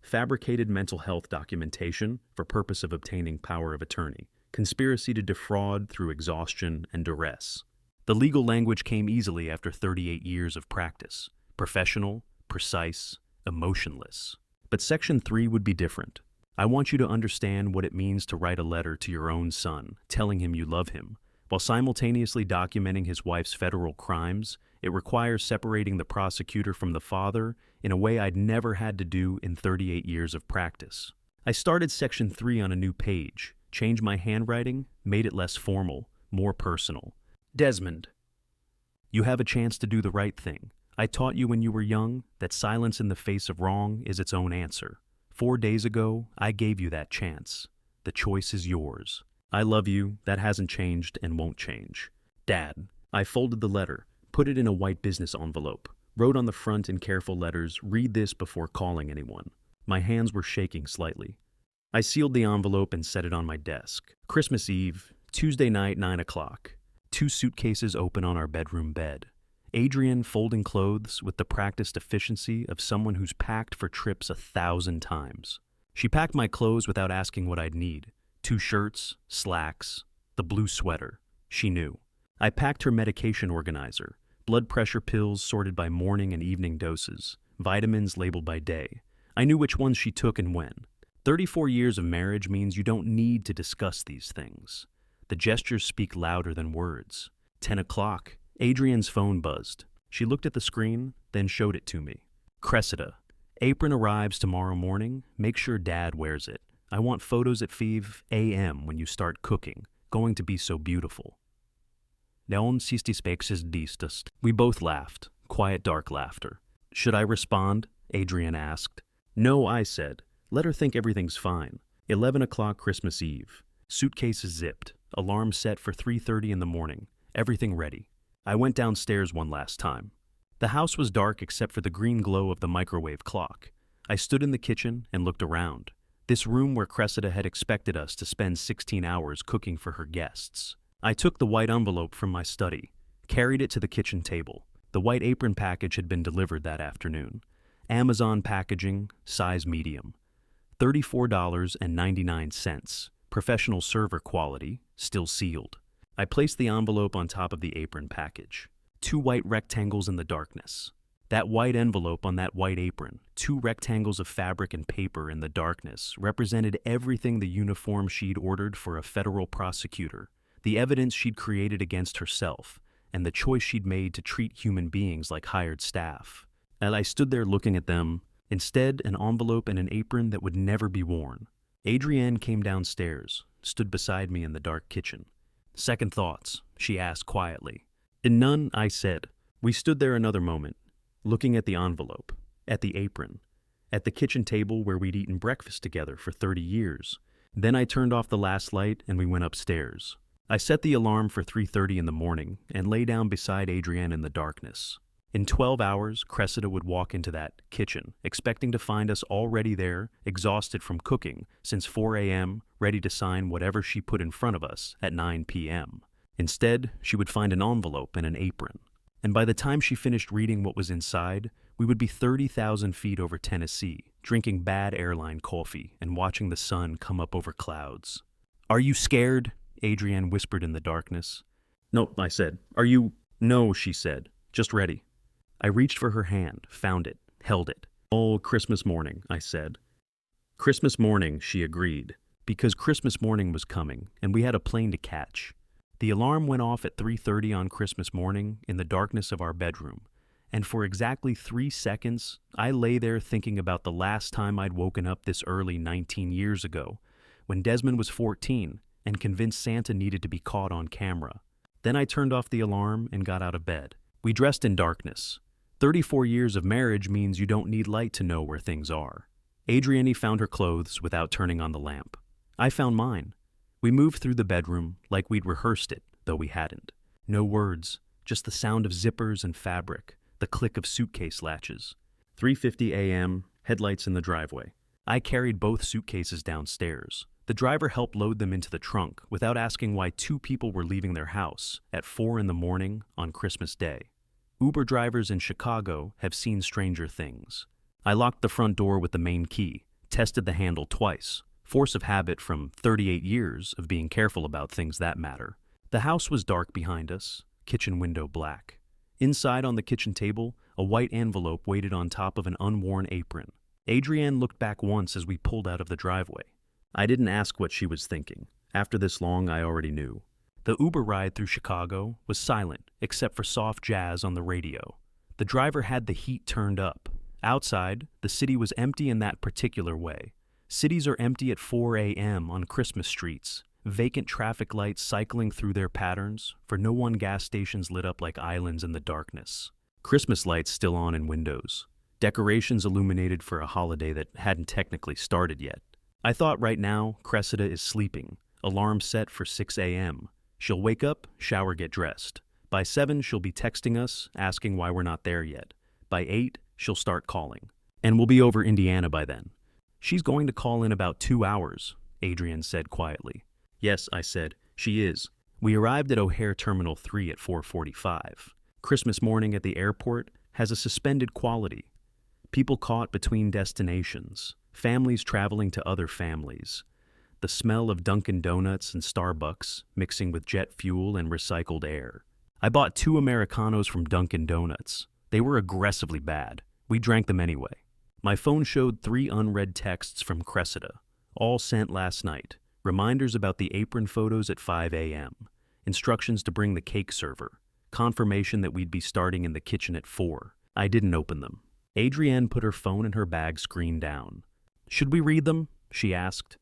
Fabricated mental health documentation for purpose of obtaining power of attorney. Conspiracy to defraud through exhaustion and duress. The legal language came easily after 38 years of practice. Professional, precise, emotionless. But Section 3 would be different. I want you to understand what it means to write a letter to your own son, telling him you love him. While simultaneously documenting his wife's federal crimes, it requires separating the prosecutor from the father in a way I'd never had to do in 38 years of practice. I started Section 3 on a new page, changed my handwriting, made it less formal, more personal. Desmond, you have a chance to do the right thing. I taught you when you were young that silence in the face of wrong is its own answer. 4 days ago, I gave you that chance. The choice is yours. I love you, that hasn't changed and won't change. Dad, I folded the letter, put it in a white business envelope, wrote on the front in careful letters, "Read this before calling anyone." My hands were shaking slightly. I sealed the envelope and set it on my desk. Christmas Eve, Tuesday night, 9 o'clock. 2 suitcases open on our bedroom bed. Adrienne folding clothes with the practiced efficiency of someone who's packed for trips 1,000 times. She packed my clothes without asking what I'd need. 2 shirts, slacks, the blue sweater. She knew. I packed her medication organizer, blood pressure pills sorted by morning and evening doses, vitamins labeled by day. I knew which ones she took and when. 34 years of marriage means you don't need to discuss these things. The gestures speak louder than words. 10 o'clock. Adrienne's phone buzzed. She looked at the screen, then showed it to me. Cressida, Apron arrives tomorrow morning. Make sure Dad wears it. I want photos at 5 a.m. when you start cooking. Going to be so beautiful. Leon sistis distast. We both laughed. Quiet, dark laughter. Should I respond? Adrienne asked. No, I said. Let her think everything's fine. 11 o'clock Christmas Eve. Suitcases zipped. Alarm set for 3:30 in the morning. Everything ready. I went downstairs one last time. The house was dark except for the green glow of the microwave clock. I stood in the kitchen and looked around. This room where Cressida had expected us to spend 16 hours cooking for her guests. I took the white envelope from my study, carried it to the kitchen table. The white apron package had been delivered that afternoon. Amazon packaging, size medium. $34.99. Professional server quality, still sealed. I placed the envelope on top of the apron package. 2 white rectangles in the darkness. That white envelope on that white apron, 2 rectangles of fabric and paper in the darkness, represented everything the uniform she'd ordered for a federal prosecutor, the evidence she'd created against herself, and the choice she'd made to treat human beings like hired staff. And I stood there looking at them, instead an envelope and an apron that would never be worn. Adrienne came downstairs, stood beside me in the dark kitchen. Second thoughts, she asked quietly. None, I said. We stood there another moment, looking at the envelope, at the apron, at the kitchen table where we'd eaten breakfast together for 30 years. Then I turned off the last light and we went upstairs. I set the alarm for 3:30 in the morning and lay down beside Adrienne in the darkness. In 12 hours, Cressida would walk into that kitchen, expecting to find us already there, exhausted from cooking, since 4 a.m., ready to sign whatever she put in front of us at 9 p.m. Instead, she would find an envelope and an apron. And by the time she finished reading what was inside, we would be 30,000 feet over Tennessee, drinking bad airline coffee and watching the sun come up over clouds. Are you scared? Adrienne whispered in the darkness. No, I said. Are you? No, she said. Just ready. I reached for her hand, found it, held it. Oh, Christmas morning, I said. Christmas morning, she agreed, because Christmas morning was coming, and we had a plane to catch. The alarm went off at 3:30 on Christmas morning in the darkness of our bedroom, and for exactly 3 seconds, I lay there thinking about the last time I'd woken up this early 19 years ago, when Desmond was 14 and convinced Santa needed to be caught on camera. Then I turned off the alarm and got out of bed. We dressed in darkness. 34 years of marriage means you don't need light to know where things are. Adrienne found her clothes without turning on the lamp. I found mine. We moved through the bedroom like we'd rehearsed it, though we hadn't. No words, just the sound of zippers and fabric, the click of suitcase latches. 3:50 a.m., headlights in the driveway. I carried both suitcases downstairs. The driver helped load them into the trunk without asking why 2 people were leaving their house at 4 in the morning on Christmas Day. Uber drivers in Chicago have seen stranger things. I locked the front door with the main key, tested the handle twice, force of habit from 38 years of being careful about things that matter. The house was dark behind us, kitchen window black. Inside on the kitchen table, a white envelope waited on top of an unworn apron. Adrienne looked back once as we pulled out of the driveway. I didn't ask what she was thinking. After this long, I already knew. The Uber ride through Chicago was silent, except for soft jazz on the radio. The driver had the heat turned up. Outside, the city was empty in that particular way. Cities are empty at 4 a.m. on Christmas streets, vacant traffic lights cycling through their patterns, for no one gas stations lit up like islands in the darkness. Christmas lights still on in windows. Decorations illuminated for a holiday that hadn't technically started yet. I thought right now, Cressida is sleeping. Alarm set for 6 a.m. She'll wake up, shower, get dressed. By 7, she'll be texting us, asking why we're not there yet. By 8, she'll start calling. And we'll be over Indiana by then. She's going to call in about 2 hours, Adrienne said quietly. Yes, I said, she is. We arrived at O'Hare Terminal 3 at 4:45. Christmas morning at the airport has a suspended quality. People caught between destinations, families traveling to other families. The smell of Dunkin' Donuts and Starbucks mixing with jet fuel and recycled air. I bought 2 Americanos from Dunkin' Donuts. They were aggressively bad. We drank them anyway. My phone showed 3 unread texts from Cressida, all sent last night. Reminders about the apron photos at 5 a.m. Instructions to bring the cake server. Confirmation that we'd be starting in the kitchen at 4. I didn't open them. Adrienne put her phone in her bag, screen down. "Should we read them?" she asked.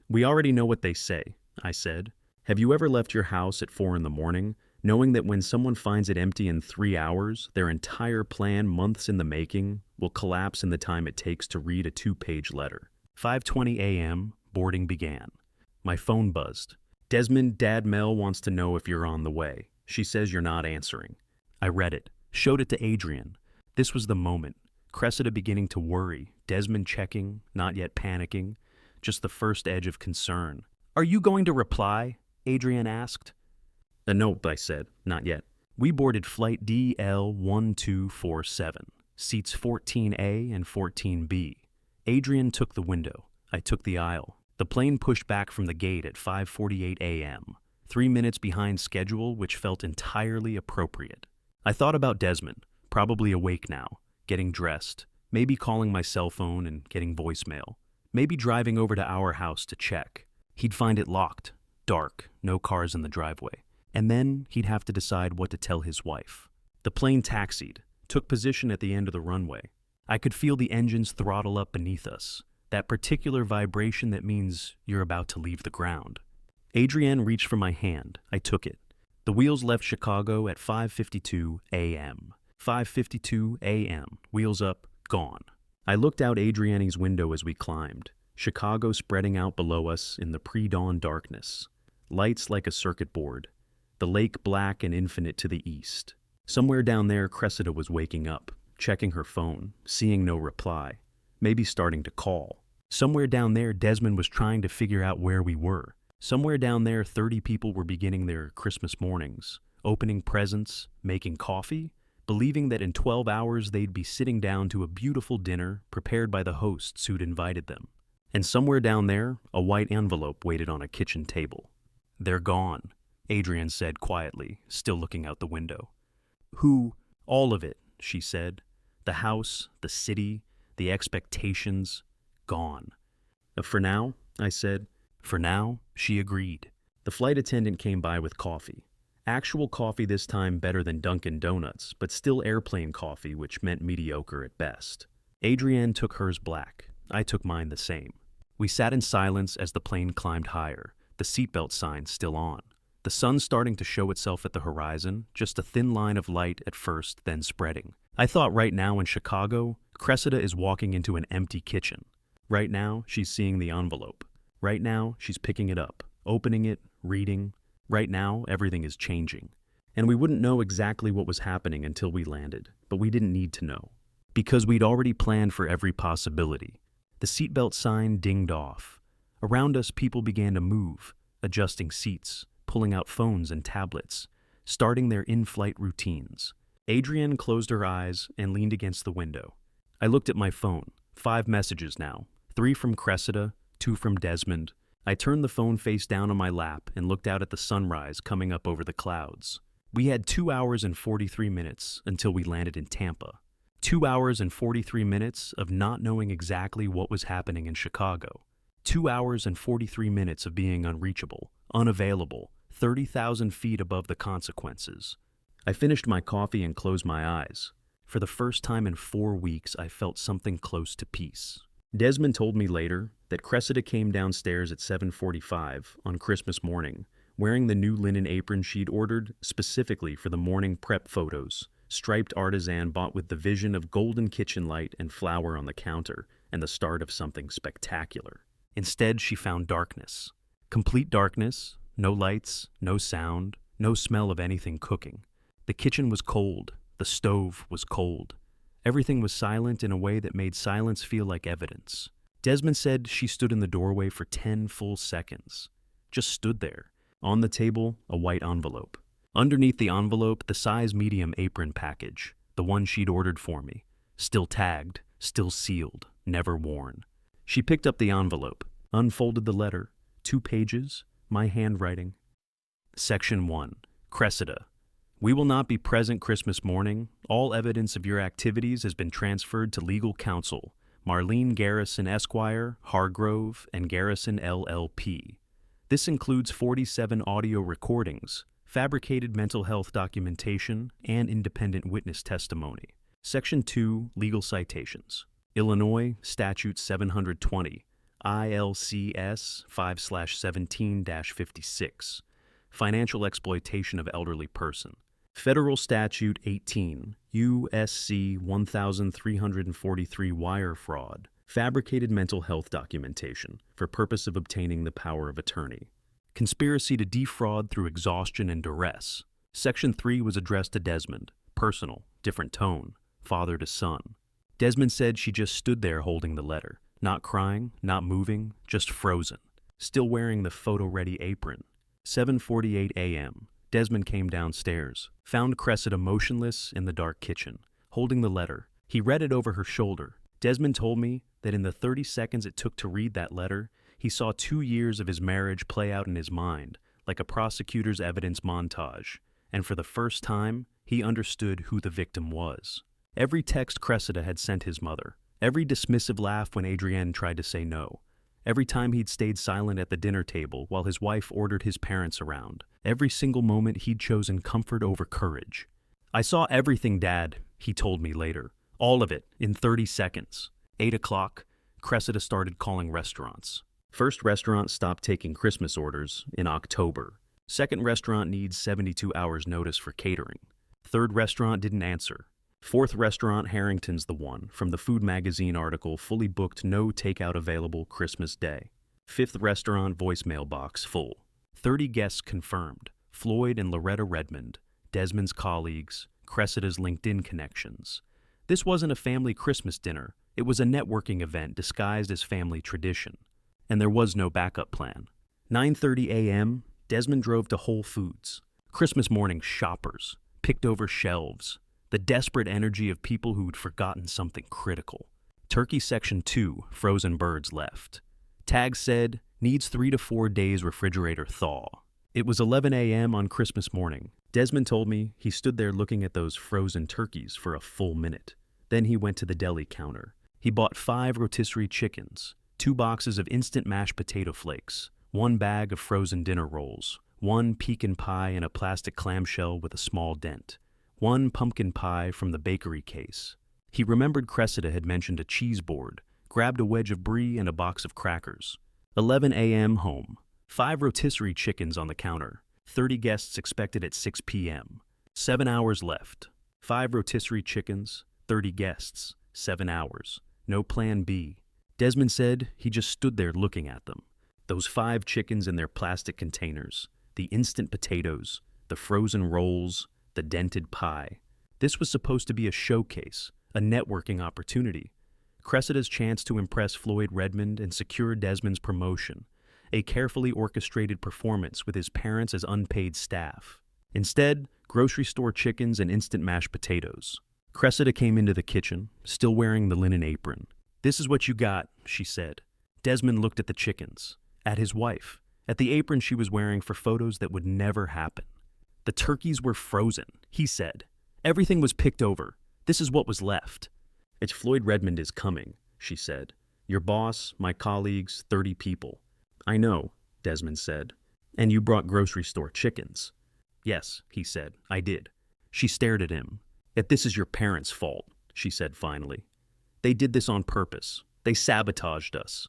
"We already know what they say," I said. "Have you ever left your house at 4 in the morning, knowing that when someone finds it empty in 3 hours, their entire plan, months in the making, will collapse in the time it takes to read a 2-page letter?" 5:20 a.m., boarding began. My phone buzzed. "Desmond, Dad Mel wants to know if you're on the way. She says you're not answering." I read it, showed it to Adrienne. This was the moment. Cressida beginning to worry, Desmond checking, not yet panicking, just the first edge of concern. "Are you going to reply?" Adrienne asked. "Nope," I said, "not yet." We boarded flight DL1247, seats 14A and 14B. Adrienne took the window. I took the aisle. The plane pushed back from the gate at 5:48 a.m., 3 minutes behind schedule, which felt entirely appropriate. I thought about Desmond, probably awake now, getting dressed, maybe calling my cell phone and getting voicemail, maybe driving over to our house to check. He'd find it locked, dark, no cars in the driveway, and then he'd have to decide what to tell his wife. The plane taxied, took position at the end of the runway. I could feel the engines throttle up beneath us, that particular vibration that means you're about to leave the ground. Adrienne reached for my hand. I took it. The wheels left Chicago at 5:52 a.m. 5:52 a.m. Wheels up, gone. I looked out Adrienne's window as we climbed. Chicago spreading out below us in the pre-dawn darkness. Lights like a circuit board. The lake black and infinite to the east. Somewhere down there, Cressida was waking up, checking her phone, seeing no reply, maybe starting to call. Somewhere down there, Desmond was trying to figure out where we were. Somewhere down there, 30 people were beginning their Christmas mornings, opening presents, making coffee, believing that in 12 hours they'd be sitting down to a beautiful dinner prepared by the hosts who'd invited them. And somewhere down there, a white envelope waited on a kitchen table. "They're gone," Adrienne said quietly, still looking out the window. "Who?" "All of it," she said. "The house, the city, the expectations, gone." "For now," I said. "For now," she agreed. The flight attendant came by with coffee. Actual coffee this time, better than Dunkin' Donuts, but still airplane coffee, which meant mediocre at best. Adrienne took hers black. I took mine the same. We sat in silence as the plane climbed higher, the seatbelt sign still on. The sun starting to show itself at the horizon, just a thin line of light at first, then spreading. I thought right now in Chicago, Cressida is walking into an empty kitchen. Right now, she's seeing the envelope. Right now, she's picking it up, opening it, reading. Right now, everything is changing. And we wouldn't know exactly what was happening until we landed, but we didn't need to know. Because we'd already planned for every possibility. The seatbelt sign dinged off. Around us, people began to move, adjusting seats, pulling out phones and tablets, starting their in-flight routines. Adrienne closed her eyes and leaned against the window. I looked at my phone. 5 messages now. 3 from Cressida, 2 from Desmond. I turned the phone face down on my lap and looked out at the sunrise coming up over the clouds. We had 2 hours and 43 minutes until we landed in Tampa. 2 hours and 43 minutes of not knowing exactly what was happening in Chicago. 2 hours and 43 minutes of being unreachable, unavailable, 30,000 feet above the consequences. I finished my coffee and closed my eyes. For the first time in 4 weeks, I felt something close to peace. Desmond told me later that Cressida came downstairs at 7:45 on Christmas morning, wearing the new linen apron she'd ordered specifically for the morning prep photos, striped artisan bought with the vision of golden kitchen light and flour on the counter and the start of something spectacular. Instead, she found darkness. Complete darkness, no lights, no sound, no smell of anything cooking. The kitchen was cold, the stove was cold. Everything was silent in a way that made silence feel like evidence. Desmond said she stood in the doorway for 10 full seconds. Just stood there. On the table, a white envelope. Underneath the envelope, the size medium apron package, the one she'd ordered for me. Still tagged, still sealed, never worn. She picked up the envelope, unfolded the letter. 2 pages, my handwriting. Section 1. Cressida. We will not be present Christmas morning. All evidence of your activities has been transferred to legal counsel, Marlene Garrison Esquire, Hargrove, and Garrison LLP. This includes 47 audio recordings, fabricated mental health documentation, and independent witness testimony. Section 2, Legal Citations. Illinois Statute 720, ILCS 5/17-56. Financial exploitation of elderly person. Federal Statute 18, USC 1343 wire fraud. Fabricated mental health documentation for purpose of obtaining the power of attorney. Conspiracy to defraud through exhaustion and duress. Section 3 was addressed to Desmond. Personal, different tone, father to son. Desmond said she just stood there holding the letter, not crying, not moving, just frozen, still wearing the photo-ready apron. 7:48 a.m. Desmond came downstairs, found Cressida motionless in the dark kitchen, holding the letter. He read it over her shoulder. Desmond told me that in the 30 seconds it took to read that letter, he saw 2 years of his marriage play out in his mind, like a prosecutor's evidence montage, and for the first time, he understood who the victim was. Every text Cressida had sent his mother, every dismissive laugh when Adrienne tried to say no, every time he'd stayed silent at the dinner table while his wife ordered his parents around, every single moment he'd chosen comfort over courage. "I saw everything, Dad," he told me later. "All of it, in 30 seconds. 8 o'clock, Cressida started calling restaurants. First restaurant stopped taking Christmas orders in October. Second restaurant needs 72 hours notice for catering. Third restaurant didn't answer. Fourth restaurant, Harrington's the one, from the Food Magazine article, fully booked, no takeout available Christmas Day. Fifth restaurant, voicemail box full. 30 guests confirmed. Floyd and Loretta Redmond, Desmond's colleagues, Cressida's LinkedIn connections. This wasn't a family Christmas dinner. It was a networking event disguised as family tradition. And there was no backup plan. 9:30 a.m., Desmond drove to Whole Foods. Christmas morning shoppers, picked over shelves, the desperate energy of people who'd forgotten something critical. Turkey Section 2, frozen birds left. Tag said, needs 3 to 4 days refrigerator thaw. It was 11 a.m. on Christmas morning. Desmond told me he stood there looking at those frozen turkeys for a full minute. Then he went to the deli counter. He bought 5 rotisserie chickens, 2 boxes of instant mashed potato flakes, 1 bag of frozen dinner rolls, 1 pecan pie in a plastic clamshell with a small dent, 1 pumpkin pie from the bakery case. He remembered Cressida had mentioned a cheese board, grabbed a wedge of brie and a box of crackers. 11 a.m. home. 5 rotisserie chickens on the counter. 30 guests expected at 6 p.m. 7 hours left. 5 rotisserie chickens, 30 guests, 7 hours. No plan B. Desmond said he just stood there looking at them. Those 5 chickens in their plastic containers, the instant potatoes, the frozen rolls, the dented pie. This was supposed to be a showcase, a networking opportunity. Cressida's chance to impress Floyd Redmond and secure Desmond's promotion. A carefully orchestrated performance with his parents as unpaid staff. Instead, grocery store chickens and instant mashed potatoes. Cressida came into the kitchen, still wearing the linen apron. "This is what you got," she said. Desmond looked at the chickens, at his wife, at the apron she was wearing for photos that would never happen. "The turkeys were frozen," he said. "Everything was picked over. This is what was left." "It's Floyd Redmond is coming," she said. "Your boss, my colleagues, 30 people." "I know," Desmond said. "And you brought grocery store chickens." "Yes," he said, "I did." She stared at him. "This is your parents' fault," she said finally. "They did this on purpose. They sabotaged us."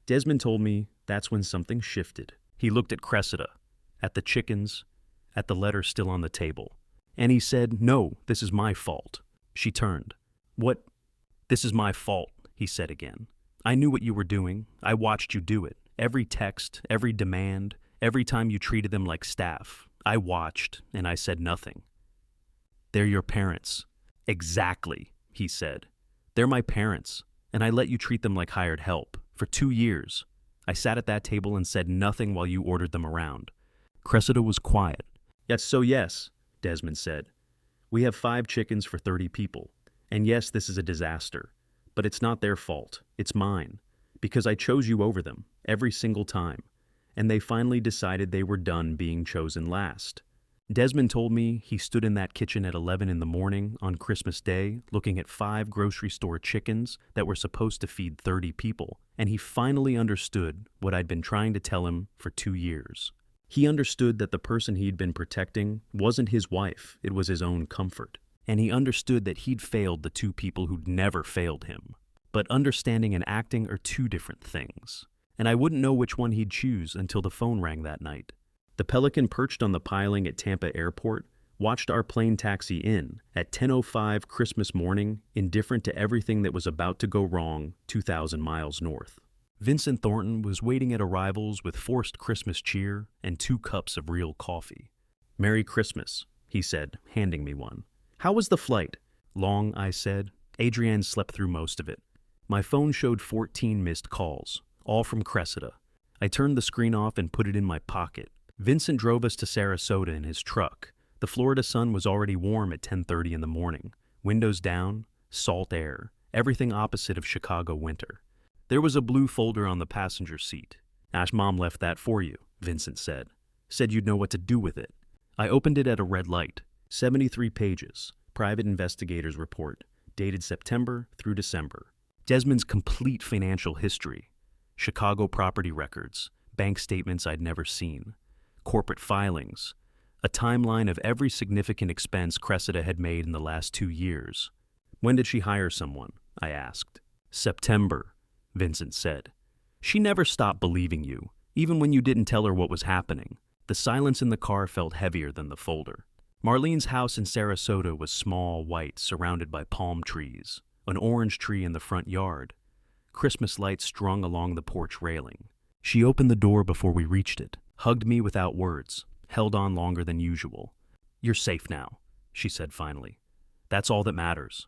Desmond told me that's when something shifted. He looked at Cressida, at the chickens, at the letter still on the table. And he said, "No, this is my fault." She turned. "What? This is my fault," he said again. "I knew what you were doing. I watched you do it. Every text, every demand, every time you treated them like staff. I watched, and I said nothing." "They're your parents." "Exactly," he said. "They're my parents, and I let you treat them like hired help. For 2 years. I sat at that table and said nothing while you ordered them around." Cressida was quiet. Yes, Desmond said. "We have 5 chickens for 30 people. And yes, this is a disaster. But it's not their fault. It's mine. Because I chose you over them, every single time. And they finally decided they were done being chosen last." Desmond told me he stood in that kitchen at 11 in the morning on Christmas Day looking at 5 grocery store chickens that were supposed to feed 30 people, and he finally understood what I'd been trying to tell him for 2 years. He understood that the person he'd been protecting wasn't his wife, it was his own comfort. and he understood that he'd failed the two people who'd never failed him. But understanding and acting are two different things, and I wouldn't know which one he'd choose until the phone rang that night. The Pelican perched on the piling at Tampa Airport watched our plane taxi in at 10:05 Christmas morning, indifferent to everything that was about to go wrong 2,000 miles north. Vincent Thornton was waiting at arrivals with forced Christmas cheer and 2 cups of real coffee. "Merry Christmas," he said, handing me one. "How was the flight?" "Long," I said. Adrienne slept through most of it. My phone showed 14 missed calls, all from Cressida. I turned the screen off and put it in my pocket. Vincent drove us to Sarasota in his truck. The Florida sun was already warm at 10:30 in the morning. Windows down, salt air, everything opposite of Chicago winter. There was a blue folder on the passenger seat. "Ash Mom left that for you," Vincent said. "Said you'd know what to do with it." I opened it at a red light. 73 pages, private investigator's report, dated September through December. Desmond's complete financial history. Chicago property records, bank statements I'd never seen, corporate filings, a timeline of every significant expense Cressida had made in the last 2 years. "When did she hire someone?" I asked. "September," Vincent said. "She never stopped believing you, even when you didn't tell her what was happening." The silence in the car felt heavier than the folder. Marlene's house in Sarasota was small, white, surrounded by palm trees, an orange tree in the front yard, Christmas lights strung along the porch railing. She opened the door before we reached it, hugged me without words, held on longer than usual. "You're safe now," she said finally. "That's all that matters."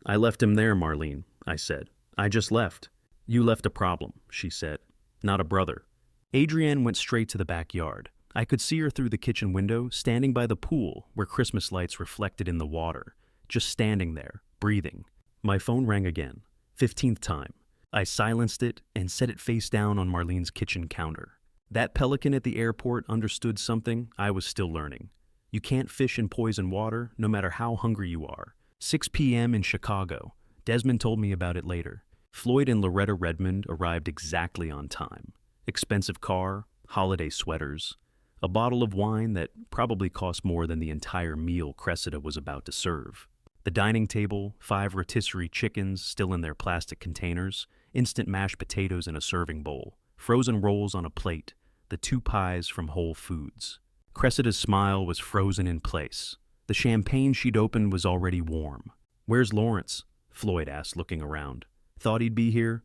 "I left him there, Marlene," I said. "I just left." "You left a problem," she said, "not a brother." Adrienne went straight to the backyard. I could see her through the kitchen window, standing by the pool where Christmas lights reflected in the water, just standing there, breathing. My phone rang again, 15th time. I silenced it and set it face down on Marlene's kitchen counter. That pelican at the airport understood something I was still learning. You can't fish in poison water, no matter how hungry you are. 6 p.m. in Chicago. Desmond told me about it later. Floyd and Loretta Redmond arrived exactly on time. Expensive car, holiday sweaters, a bottle of wine that probably cost more than the entire meal Cressida was about to serve. The dining table, 5 rotisserie chickens still in their plastic containers, instant mashed potatoes in a serving bowl, frozen rolls on a plate, the 2 pies from Whole Foods. Cressida's smile was frozen in place. The champagne she'd opened was already warm. "Where's Lawrence?" Floyd asked, looking around. "Thought he'd be here?"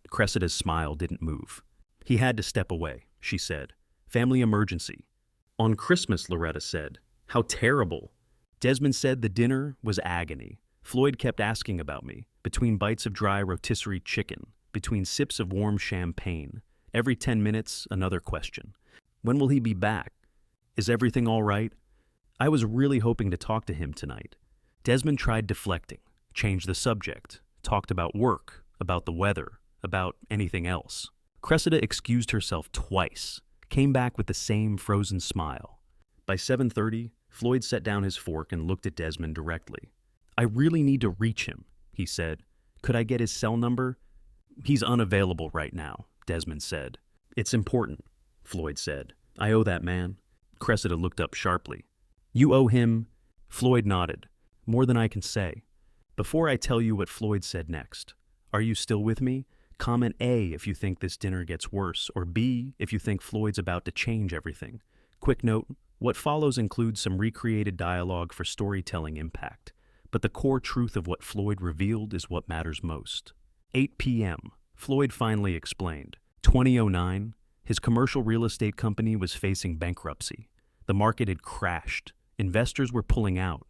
Cressida's smile didn't move. "He had to step away," she said. "Family emergency." "On Christmas," Loretta said. "How terrible." Desmond said the dinner was agony. Floyd kept asking about me, between bites of dry rotisserie chicken, between sips of warm champagne. Every 10 minutes, another question. "When will he be back? Is everything all right?" I was really hoping to talk to him tonight. Desmond tried deflecting, changed the subject, talked about work, about the weather, about anything else. Cressida excused herself twice, came back with the same frozen smile. By 7:30, Floyd set down his fork and looked at Desmond directly. "I really need to reach him," he said. "Could I get his cell number?" "He's unavailable right now," Desmond said. "It's important," Floyd said. "I owe that man." Cressida looked up sharply. "You owe him?" Floyd nodded. "More than I can say. Before I tell you what Floyd said next, are you still with me? Comment A if you think this dinner gets worse, or B if you think Floyd's about to change everything. Quick note, what follows includes some recreated dialogue for storytelling impact, but the core truth of what Floyd revealed is what matters most. 8 p.m., Floyd finally explained. 2009, his commercial real estate company was facing bankruptcy. The market had crashed. Investors were pulling out.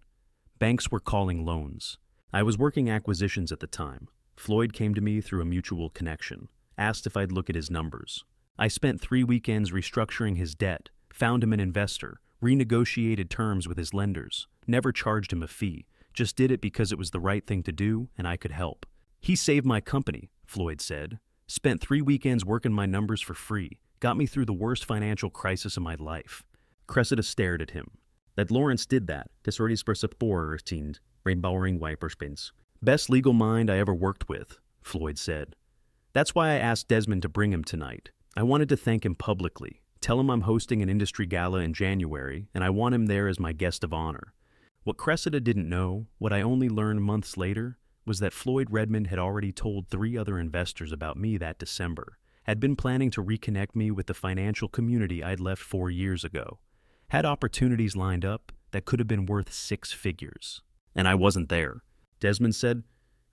Banks were calling loans. I was working acquisitions at the time. Floyd came to me through a mutual connection, asked if I'd look at his numbers. I spent 3 weekends restructuring his debt, found him an investor, renegotiated terms with his lenders, never charged him a fee, just did it because it was the right thing to do and I could help. "He saved my company," Floyd said. "Spent 3 weekends working my numbers for free, got me through the worst financial crisis of my life." Cressida stared at him. "That Lawrence did that. Rainbowing Wiperspins. Best legal mind I ever worked with," Floyd said. "That's why I asked Desmond to bring him tonight. I wanted to thank him publicly, tell him I'm hosting an industry gala in January, and I want him there as my guest of honor. What Cressida didn't know, what I only learned months later, was that Floyd Redmond had already told 3 other investors about me that December, had been planning to reconnect me with the financial community I'd left 4 years ago, had opportunities lined up that could have been worth 6 figures. And I wasn't there. Desmond said.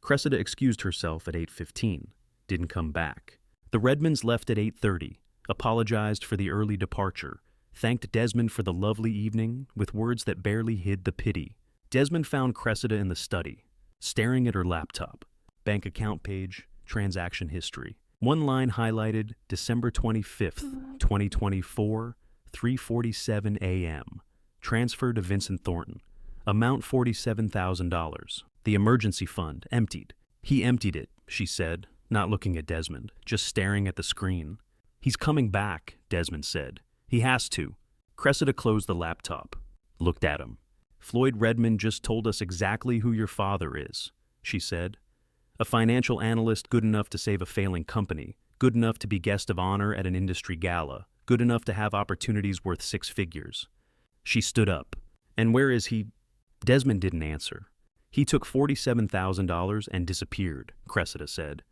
Cressida excused herself at 8:15, didn't come back. The Redmonds left at 8:30, apologized for the early departure, thanked Desmond for the lovely evening with words that barely hid the pity. Desmond found Cressida in the study, staring at her laptop. Bank account page, transaction history. One line highlighted December 25th, 2024, 3:47 a.m. Transfer to Vincent Thornton. Amount $47,000. The emergency fund, emptied. He emptied it, she said, not looking at Desmond, just staring at the screen. He's coming back, Desmond said. He has to. Cressida closed the laptop, looked at him. Floyd Redmond just told us exactly who your father is, she said. A financial analyst good enough to save a failing company, good enough to be guest of honor at an industry gala, good enough to have opportunities worth 6 figures. She stood up. And where is he? Desmond didn't answer. He took $47,000 and disappeared, Cressida said.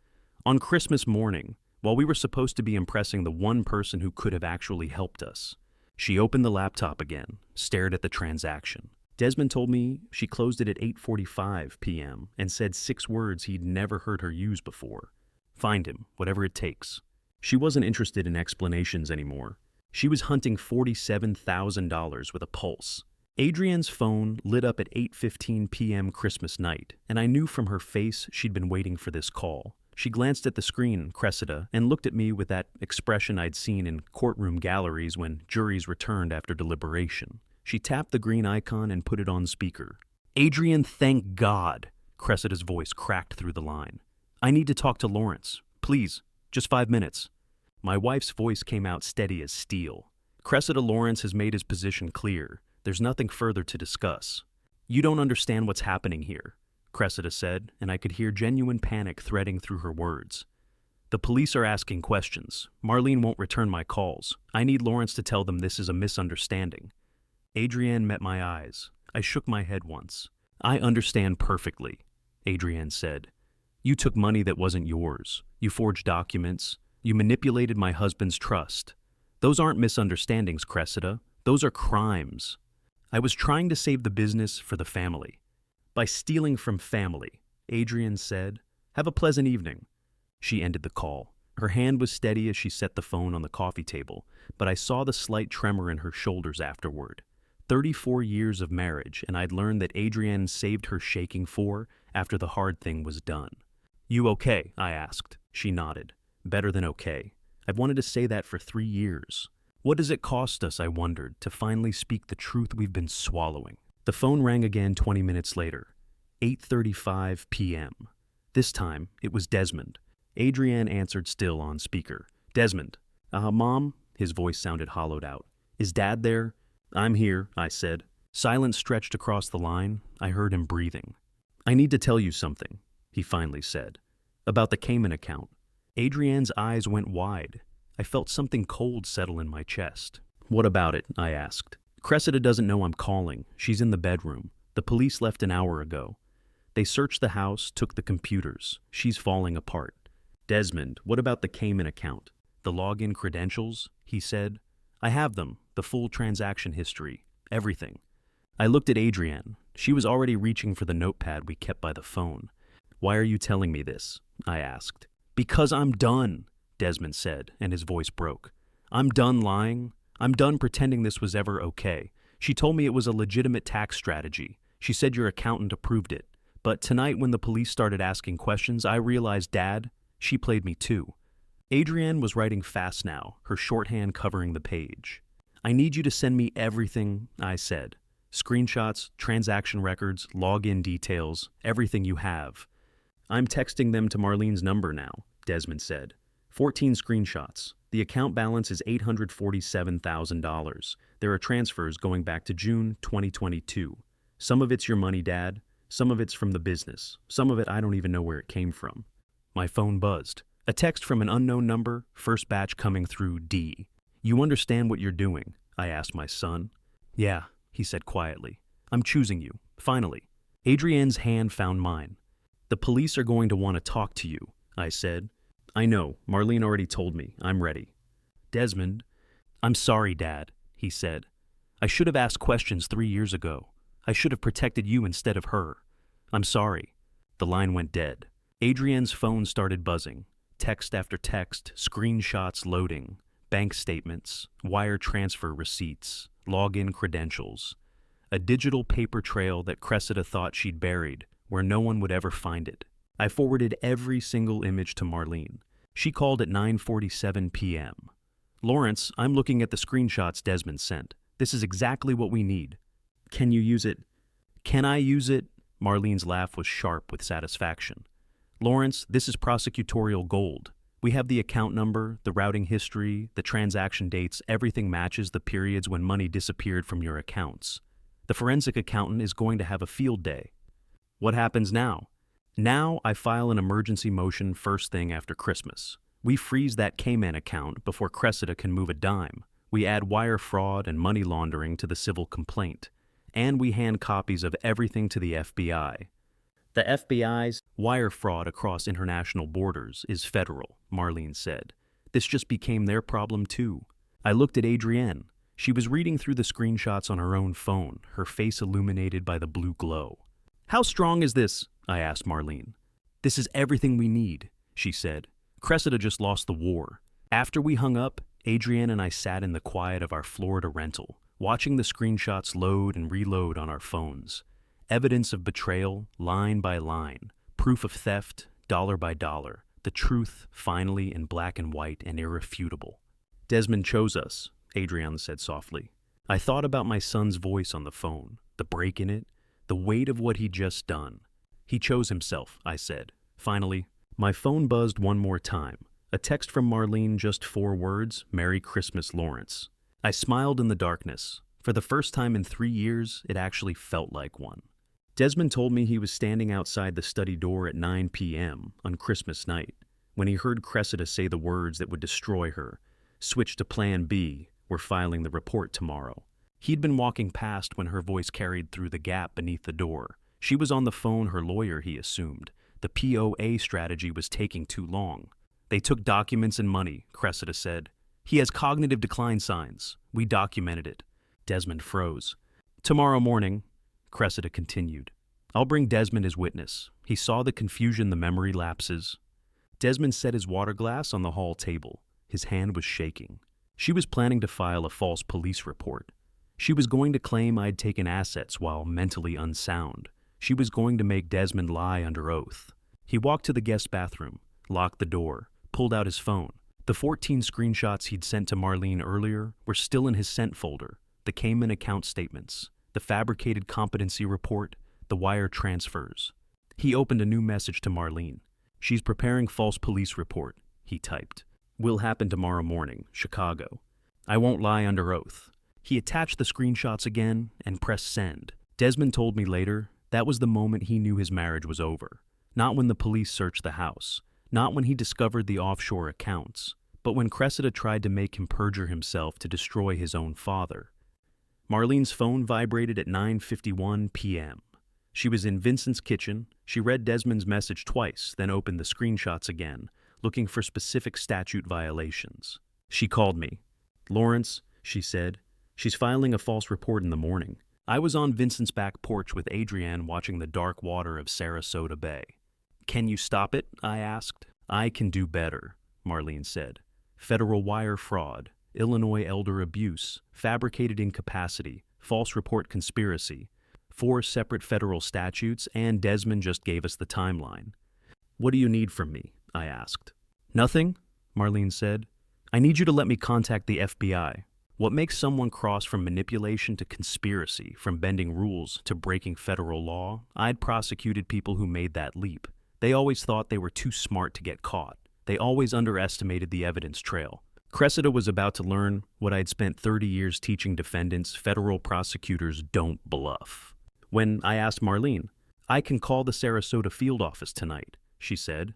On Christmas morning, while we were supposed to be impressing the one person who could have actually helped us. She opened the laptop again, stared at the transaction. Desmond told me she closed it at 8:45 p.m. and said 6 words he'd never heard her use before. Find him, whatever it takes. She wasn't interested in explanations anymore. She was hunting $47,000 with a pulse. Adrienne's phone lit up at 8:15 p.m. Christmas night, and I knew from her face she'd been waiting for this call. She glanced at the screen, Cressida, and looked at me with that expression I'd seen in courtroom galleries when juries returned after deliberation. She tapped the green icon and put it on speaker. Adrienne, thank God! Cressida's voice cracked through the line. I need to talk to Lawrence. Please, just 5 minutes. My wife's voice came out steady as steel. Cressida Lawrence has made his position clear. There's nothing further to discuss. You don't understand what's happening here, Cressida said, and I could hear genuine panic threading through her words. The police are asking questions. Marlene won't return my calls. I need Lawrence to tell them this is a misunderstanding. Adrienne met my eyes. I shook my head once. I understand perfectly, Adrienne said. You took money that wasn't yours. You forged documents. You manipulated my husband's trust. Those aren't misunderstandings, Cressida. Those are crimes. I was trying to save the business for the family. By stealing from family, Adrienne said, have a pleasant evening. She ended the call. Her hand was steady as she set the phone on the coffee table, but I saw the slight tremor in her shoulders afterward. 34 years of marriage, and I'd learned that Adrienne saved her shaking for after the hard thing was done. You okay? I asked. She nodded. Better than okay. I've wanted to say that for 3 years. What does it cost us, I wondered, to finally speak the truth we've been swallowing? The phone rang again 20 minutes later. 8:35 p.m. This time, it was Desmond. Adrienne answered still on speaker. Desmond. Mom? His voice sounded hollowed out. Is Dad there? I'm here, I said. Silence stretched across the line. I heard him breathing. I need to tell you something, he finally said. About the Cayman account. Adrienne's eyes went wide. I felt something cold settle in my chest. What about it? I asked. Cressida doesn't know I'm calling. She's in the bedroom. The police left an hour ago. They searched the house, took the computers. She's falling apart. Desmond, what about the Cayman account? The login credentials? He said. I have them. The full transaction history. Everything. I looked at Adrienne. She was already reaching for the notepad we kept by the phone. Why are you telling me this? I asked. Because I'm done, Desmond said, and his voice broke. I'm done lying. I'm done pretending this was ever okay. She told me it was a legitimate tax strategy. She said your accountant approved it. But tonight when the police started asking questions, I realized, Dad, she played me too. Adrienne was writing fast now, her shorthand covering the page. I need you to send me everything, I said. Screenshots, transaction records, login details, everything you have. I'm texting them to Marlene's number now, Desmond said. 14 screenshots. The account balance is $847,000. There are transfers going back to June 2022. Some of it's your money, Dad. Some of it's from the business. Some of it I don't even know where it came from. My phone buzzed. A text from an unknown number, first batch coming through D. You understand what you're doing? I asked my son. Yeah, he said quietly. I'm choosing you. Finally, Adrienne's hand found mine. "The police are going to want to talk to you," I said. "I know, Marlene already told me. I'm ready." Desmond, "I'm sorry, Dad," he said. "I should have asked questions 3 years ago. I should have protected you instead of her. I'm sorry." The line went dead. Adrienne's phone started buzzing. Text after text, screenshots loading, bank statements, wire transfer receipts, login credentials. A digital paper trail that Cressida thought she'd buried, where no one would ever find it. I forwarded every single image to Marlene. She called at 9:47 p.m. "Lawrence, I'm looking at the screenshots Desmond sent. This is exactly what we need. Can you use it?" "Can I use it?" Marlene's laugh was sharp with satisfaction. "Lawrence, this is prosecutorial gold. We have the account number, the routing history, the transaction dates, everything matches the periods when money disappeared from your accounts. The forensic accountant is going to have a field day." "What happens now?" "Now I file an emergency motion first thing after Christmas. We freeze that Cayman account before Cressida can move a dime. We add wire fraud and money laundering to the civil complaint. And we hand copies of everything to the FBI. The FBI's wire fraud across international borders is federal," Marlene said. "This just became their problem too." I looked at Adrienne. She was reading through the screenshots on her own phone, her face illuminated by the blue glow. "How strong is this?" I asked Marlene. "This is everything we need," she said. "Cressida just lost the war." After we hung up, Adrienne and I sat in the quiet of our Florida rental, watching the screenshots load and reload on our phones. Evidence of betrayal, line by line, proof of theft, dollar by dollar, the truth finally in black and white and irrefutable. "Desmond chose us," Adrienne said softly. I thought about my son's voice on the phone, the break in it, the weight of what he'd just done. "He chose himself," I said. Finally, my phone buzzed one more time. A text from Marlene, just 4 words, "Merry Christmas, Lawrence." I smiled in the darkness. For the first time in 3 years, it actually felt like one. Desmond told me he was standing outside the study door at 9 p.m. on Christmas night when he heard Cressida say the words that would destroy her. "Switch to Plan B, we're filing the report tomorrow." He'd been walking past when her voice carried through the gap beneath the door. She was on the phone, her lawyer, he assumed. The POA strategy was taking too long. "They took documents and money," Cressida said. "He has cognitive decline signs. We documented it." Desmond froze. "Tomorrow morning," Cressida continued, "I'll bring Desmond as witness. He saw the confusion, the memory lapses." Desmond set his water glass on the hall table. His hand was shaking. She was planning to file a false police report. She was going to claim I'd taken assets while mentally unsound. She was going to make Desmond lie under oath. He walked to the guest bathroom, locked the door, pulled out his phone. The 14 screenshots he'd sent to Marlene earlier were still in his sent folder. The Cayman account statements, the fabricated competency report, the wire transfers. He opened a new message to Marlene. "She's preparing false police report," he typed. "Will happen tomorrow morning, Chicago. I won't lie under oath." He attached the screenshots again and pressed send. Desmond told me later that was the moment he knew his marriage was over. Not when the police searched the house, not when he discovered the offshore accounts, but when Cressida tried to make him perjure himself to destroy his own father. Marlene's phone vibrated at 9:51 p.m. She was in Vincent's kitchen. She read Desmond's message twice, then opened the screenshots again, looking for specific statute violations. She called me. "Lawrence," she said, "she's filing a false report in the morning." I was on Vincent's back porch with Adrienne watching the dark water of Sarasota Bay. "Can you stop it?" I asked. "I can do better," Marlene said. "Federal wire fraud, Illinois elder abuse, fabricated incapacity, false report conspiracy, 4 separate federal statutes, and Desmond just gave us the timeline." "What do you need from me?" I asked. "Nothing," Marlene said. "I need you to let me contact the FBI. What makes someone cross from manipulation to conspiracy, from bending rules to breaking federal law? I'd prosecuted people who made that leap. They always thought they were too smart to get caught. They always underestimated the evidence trail. Cressida was about to learn what I'd spent 30 years teaching defendants: federal prosecutors don't bluff. When I asked Marlene, "I can call the Sarasota field office tonight," she said.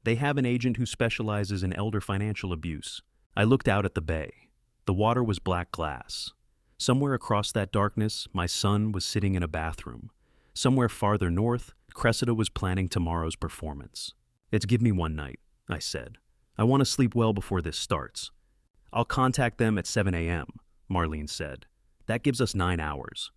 "They have an agent who specializes in elder financial abuse." I looked out at the bay. The water was black glass. Somewhere across that darkness, my son was sitting in a bathroom. Somewhere farther north, Cressida was planning tomorrow's performance. "It's give me one night," I said. "I want to sleep well before this starts." "I'll contact them at 7 a.m., Marlene said. "That gives us 9 hours.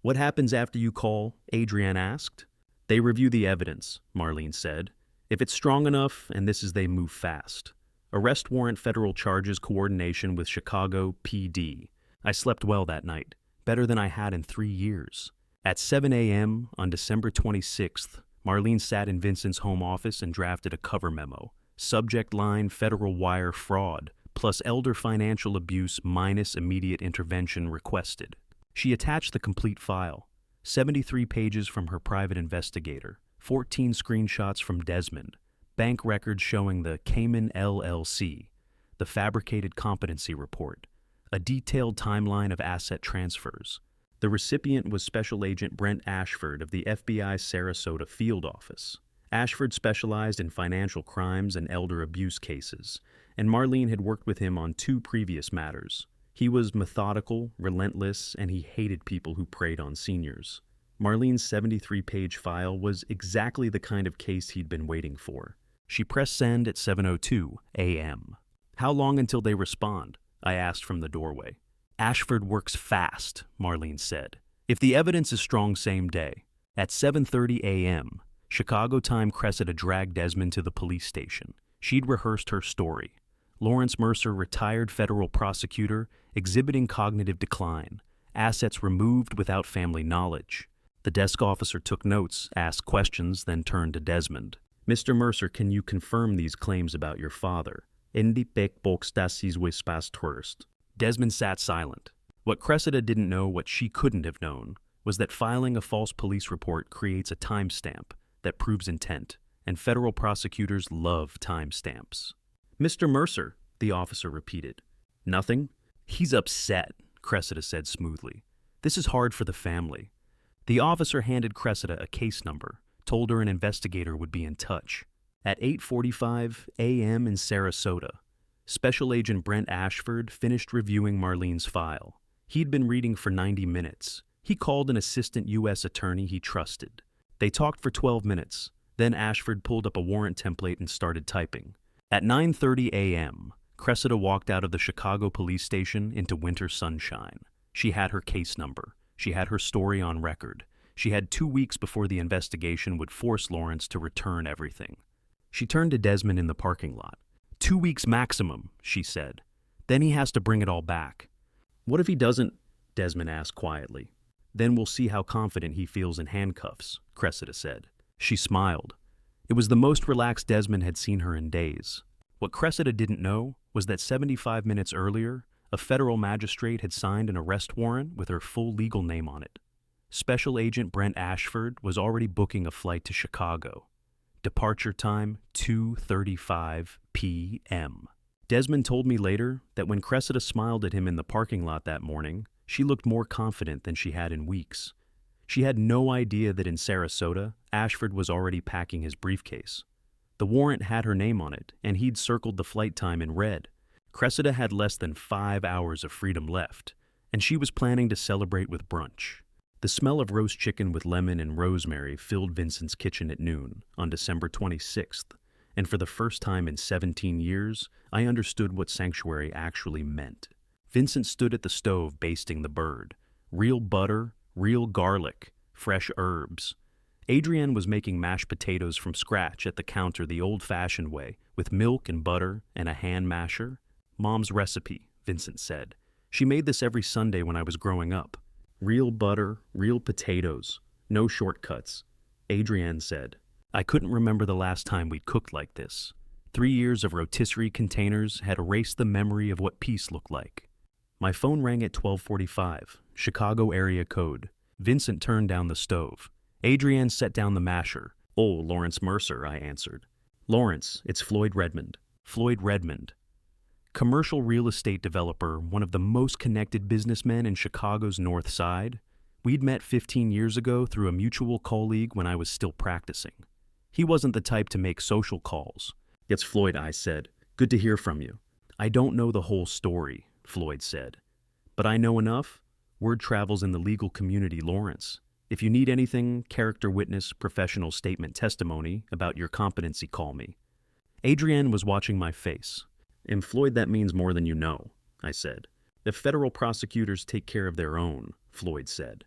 "What happens after you call?" Adrienne asked. "They review the evidence," Marlene said. "If it's strong enough, and this is they move fast. Arrest warrant, federal charges, coordination with Chicago PD. I slept well that night, better than I had in 3 years. At 7 a.m. on December 26th, Marlene sat in Vincent's home office and drafted a cover memo. Subject line, federal wire fraud, plus elder financial abuse minus immediate intervention requested. She attached the complete file, 73 pages from her private investigator, 14 screenshots from Desmond, bank records showing the Cayman LLC, the fabricated competency report, a detailed timeline of asset transfers. The recipient was Special Agent Brent Ashford of the FBI's Sarasota field office. Ashford specialized in financial crimes and elder abuse cases, and Marlene had worked with him on 2 previous matters. He was methodical, relentless, and he hated people who preyed on seniors. Marlene's 73-page file was exactly the kind of case he'd been waiting for. She pressed send at 7:02 a.m. "How long until they respond?" I asked from the doorway. "Ashford works fast," Marlene said. "If the evidence is strong, same day." At 7:30 a.m., Chicago time, Cressida dragged Desmond to the police station. She'd rehearsed her story. Lawrence Mercer, retired federal prosecutor, exhibiting cognitive decline, assets removed without family knowledge. The desk officer took notes, asked questions, then turned to Desmond. "Mr. Mercer, can you confirm these claims about your father?" "Hindi pek bokstasis wispas tourist." Desmond sat silent. What Cressida didn't know, what she couldn't have known, was that filing a false police report creates a timestamp that proves intent, and federal prosecutors love timestamps. "Mr. Mercer," the officer repeated. "Nothing?" "He's upset," Cressida said smoothly. "This is hard for the family." The officer handed Cressida a case number, told her an investigator would be in touch. At 8:45 a.m. in Sarasota, Special Agent Brent Ashford finished reviewing Marlene's file. He'd been reading for 90 minutes. He called an assistant U.S. attorney he trusted. They talked for 12 minutes. Then Ashford pulled up a warrant template and started typing. At 9:30 a.m., Cressida walked out of the Chicago police station into winter sunshine. She had her case number. She had her story on record. She had 2 weeks before the investigation would force Lawrence to return everything. She turned to Desmond in the parking lot. 2 weeks maximum, she said. Then he has to bring it all back. "What if he doesn't?" Desmond asked quietly. "Then we'll see how confident he feels in handcuffs," Cressida said. She smiled. It was the most relaxed Desmond had seen her in days. What Cressida didn't know was that 75 minutes earlier, a federal magistrate had signed an arrest warrant with her full legal name on it. Special Agent Brent Ashford was already booking a flight to Chicago. Departure time, 2:35 p.m. Desmond told me later that when Cressida smiled at him in the parking lot that morning, she looked more confident than she had in weeks. She had no idea that in Sarasota, Ashford was already packing his briefcase. The warrant had her name on it, and he'd circled the flight time in red. Cressida had less than 5 hours of freedom left, and she was planning to celebrate with brunch. The smell of roast chicken with lemon and rosemary filled Vincent's kitchen at noon on December 26th, and for the first time in 17 years, I understood what sanctuary actually meant. Vincent stood at the stove basting the bird. Real butter, real garlic, fresh herbs. Adrienne was making mashed potatoes from scratch at the counter the old-fashioned way, with milk and butter and a hand masher. "Mom's recipe," Vincent said. "She made this every Sunday when I was growing up. Real butter, real potatoes, no shortcuts," Adrienne said. I couldn't remember the last time we'd cooked like this. 3 years of rotisserie containers had erased the memory of what peace looked like. My phone rang at 12:45, Chicago area code. Vincent turned down the stove. Adrienne set down the masher. "Oh, Lawrence Mercer," I answered. "Lawrence, it's Floyd Redmond." Floyd Redmond. Commercial real estate developer, one of the most connected businessmen in Chicago's North Side. We'd met 15 years ago through a mutual colleague when I was still practicing. He wasn't the type to make social calls. "It's Floyd," I said. "Good to hear from you." "I don't know the whole story," Floyd said. "But I know enough. Word travels in the legal community, Lawrence. If you need anything, character witness, professional statement testimony about your competency, call me. Adrienne was watching my face. In Floyd, that means more than you know, I said. The federal prosecutors take care of their own, Floyd said.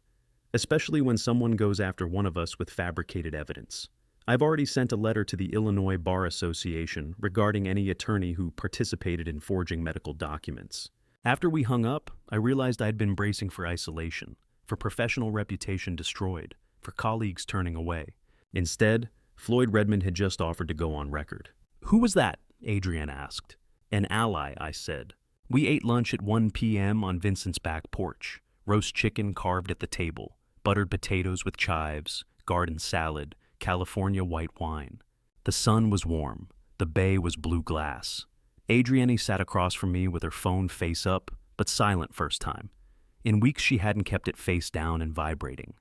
Especially when someone goes after one of us with fabricated evidence. I've already sent a letter to the Illinois Bar Association regarding any attorney who participated in forging medical documents. After we hung up, I realized I'd been bracing for isolation, for professional reputation destroyed, for colleagues turning away. Instead, Floyd Redmond had just offered to go on record. Who was that? Adrienne asked. An ally, I said. We ate lunch at 1 p.m. on Vincent's back porch. Roast chicken carved at the table, buttered potatoes with chives, garden salad, California white wine. The sun was warm. The bay was blue glass. Adrienne sat across from me with her phone face up, but silent first time. In weeks she hadn't kept it face down and vibrating.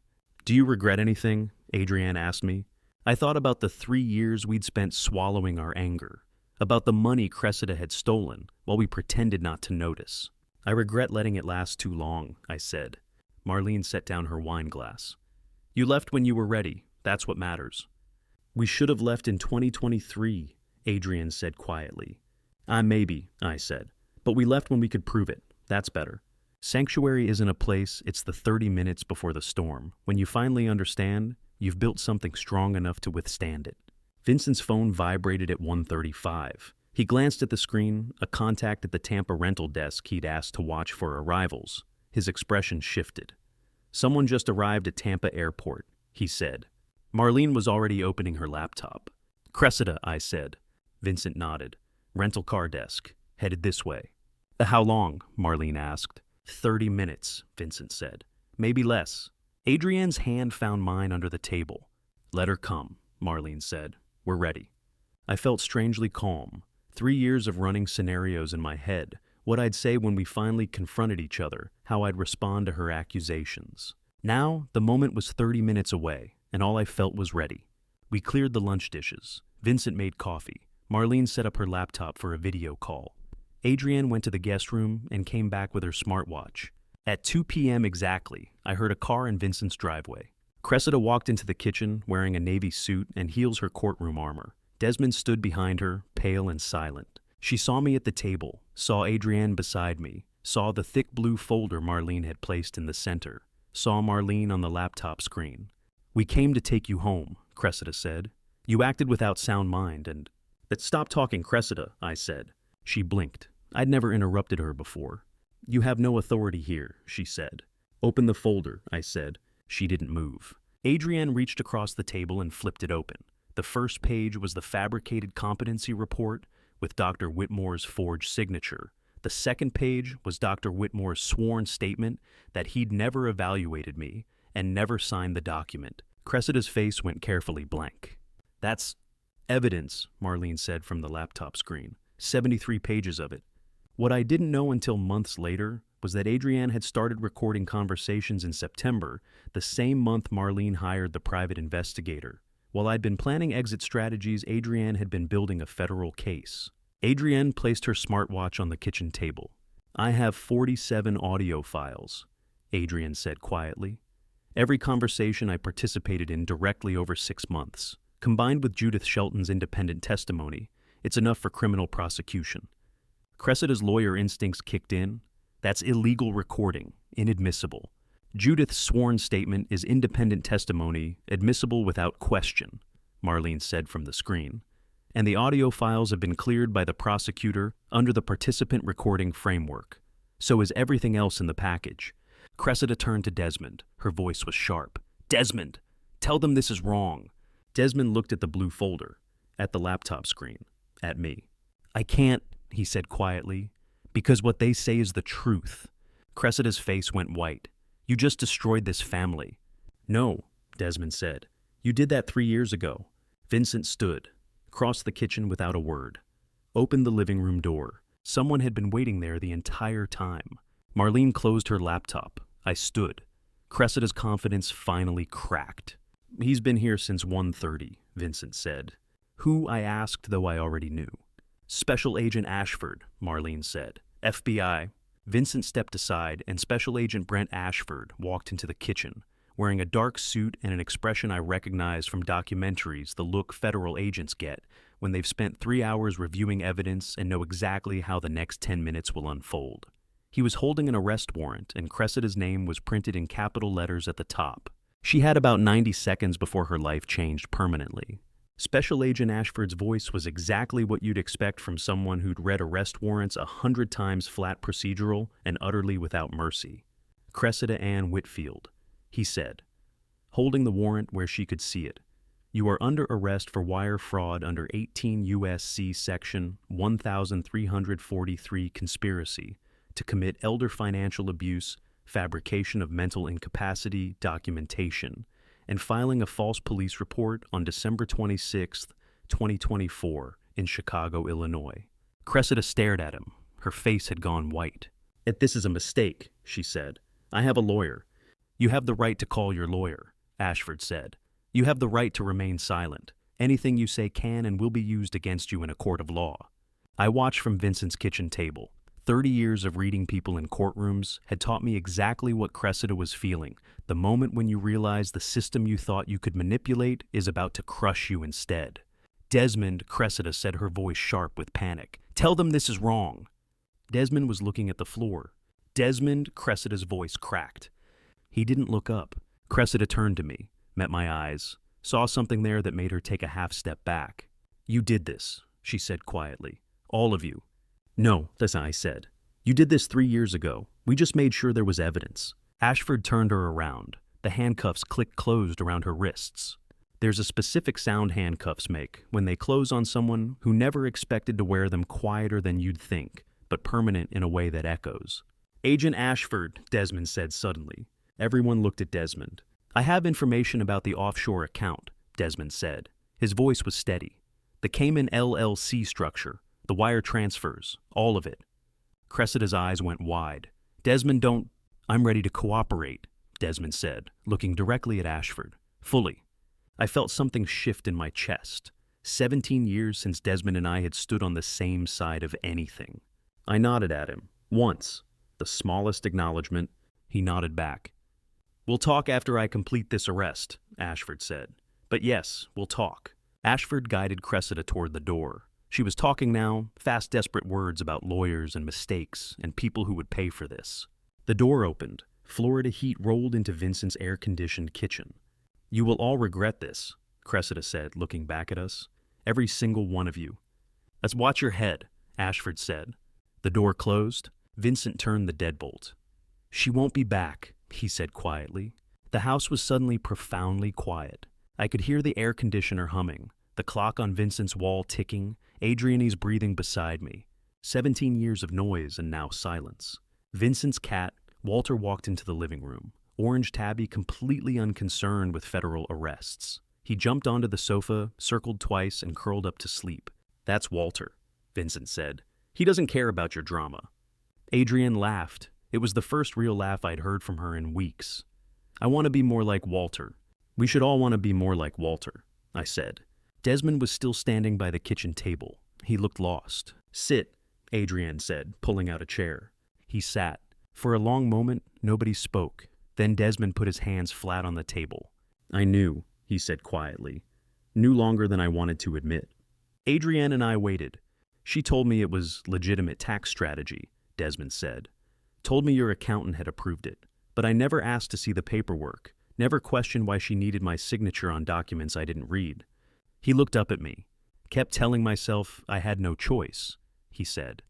Do you regret anything? Adrienne asked me. I thought about the 3 years we'd spent swallowing our anger, about the money Cressida had stolen while we pretended not to notice. I regret letting it last too long, I said. Marlene set down her wine glass. You left when you were ready. That's what matters. We should have left in 2023, Adrienne said quietly. Maybe, I said. But we left when we could prove it. That's better. Sanctuary isn't a place, it's the 30 minutes before the storm. When you finally understand, you've built something strong enough to withstand it. Vincent's phone vibrated at 1:35. He glanced at the screen, a contact at the Tampa rental desk he'd asked to watch for arrivals. His expression shifted. Someone just arrived at Tampa Airport, he said. Marlene was already opening her laptop. Cressida, I said. Vincent nodded. Rental car desk. Headed this way. How long? Marlene asked. 30 minutes, Vincent said. Maybe less. Adrienne's hand found mine under the table. Let her come, Marlene said. We're ready. I felt strangely calm. 3 years of running scenarios in my head, what I'd say when we finally confronted each other, how I'd respond to her accusations. Now, the moment was 30 minutes away, and all I felt was ready. We cleared the lunch dishes. Vincent made coffee. Marlene set up her laptop for a video call. Adrienne went to the guest room and came back with her smartwatch. At 2 p.m. exactly, I heard a car in Vincent's driveway. Cressida walked into the kitchen wearing a navy suit and heels her courtroom armor. Desmond stood behind her, pale and silent. She saw me at the table, saw Adrienne beside me, saw the thick blue folder Marlene had placed in the center, saw Marlene on the laptop screen. We came to take you home, Cressida said. You acted without sound mind and... Stop talking, Cressida, I said. She blinked. I'd never interrupted her before. You have no authority here, she said. Open the folder, I said. She didn't move. Adrienne reached across the table and flipped it open. The first page was the fabricated competency report with Dr. Whitmore's forged signature. The second page was Dr. Whitmore's sworn statement that he'd never evaluated me and never signed the document. Cressida's face went carefully blank. That's evidence, Marlene said from the laptop screen. 73 pages of it. What I didn't know until months later was that Adrienne had started recording conversations in September, the same month Marlene hired the private investigator. While I'd been planning exit strategies, Adrienne had been building a federal case. Adrienne placed her smartwatch on the kitchen table. I have 47 audio files, Adrienne said quietly. Every conversation I participated in directly over 6 months. Combined with Judith Shelton's independent testimony, it's enough for criminal prosecution. Cressida's lawyer instincts kicked in. That's illegal recording, inadmissible. Judith's sworn statement is independent testimony, admissible without question, Marlene said from the screen. And the audio files have been cleared by the prosecutor under the participant recording framework. So is everything else in the package. Cressida turned to Desmond. Her voice was sharp. Desmond, tell them this is wrong. Desmond looked at the blue folder, at the laptop screen, at me. I can't, he said quietly, because what they say is the truth. Cressida's face went white. You just destroyed this family. No, Desmond said. You did that 3 years ago. Vincent stood, crossed the kitchen without a word, opened the living room door. Someone had been waiting there the entire time. Marlene closed her laptop. I stood. Cressida's confidence finally cracked. He's been here since 1:30, Vincent said. Who, I asked, though I already knew. Special Agent Ashford, Marlene said. FBI. Vincent stepped aside, and Special Agent Brent Ashford walked into the kitchen, wearing a dark suit and an expression I recognized from documentaries, the look federal agents get when they've spent 3 hours reviewing evidence and know exactly how the next 10 minutes will unfold. He was holding an arrest warrant, and Cressida's name was printed in capital letters at the top. She had about 90 seconds before her life changed permanently. Special Agent Ashford's voice was exactly what you'd expect from someone who'd read arrest warrants 100 times flat procedural and utterly without mercy. Cressida Ann Whitfield, he said, holding the warrant where she could see it. You are under arrest for wire fraud under 18 U.S.C. Section 1343 conspiracy to commit elder financial abuse, fabrication of mental incapacity, documentation, and filing a false police report on December 26, 2024, in Chicago, Illinois. Cressida stared at him. Her face had gone white. This is a mistake, she said. I have a lawyer. You have the right to call your lawyer, Ashford said. You have the right to remain silent. Anything you say can and will be used against you in a court of law. I watched from Vincent's kitchen table. 30 years of reading people in courtrooms had taught me exactly what Cressida was feeling, the moment when you realize the system you thought you could manipulate is about to crush you instead. Desmond, Cressida said, her voice sharp with panic. Tell them this is wrong. Desmond was looking at the floor. Desmond, Cressida's voice cracked. He didn't look up. Cressida turned to me, met my eyes, saw something there that made her take a half step back. You did this, she said quietly. All of you. No, that's I said. You did this 3 years ago. We just made sure there was evidence. Ashford turned her around. The handcuffs clicked closed around her wrists. There's a specific sound handcuffs make when they close on someone who never expected to wear them, quieter than you'd think, but permanent in a way that echoes. Agent Ashford, Desmond said suddenly. Everyone looked at Desmond. I have information about the offshore account, Desmond said. His voice was steady. The Cayman LLC structure, the wire transfers, all of it. Cressida's eyes went wide. Desmond, I'm ready to cooperate, Desmond said, looking directly at Ashford. Fully. I felt something shift in my chest. 17 years since Desmond and I had stood on the same side of anything. I nodded at him. Once. The smallest acknowledgement. He nodded back. We'll talk after I complete this arrest, Ashford said. But yes, we'll talk. Ashford guided Cressida toward the door. She was talking now, fast, desperate words about lawyers and mistakes and people who would pay for this. The door opened. Florida heat rolled into Vincent's air-conditioned kitchen. You will all regret this, Cressida said, looking back at us. Every single one of you. Let's watch your head, Ashford said. The door closed. Vincent turned the deadbolt. She won't be back, he said quietly. The house was suddenly profoundly quiet. I could hear the air conditioner humming, the clock on Vincent's wall ticking, Adrienne's breathing beside me. 17 years of noise and now silence. Vincent's cat, Walter, walked into the living room, Orange Tabby completely unconcerned with federal arrests. He jumped onto the sofa, circled twice, and curled up to sleep. That's Walter, Vincent said. He doesn't care about your drama. Adrienne laughed. It was the first real laugh I'd heard from her in weeks. I want to be more like Walter. We should all want to be more like Walter, I said. Desmond was still standing by the kitchen table. He looked lost. Sit, Adrienne said, pulling out a chair. He sat. For a long moment, nobody spoke. Then Desmond put his hands flat on the table. I knew, he said quietly. Knew longer than I wanted to admit. Adrienne and I waited. She told me it was legitimate tax strategy, Desmond said. Told me your accountant had approved it. But I never asked to see the paperwork. Never questioned why she needed my signature on documents I didn't read. He looked up at me. Kept telling myself I had no choice, he said.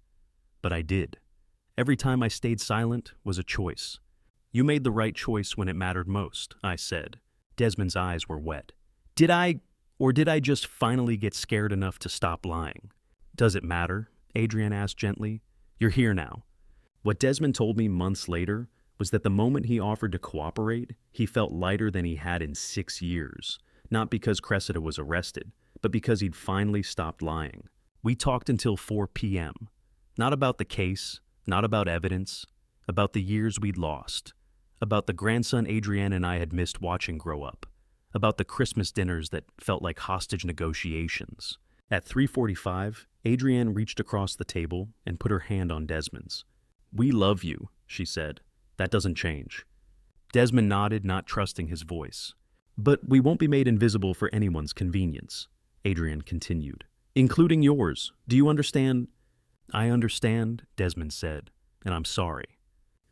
But I did. Every time I stayed silent was a choice. You made the right choice when it mattered most, I said. Desmond's eyes were wet. Did I just finally get scared enough to stop lying? Does it matter? Adrienne asked gently. You're here now. What Desmond told me months later was that the moment he offered to cooperate, he felt lighter than he had in 6 years. Not because Cressida was arrested, but because he'd finally stopped lying. We talked until 4 p.m. Not about the case, not about evidence, about the years we'd lost, about the grandson Adrienne and I had missed watching grow up, about the Christmas dinners that felt like hostage negotiations. At 3:45, Adrienne reached across the table and put her hand on Desmond's. We love you, she said. That doesn't change. Desmond nodded, not trusting his voice. But we won't be made invisible for anyone's convenience, Adrienne continued. Including yours. Do you understand? I understand, Desmond said, and I'm sorry.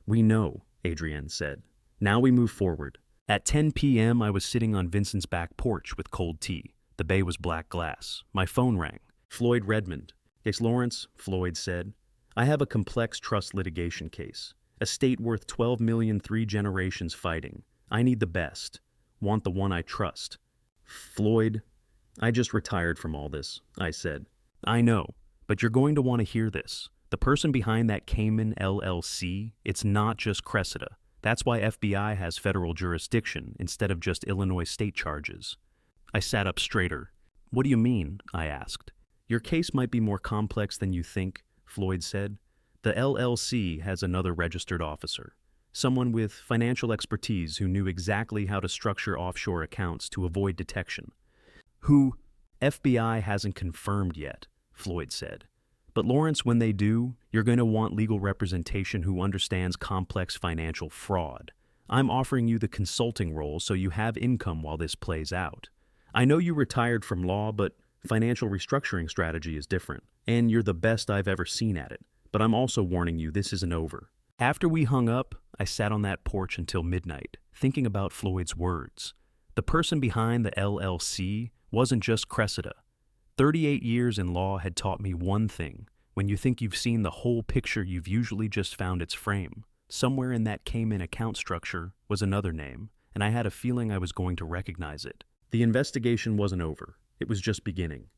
We know, Adrienne said. Now we move forward. At 10 p.m., I was sitting on Vincent's back porch with cold tea. The bay was black glass. My phone rang. Floyd Redmond. Yes, Lawrence, Floyd said. I have a complex trust litigation case. Estate worth $12 million, 3 generations fighting. I need the best. Want the one I trust. Floyd, I just retired from all this, I said. I know, but you're going to want to hear this. The person behind that Cayman LLC, it's not just Cressida. That's why FBI has federal jurisdiction instead of just Illinois state charges. I sat up straighter. What do you mean? I asked. Your case might be more complex than you think, Floyd said. The LLC has another registered officer, someone with financial expertise who knew exactly how to structure offshore accounts to avoid detection. Who FBI hasn't confirmed yet, Floyd said. But Lawrence, when they do, you're going to want legal representation who understands complex financial fraud. I'm offering you the consulting role so you have income while this plays out. I know you retired from law, but financial restructuring strategy is different, and you're the best I've ever seen at it. But I'm also warning you, this isn't over. After we hung up, I sat on that porch until midnight, thinking about Floyd's words. The person behind the LLC wasn't just Cressida. 38 years in law had taught me one thing. When you think you've seen the whole picture, you've usually just found its frame. Somewhere in that Cayman account structure was another name, and I had a feeling I was going to recognize it. The investigation wasn't over. It was just beginning.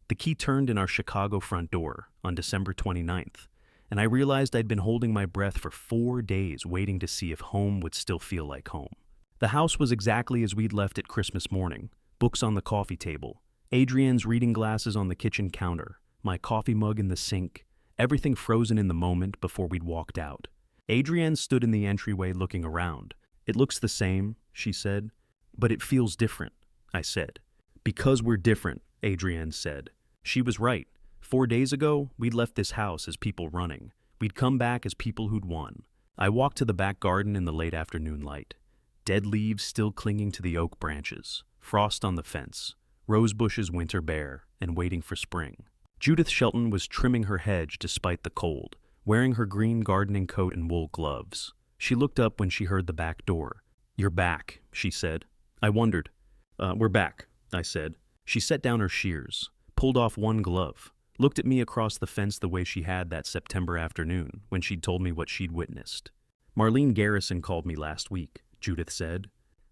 The key turned in our Chicago front door on December 29th, and I realized I'd been holding my breath for 4 days waiting to see if home would still feel like home. The house was exactly as we'd left it Christmas morning, books on the coffee table, Adrienne's reading glasses on the kitchen counter, my coffee mug in the sink, everything frozen in the moment before we'd walked out. Adrienne stood in the entryway looking around. It looks the same, she said, but it feels different, I said. Because we're different, Adrienne said. She was right. 4 days ago, we'd left this house as people running. We'd come back as people who'd won. I walked to the back garden in the late afternoon light. Dead leaves still clinging to the oak branches, frost on the fence, rose bushes winter bare and waiting for spring. Judith Shelton was trimming her hedge despite the cold, wearing her green gardening coat and wool gloves. She looked up when she heard the back door. You're back, she said. I wondered. We're back, I said. She set down her shears, pulled off one glove, looked at me across the fence the way she had that September afternoon when she'd told me what she'd witnessed. Marlene Garrison called me last week, Judith said.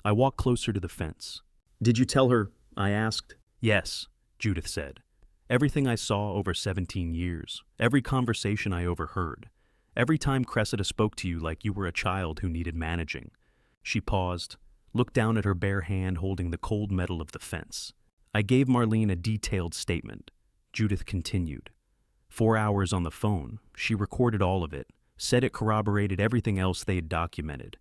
I walked closer to the fence. Did you tell her? I asked. Yes, Judith said. Everything I saw over 17 years, every conversation I overheard, every time Cressida spoke to you like you were a child who needed managing. She paused, looked down at her bare hand holding the cold metal of the fence. I gave Marlene a detailed statement. Judith continued. 4 hours on the phone, she recorded all of it, said it corroborated everything else they had documented.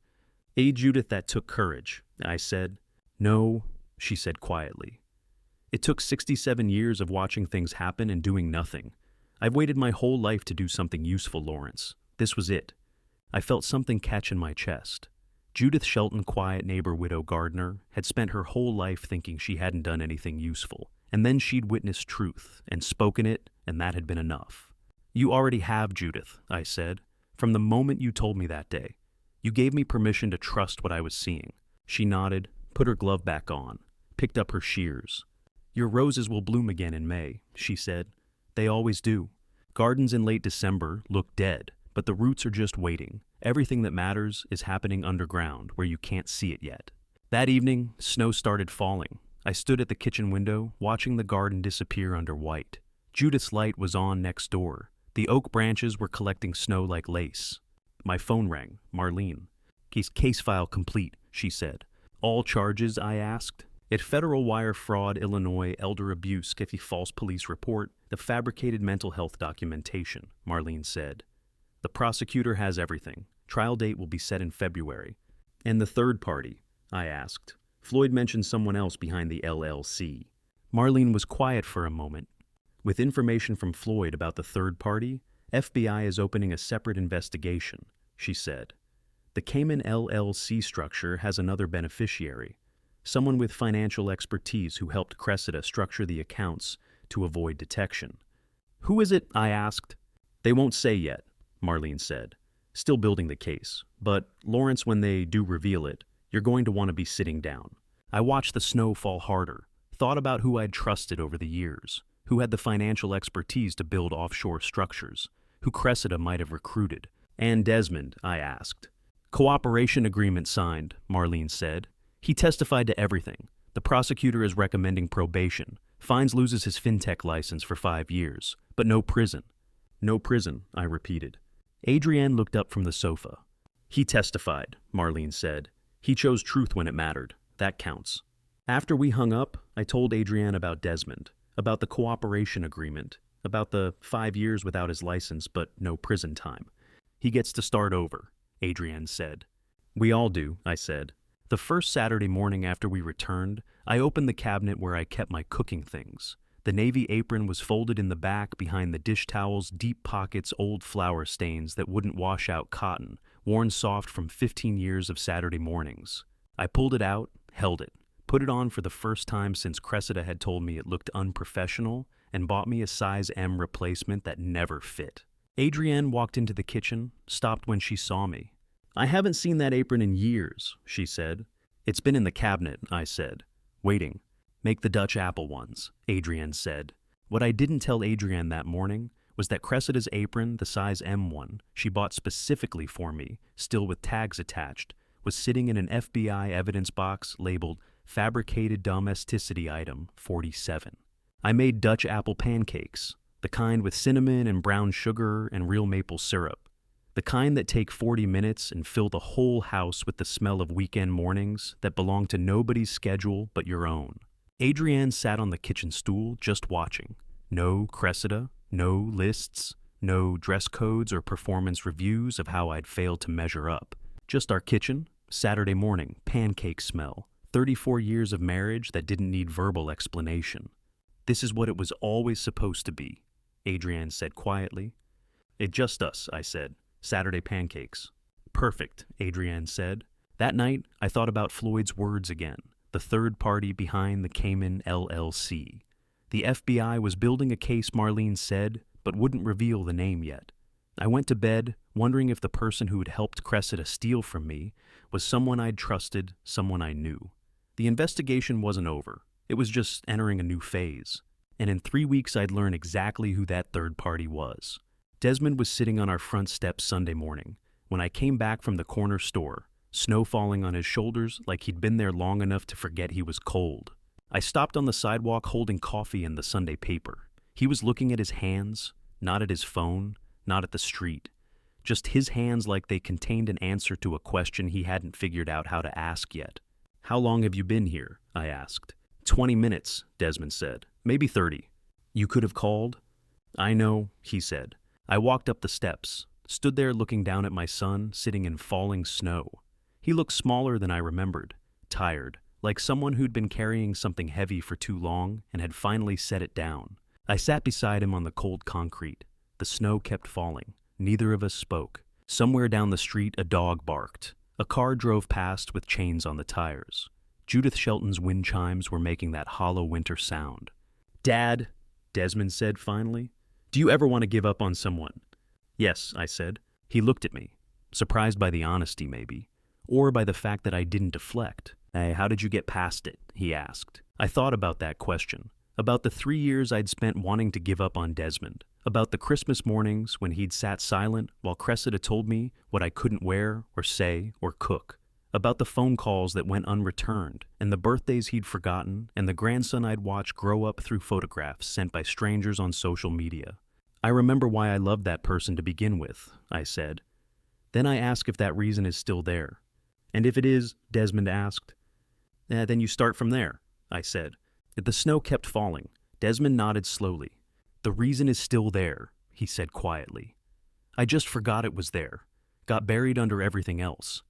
Judith, that took courage, I said. No, she said quietly. It took 67 years of watching things happen and doing nothing. I've waited my whole life to do something useful, Lawrence. This was it. I felt something catch in my chest. Judith Shelton, quiet neighbor widow gardener, had spent her whole life thinking she hadn't done anything useful, and then she'd witnessed truth and spoken it, and that had been enough. You already have, Judith, I said, from the moment you told me that day. You gave me permission to trust what I was seeing. She nodded, put her glove back on, picked up her shears. Your roses will bloom again in May, she said. They always do. Gardens in late December look dead, but the roots are just waiting. Everything that matters is happening underground where you can't see it yet. That evening, snow started falling. I stood at the kitchen window, watching the garden disappear under white. Judith's light was on next door. The oak branches were collecting snow like lace. My phone rang. Marlene. Case file complete, she said. All charges, I asked. At Federal Wire Fraud, Illinois, elder abuse, Skiffy false police report, the fabricated mental health documentation, Marlene said. The prosecutor has everything. Trial date will be set in February. And the third party, I asked. Floyd mentioned someone else behind the LLC. Marlene was quiet for a moment. With information from Floyd about the third party, FBI is opening a separate investigation, she said. The Cayman LLC structure has another beneficiary, someone with financial expertise who helped Cressida structure the accounts to avoid detection. Who is it? I asked. They won't say yet, Marlene said, still building the case. But, Lawrence, when they do reveal it, you're going to want to be sitting down. I watched the snow fall harder, thought about who I'd trusted over the years, who had the financial expertise to build offshore structures, who Cressida might have recruited. And Desmond, I asked. Cooperation agreement signed, Marlene said. He testified to everything. The prosecutor is recommending probation. Fines loses his fintech license for 5 years, but no prison. No prison, I repeated. Adrienne looked up from the sofa. He testified, Marlene said. He chose truth when it mattered. That counts. After we hung up, I told Adrienne about Desmond, about the cooperation agreement, about the 5 years without his license but no prison time. He gets to start over, Adrienne said. We all do, I said. The first Saturday morning after we returned, I opened the cabinet where I kept my cooking things. The navy apron was folded in the back behind the dish towel's deep pockets, old flour stains that wouldn't wash out cotton, worn soft from 15 years of Saturday mornings. I pulled it out, held it, put it on for the first time since Cressida had told me it looked unprofessional and bought me a size M replacement that never fit. Adrienne walked into the kitchen, stopped when she saw me. I haven't seen that apron in years, she said. It's been in the cabinet, I said. Waiting. Make the Dutch apple ones, Adrienne said. What I didn't tell Adrienne that morning was that Cressida's apron, the size M one, she bought specifically for me, still with tags attached, was sitting in an FBI evidence box labeled Fabricated Domesticity Item 47. I made Dutch apple pancakes, the kind with cinnamon and brown sugar and real maple syrup. The kind that take 40 minutes and fill the whole house with the smell of weekend mornings that belong to nobody's schedule but your own. Adrienne sat on the kitchen stool just watching. No Cressida, no lists, no dress codes or performance reviews of how I'd failed to measure up. Just our kitchen, Saturday morning, pancake smell, 34 years of marriage that didn't need verbal explanation. This is what it was always supposed to be, Adrienne said quietly. It's just us, I said. Saturday pancakes. Perfect, Adrienne said. That night, I thought about Floyd's words again, the third party behind the Cayman LLC. The FBI was building a case, Marlene said, but wouldn't reveal the name yet. I went to bed, wondering if the person who had helped Cressida steal from me was someone I'd trusted, someone I knew. The investigation wasn't over. It was just entering a new phase. And in 3 weeks, I'd learn exactly who that third party was. Desmond was sitting on our front steps Sunday morning when I came back from the corner store, snow falling on his shoulders like he'd been there long enough to forget he was cold. I stopped on the sidewalk holding coffee and the Sunday paper. He was looking at his hands, not at his phone, not at the street. Just his hands like they contained an answer to a question he hadn't figured out how to ask yet. How long have you been here? I asked. 20 minutes, Desmond said. Maybe 30. You could have called? I know, he said. I walked up the steps, stood there looking down at my son sitting in falling snow. He looked smaller than I remembered, tired, like someone who'd been carrying something heavy for too long and had finally set it down. I sat beside him on the cold concrete. The snow kept falling. Neither of us spoke. Somewhere down the street, a dog barked. A car drove past with chains on the tires. Judith Shelton's wind chimes were making that hollow winter sound. Dad, Desmond said finally, do you ever want to give up on someone? Yes, I said. He looked at me, surprised by the honesty maybe, or by the fact that I didn't deflect. Hey, how did you get past it? He asked. I thought about that question, about the 3 years I'd spent wanting to give up on Desmond, about the Christmas mornings when he'd sat silent while Cressida told me what I couldn't wear or say or cook, about the phone calls that went unreturned and the birthdays he'd forgotten and the grandson I'd watched grow up through photographs sent by strangers on social media. I remember why I loved that person to begin with, I said. Then I asked if that reason is still there. And if it is, Desmond asked. Then you start from there, I said. The snow kept falling. Desmond nodded slowly. The reason is still there, he said quietly. I just forgot it was there. Got buried under everything else.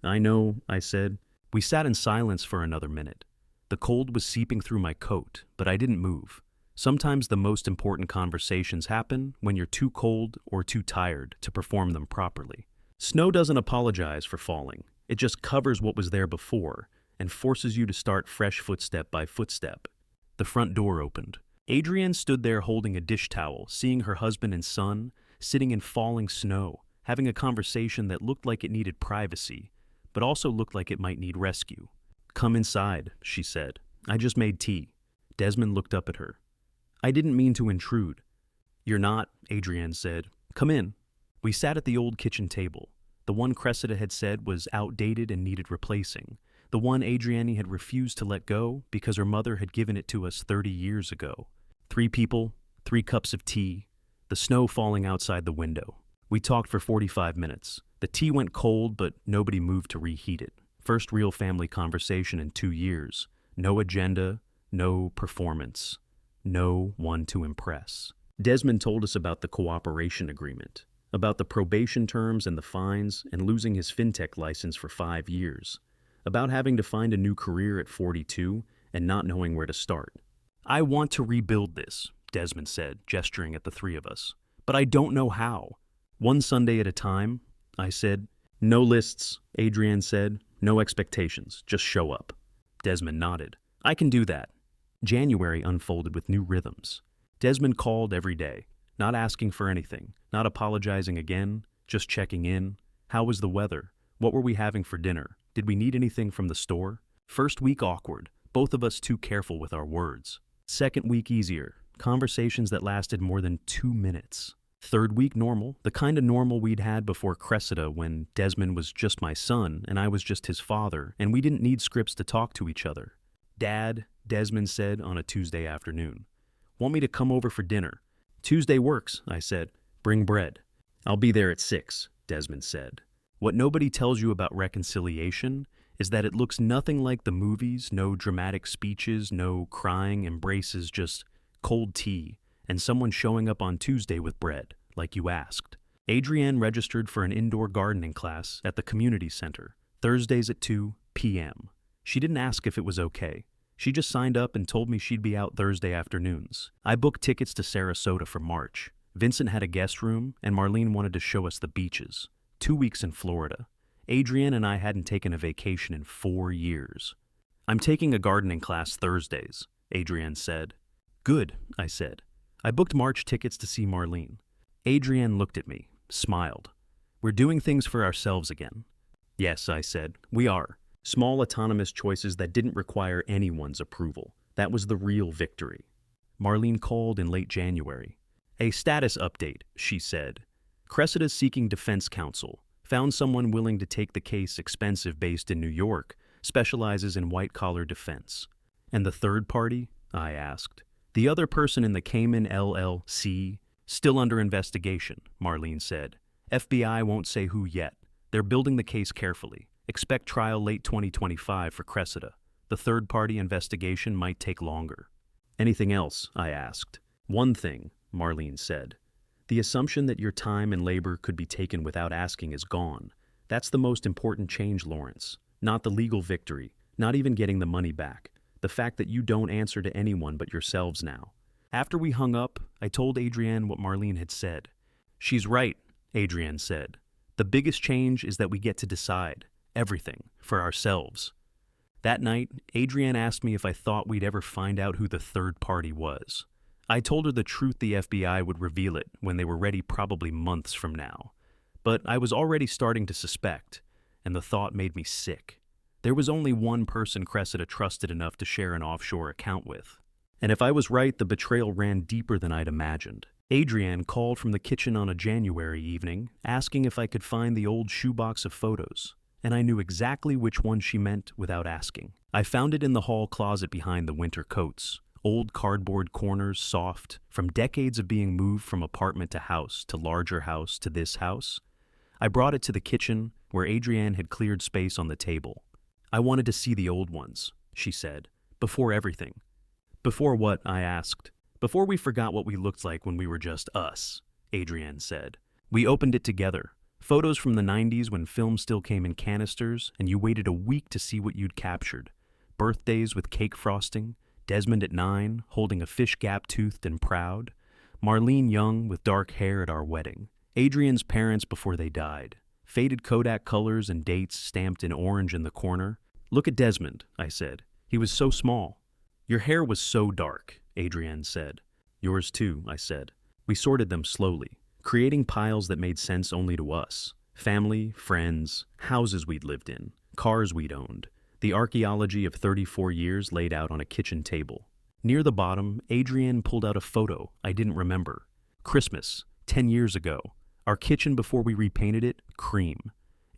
I know, I said. We sat in silence for another minute. The cold was seeping through my coat, but I didn't move. Sometimes the most important conversations happen when you're too cold or too tired to perform them properly. Snow doesn't apologize for falling. It just covers what was there before and forces you to start fresh footstep by footstep. The front door opened. Adrienne stood there holding a dish towel, seeing her husband and son sitting in falling snow, having a conversation that looked like it needed privacy, but also looked like it might need rescue. "Come inside," she said. "I just made tea." Desmond looked up at her. "I didn't mean to intrude." "You're not," Adrienne said. "Come in." We sat at the old kitchen table. The one Cressida had said was outdated and needed replacing. The one Adrienne had refused to let go because her mother had given it to us 30 years ago. 3 people, 3 cups of tea, the snow falling outside the window. We talked for 45 minutes. The tea went cold, but nobody moved to reheat it. First real family conversation in 2 years. No agenda, no performance, no one to impress. Desmond told us about the cooperation agreement, about the probation terms and the fines, and losing his fintech license for 5 years, about having to find a new career at 42 and not knowing where to start. "I want to rebuild this," Desmond said, gesturing at the 3 of us, "but I don't know how." "One Sunday at a time," I said. "No lists," Adrienne said. "No expectations, just show up." Desmond nodded. "I can do that." January unfolded with new rhythms. Desmond called every day, not asking for anything, not apologizing again, just checking in. How was the weather? What were we having for dinner? Did we need anything from the store? First week awkward, both of us too careful with our words. Second week easier, conversations that lasted more than 2 minutes. Third week normal, the kind of normal we'd had before Cressida, when Desmond was just my son and I was just his father, and we didn't need scripts to talk to each other. "Dad," Desmond said on a Tuesday afternoon, "want me to come over for dinner?" "Tuesday works," I said. "Bring bread." "I'll be there at 6, Desmond said. What nobody tells you about reconciliation is that it looks nothing like the movies, no dramatic speeches, no crying embraces, just cold tea, and someone showing up on Tuesday with bread, like you asked. Adrienne registered for an indoor gardening class at the community center, Thursdays at 2 p.m. She didn't ask if it was okay. She just signed up and told me she'd be out Thursday afternoons. I booked tickets to Sarasota for March. Vincent had a guest room, and Marlene wanted to show us the beaches. 2 weeks in Florida. Adrienne and I hadn't taken a vacation in 4 years. "I'm taking a gardening class Thursdays," Adrienne said. "Good," I said. I booked March tickets to see Marlene. Adrienne looked at me, smiled. "We're doing things for ourselves again." "Yes," I said, "we are. Small autonomous choices that didn't require anyone's approval. That was the real victory." Marlene called in late January. "A status update," she said. "Cressida's seeking defense counsel. Found someone willing to take the case, expensive, based in New York, specializes in white-collar defense." "And the third party?" I asked. "The other person in the Cayman LLC? Still under investigation," Marlene said. "FBI won't say who yet. They're building the case carefully. Expect trial late 2025 for Cressida. The third-party investigation might take longer." "Anything else?" I asked. "One thing," Marlene said. "The assumption that your time and labor could be taken without asking is gone. That's the most important change, Lawrence. Not the legal victory, not even getting the money back. The fact that you don't answer to anyone but yourselves now." After we hung up, I told Adrienne what Marlene had said. "She's right," Adrienne said. "The biggest change is that we get to decide everything for ourselves." That night, Adrienne asked me if I thought we'd ever find out who the third party was. I told her the truth, the FBI would reveal it when they were ready, probably months from now. But I was already starting to suspect, and the thought made me sick. There was only one person Cressida trusted enough to share an offshore account with. And if I was right, the betrayal ran deeper than I'd imagined. Adrienne called from the kitchen on a January evening, asking if I could find the old shoebox of photos, and I knew exactly which one she meant without asking. I found it in the hall closet behind the winter coats. Old cardboard corners, soft, from decades of being moved from apartment to house, to larger house, to this house. I brought it to the kitchen, where Adrienne had cleared space on the table. "I wanted to see the old ones," she said, "before everything." "Before what?" I asked. "Before we forgot what we looked like when we were just us," Adrienne said. "We opened it together. Photos from the 90s when film still came in canisters, and you waited a week to see what you'd captured. Birthdays with cake frosting, Desmond at 9, holding a fish gap-toothed and proud, Marlene young with dark hair at our wedding, Adrienne's parents before they died, faded Kodak colors and dates stamped in orange in the corner. "Look at Desmond," I said. "He was so small." "Your hair was so dark," Adrienne said. "Yours too," I said. We sorted them slowly, creating piles that made sense only to us. Family, friends, houses we'd lived in, cars we'd owned. The archaeology of 34 years laid out on a kitchen table. Near the bottom, Adrienne pulled out a photo I didn't remember. Christmas, 10 years ago. Our kitchen before we repainted it, cream.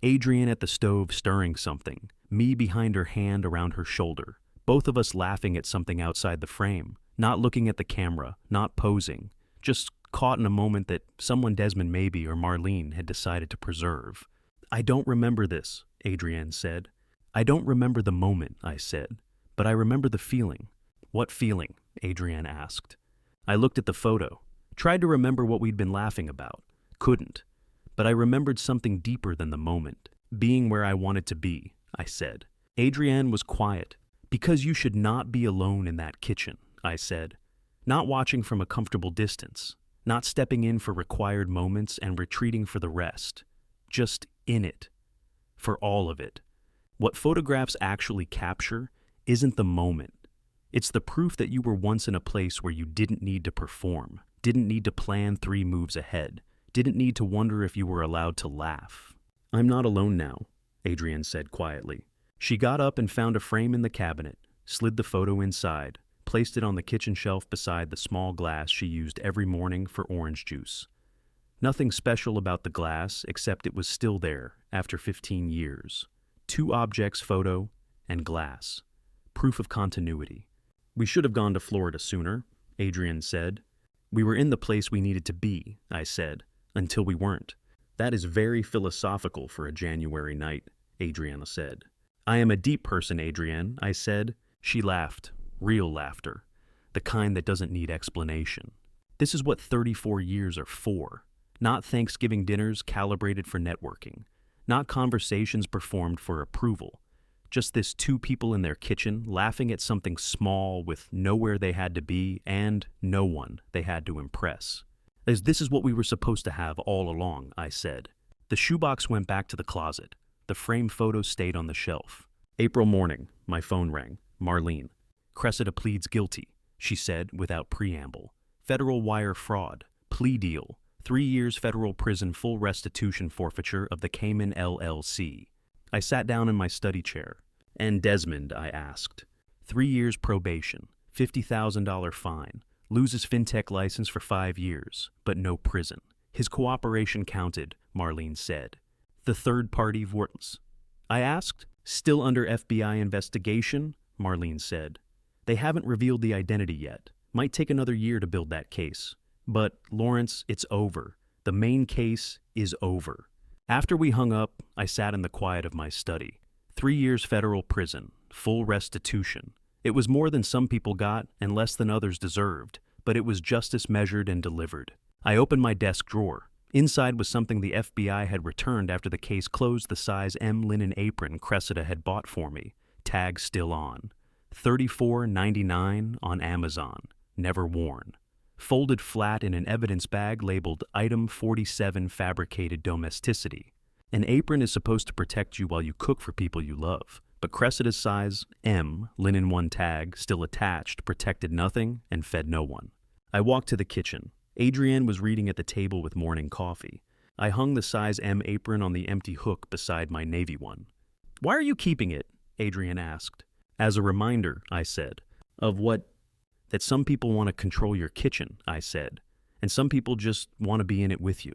Adrienne at the stove stirring something, me behind her hand around her shoulder. Both of us laughing at something outside the frame, not looking at the camera, not posing, just caught in a moment that someone Desmond maybe or Marlene had decided to preserve. "I don't remember this," Adrienne said. "I don't remember the moment," I said, "but I remember the feeling." "What feeling?" Adrienne asked. I looked at the photo, tried to remember what we'd been laughing about. Couldn't. But I remembered something deeper than the moment. "Being where I wanted to be," I said. Adrienne was quiet. "Because you should not be alone in that kitchen," I said. Not watching from a comfortable distance, not stepping in for required moments and retreating for the rest. Just in it. For all of it. What photographs actually capture isn't the moment. It's the proof that you were once in a place where you didn't need to perform, didn't need to plan 3 moves ahead, didn't need to wonder if you were allowed to laugh. "I'm not alone now," Adrienne said quietly. She got up and found a frame in the cabinet, slid the photo inside, placed it on the kitchen shelf beside the small glass she used every morning for orange juice. Nothing special about the glass except it was still there after 15 years. 2 objects, photo and glass. Proof of continuity. "We should have gone to Florida sooner," Adrienne said. "We were in the place we needed to be," I said, "until we weren't." "That is very philosophical for a January night," Adrienne said. "I am a deep person, Adrienne," I said. She laughed. Real laughter. The kind that doesn't need explanation. This is what 34 years are for. Not Thanksgiving dinners calibrated for networking. Not conversations performed for approval. Just this 2 people in their kitchen laughing at something small with nowhere they had to be and no one they had to impress. "This is what we were supposed to have all along," I said. The shoebox went back to the closet. The frame photo stayed on the shelf. April morning, my phone rang. Marlene. "Cressida pleads guilty," she said without preamble. "Federal wire fraud. Plea deal. 3 years federal prison, full restitution forfeiture of the Cayman LLC. I sat down in my study chair. "And Desmond?" I asked. 3 years probation, $50,000 fine, loses fintech license for 5 years, but no prison. His cooperation counted, Marlene said. "The third party Vortels?" I asked. "Still under FBI investigation," Marlene said. "They haven't revealed the identity yet. Might take another year to build that case. But, Lawrence, it's over. The main case is over." After we hung up, I sat in the quiet of my study. 3 years federal prison, full restitution. It was more than some people got and less than others deserved, but it was justice measured and delivered. I opened my desk drawer. Inside was something the FBI had returned after the case closed. The size M linen apron Cressida had bought for me. Tag still on. $34.99 on Amazon. Never worn. Folded flat in an evidence bag labeled Item 47 Fabricated Domesticity. An apron is supposed to protect you while you cook for people you love, but Cressida's size M, linen 1 tag, still attached, protected nothing and fed no one. I walked to the kitchen. Adrienne was reading at the table with morning coffee. I hung the size M apron on the empty hook beside my navy one. "Why are you keeping it?" Adrienne asked. "As a reminder," I said. "Of what?" "That some people want to control your kitchen," I said, "and some people just want to be in it with you."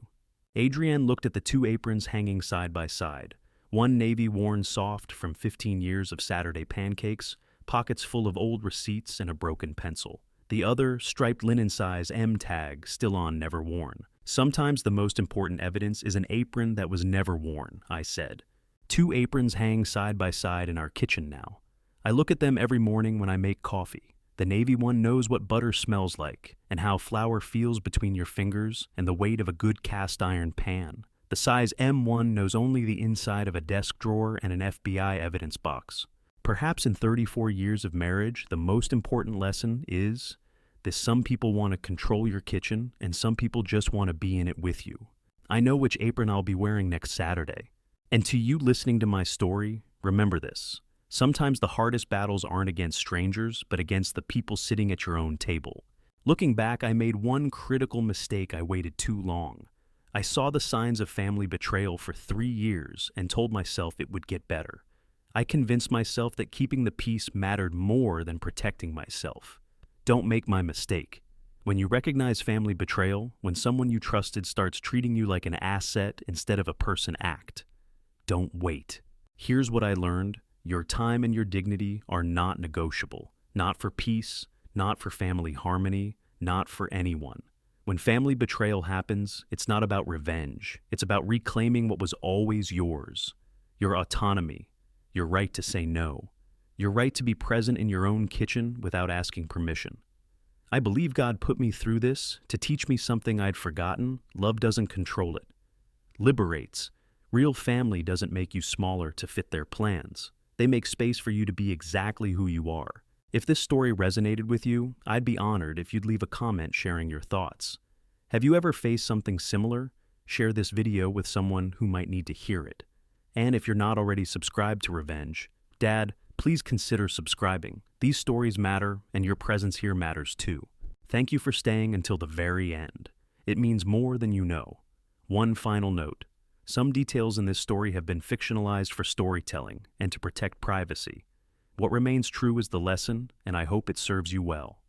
Adrienne looked at the 2 aprons hanging side by side. One navy worn soft from 15 years of Saturday pancakes, pockets full of old receipts and a broken pencil. The other, striped linen size M tag, still on, never worn. "Sometimes the most important evidence is an apron that was never worn," I said. 2 aprons hang side by side in our kitchen now. I look at them every morning when I make coffee. The navy one knows what butter smells like and how flour feels between your fingers and the weight of a good cast iron pan. The size M1 knows only the inside of a desk drawer and an FBI evidence box. Perhaps in 34 years of marriage, the most important lesson is that some people want to control your kitchen and some people just want to be in it with you. I know which apron I'll be wearing next Saturday. And to you listening to my story, remember this. Sometimes the hardest battles aren't against strangers, but against the people sitting at your own table. Looking back, I made one critical mistake. I waited too long. I saw the signs of family betrayal for 3 years and told myself it would get better. I convinced myself that keeping the peace mattered more than protecting myself. Don't make my mistake. When you recognize family betrayal, when someone you trusted starts treating you like an asset instead of a person, act. Don't wait. Here's what I learned. Your time and your dignity are not negotiable. Not for peace, not for family harmony, not for anyone. When family betrayal happens, it's not about revenge. It's about reclaiming what was always yours. Your autonomy, your right to say no, your right to be present in your own kitchen without asking permission. I believe God put me through this to teach me something I'd forgotten. Love doesn't control it. Liberates. Real family doesn't make you smaller to fit their plans. They make space for you to be exactly who you are. If this story resonated with you, I'd be honored if you'd leave a comment sharing your thoughts. Have you ever faced something similar? Share this video with someone who might need to hear it. And if you're not already subscribed to Revenge, Dad, please consider subscribing. These stories matter, and your presence here matters too. Thank you for staying until the very end. It means more than you know. One final note. Some details in this story have been fictionalized for storytelling and to protect privacy. What remains true is the lesson, and I hope it serves you well.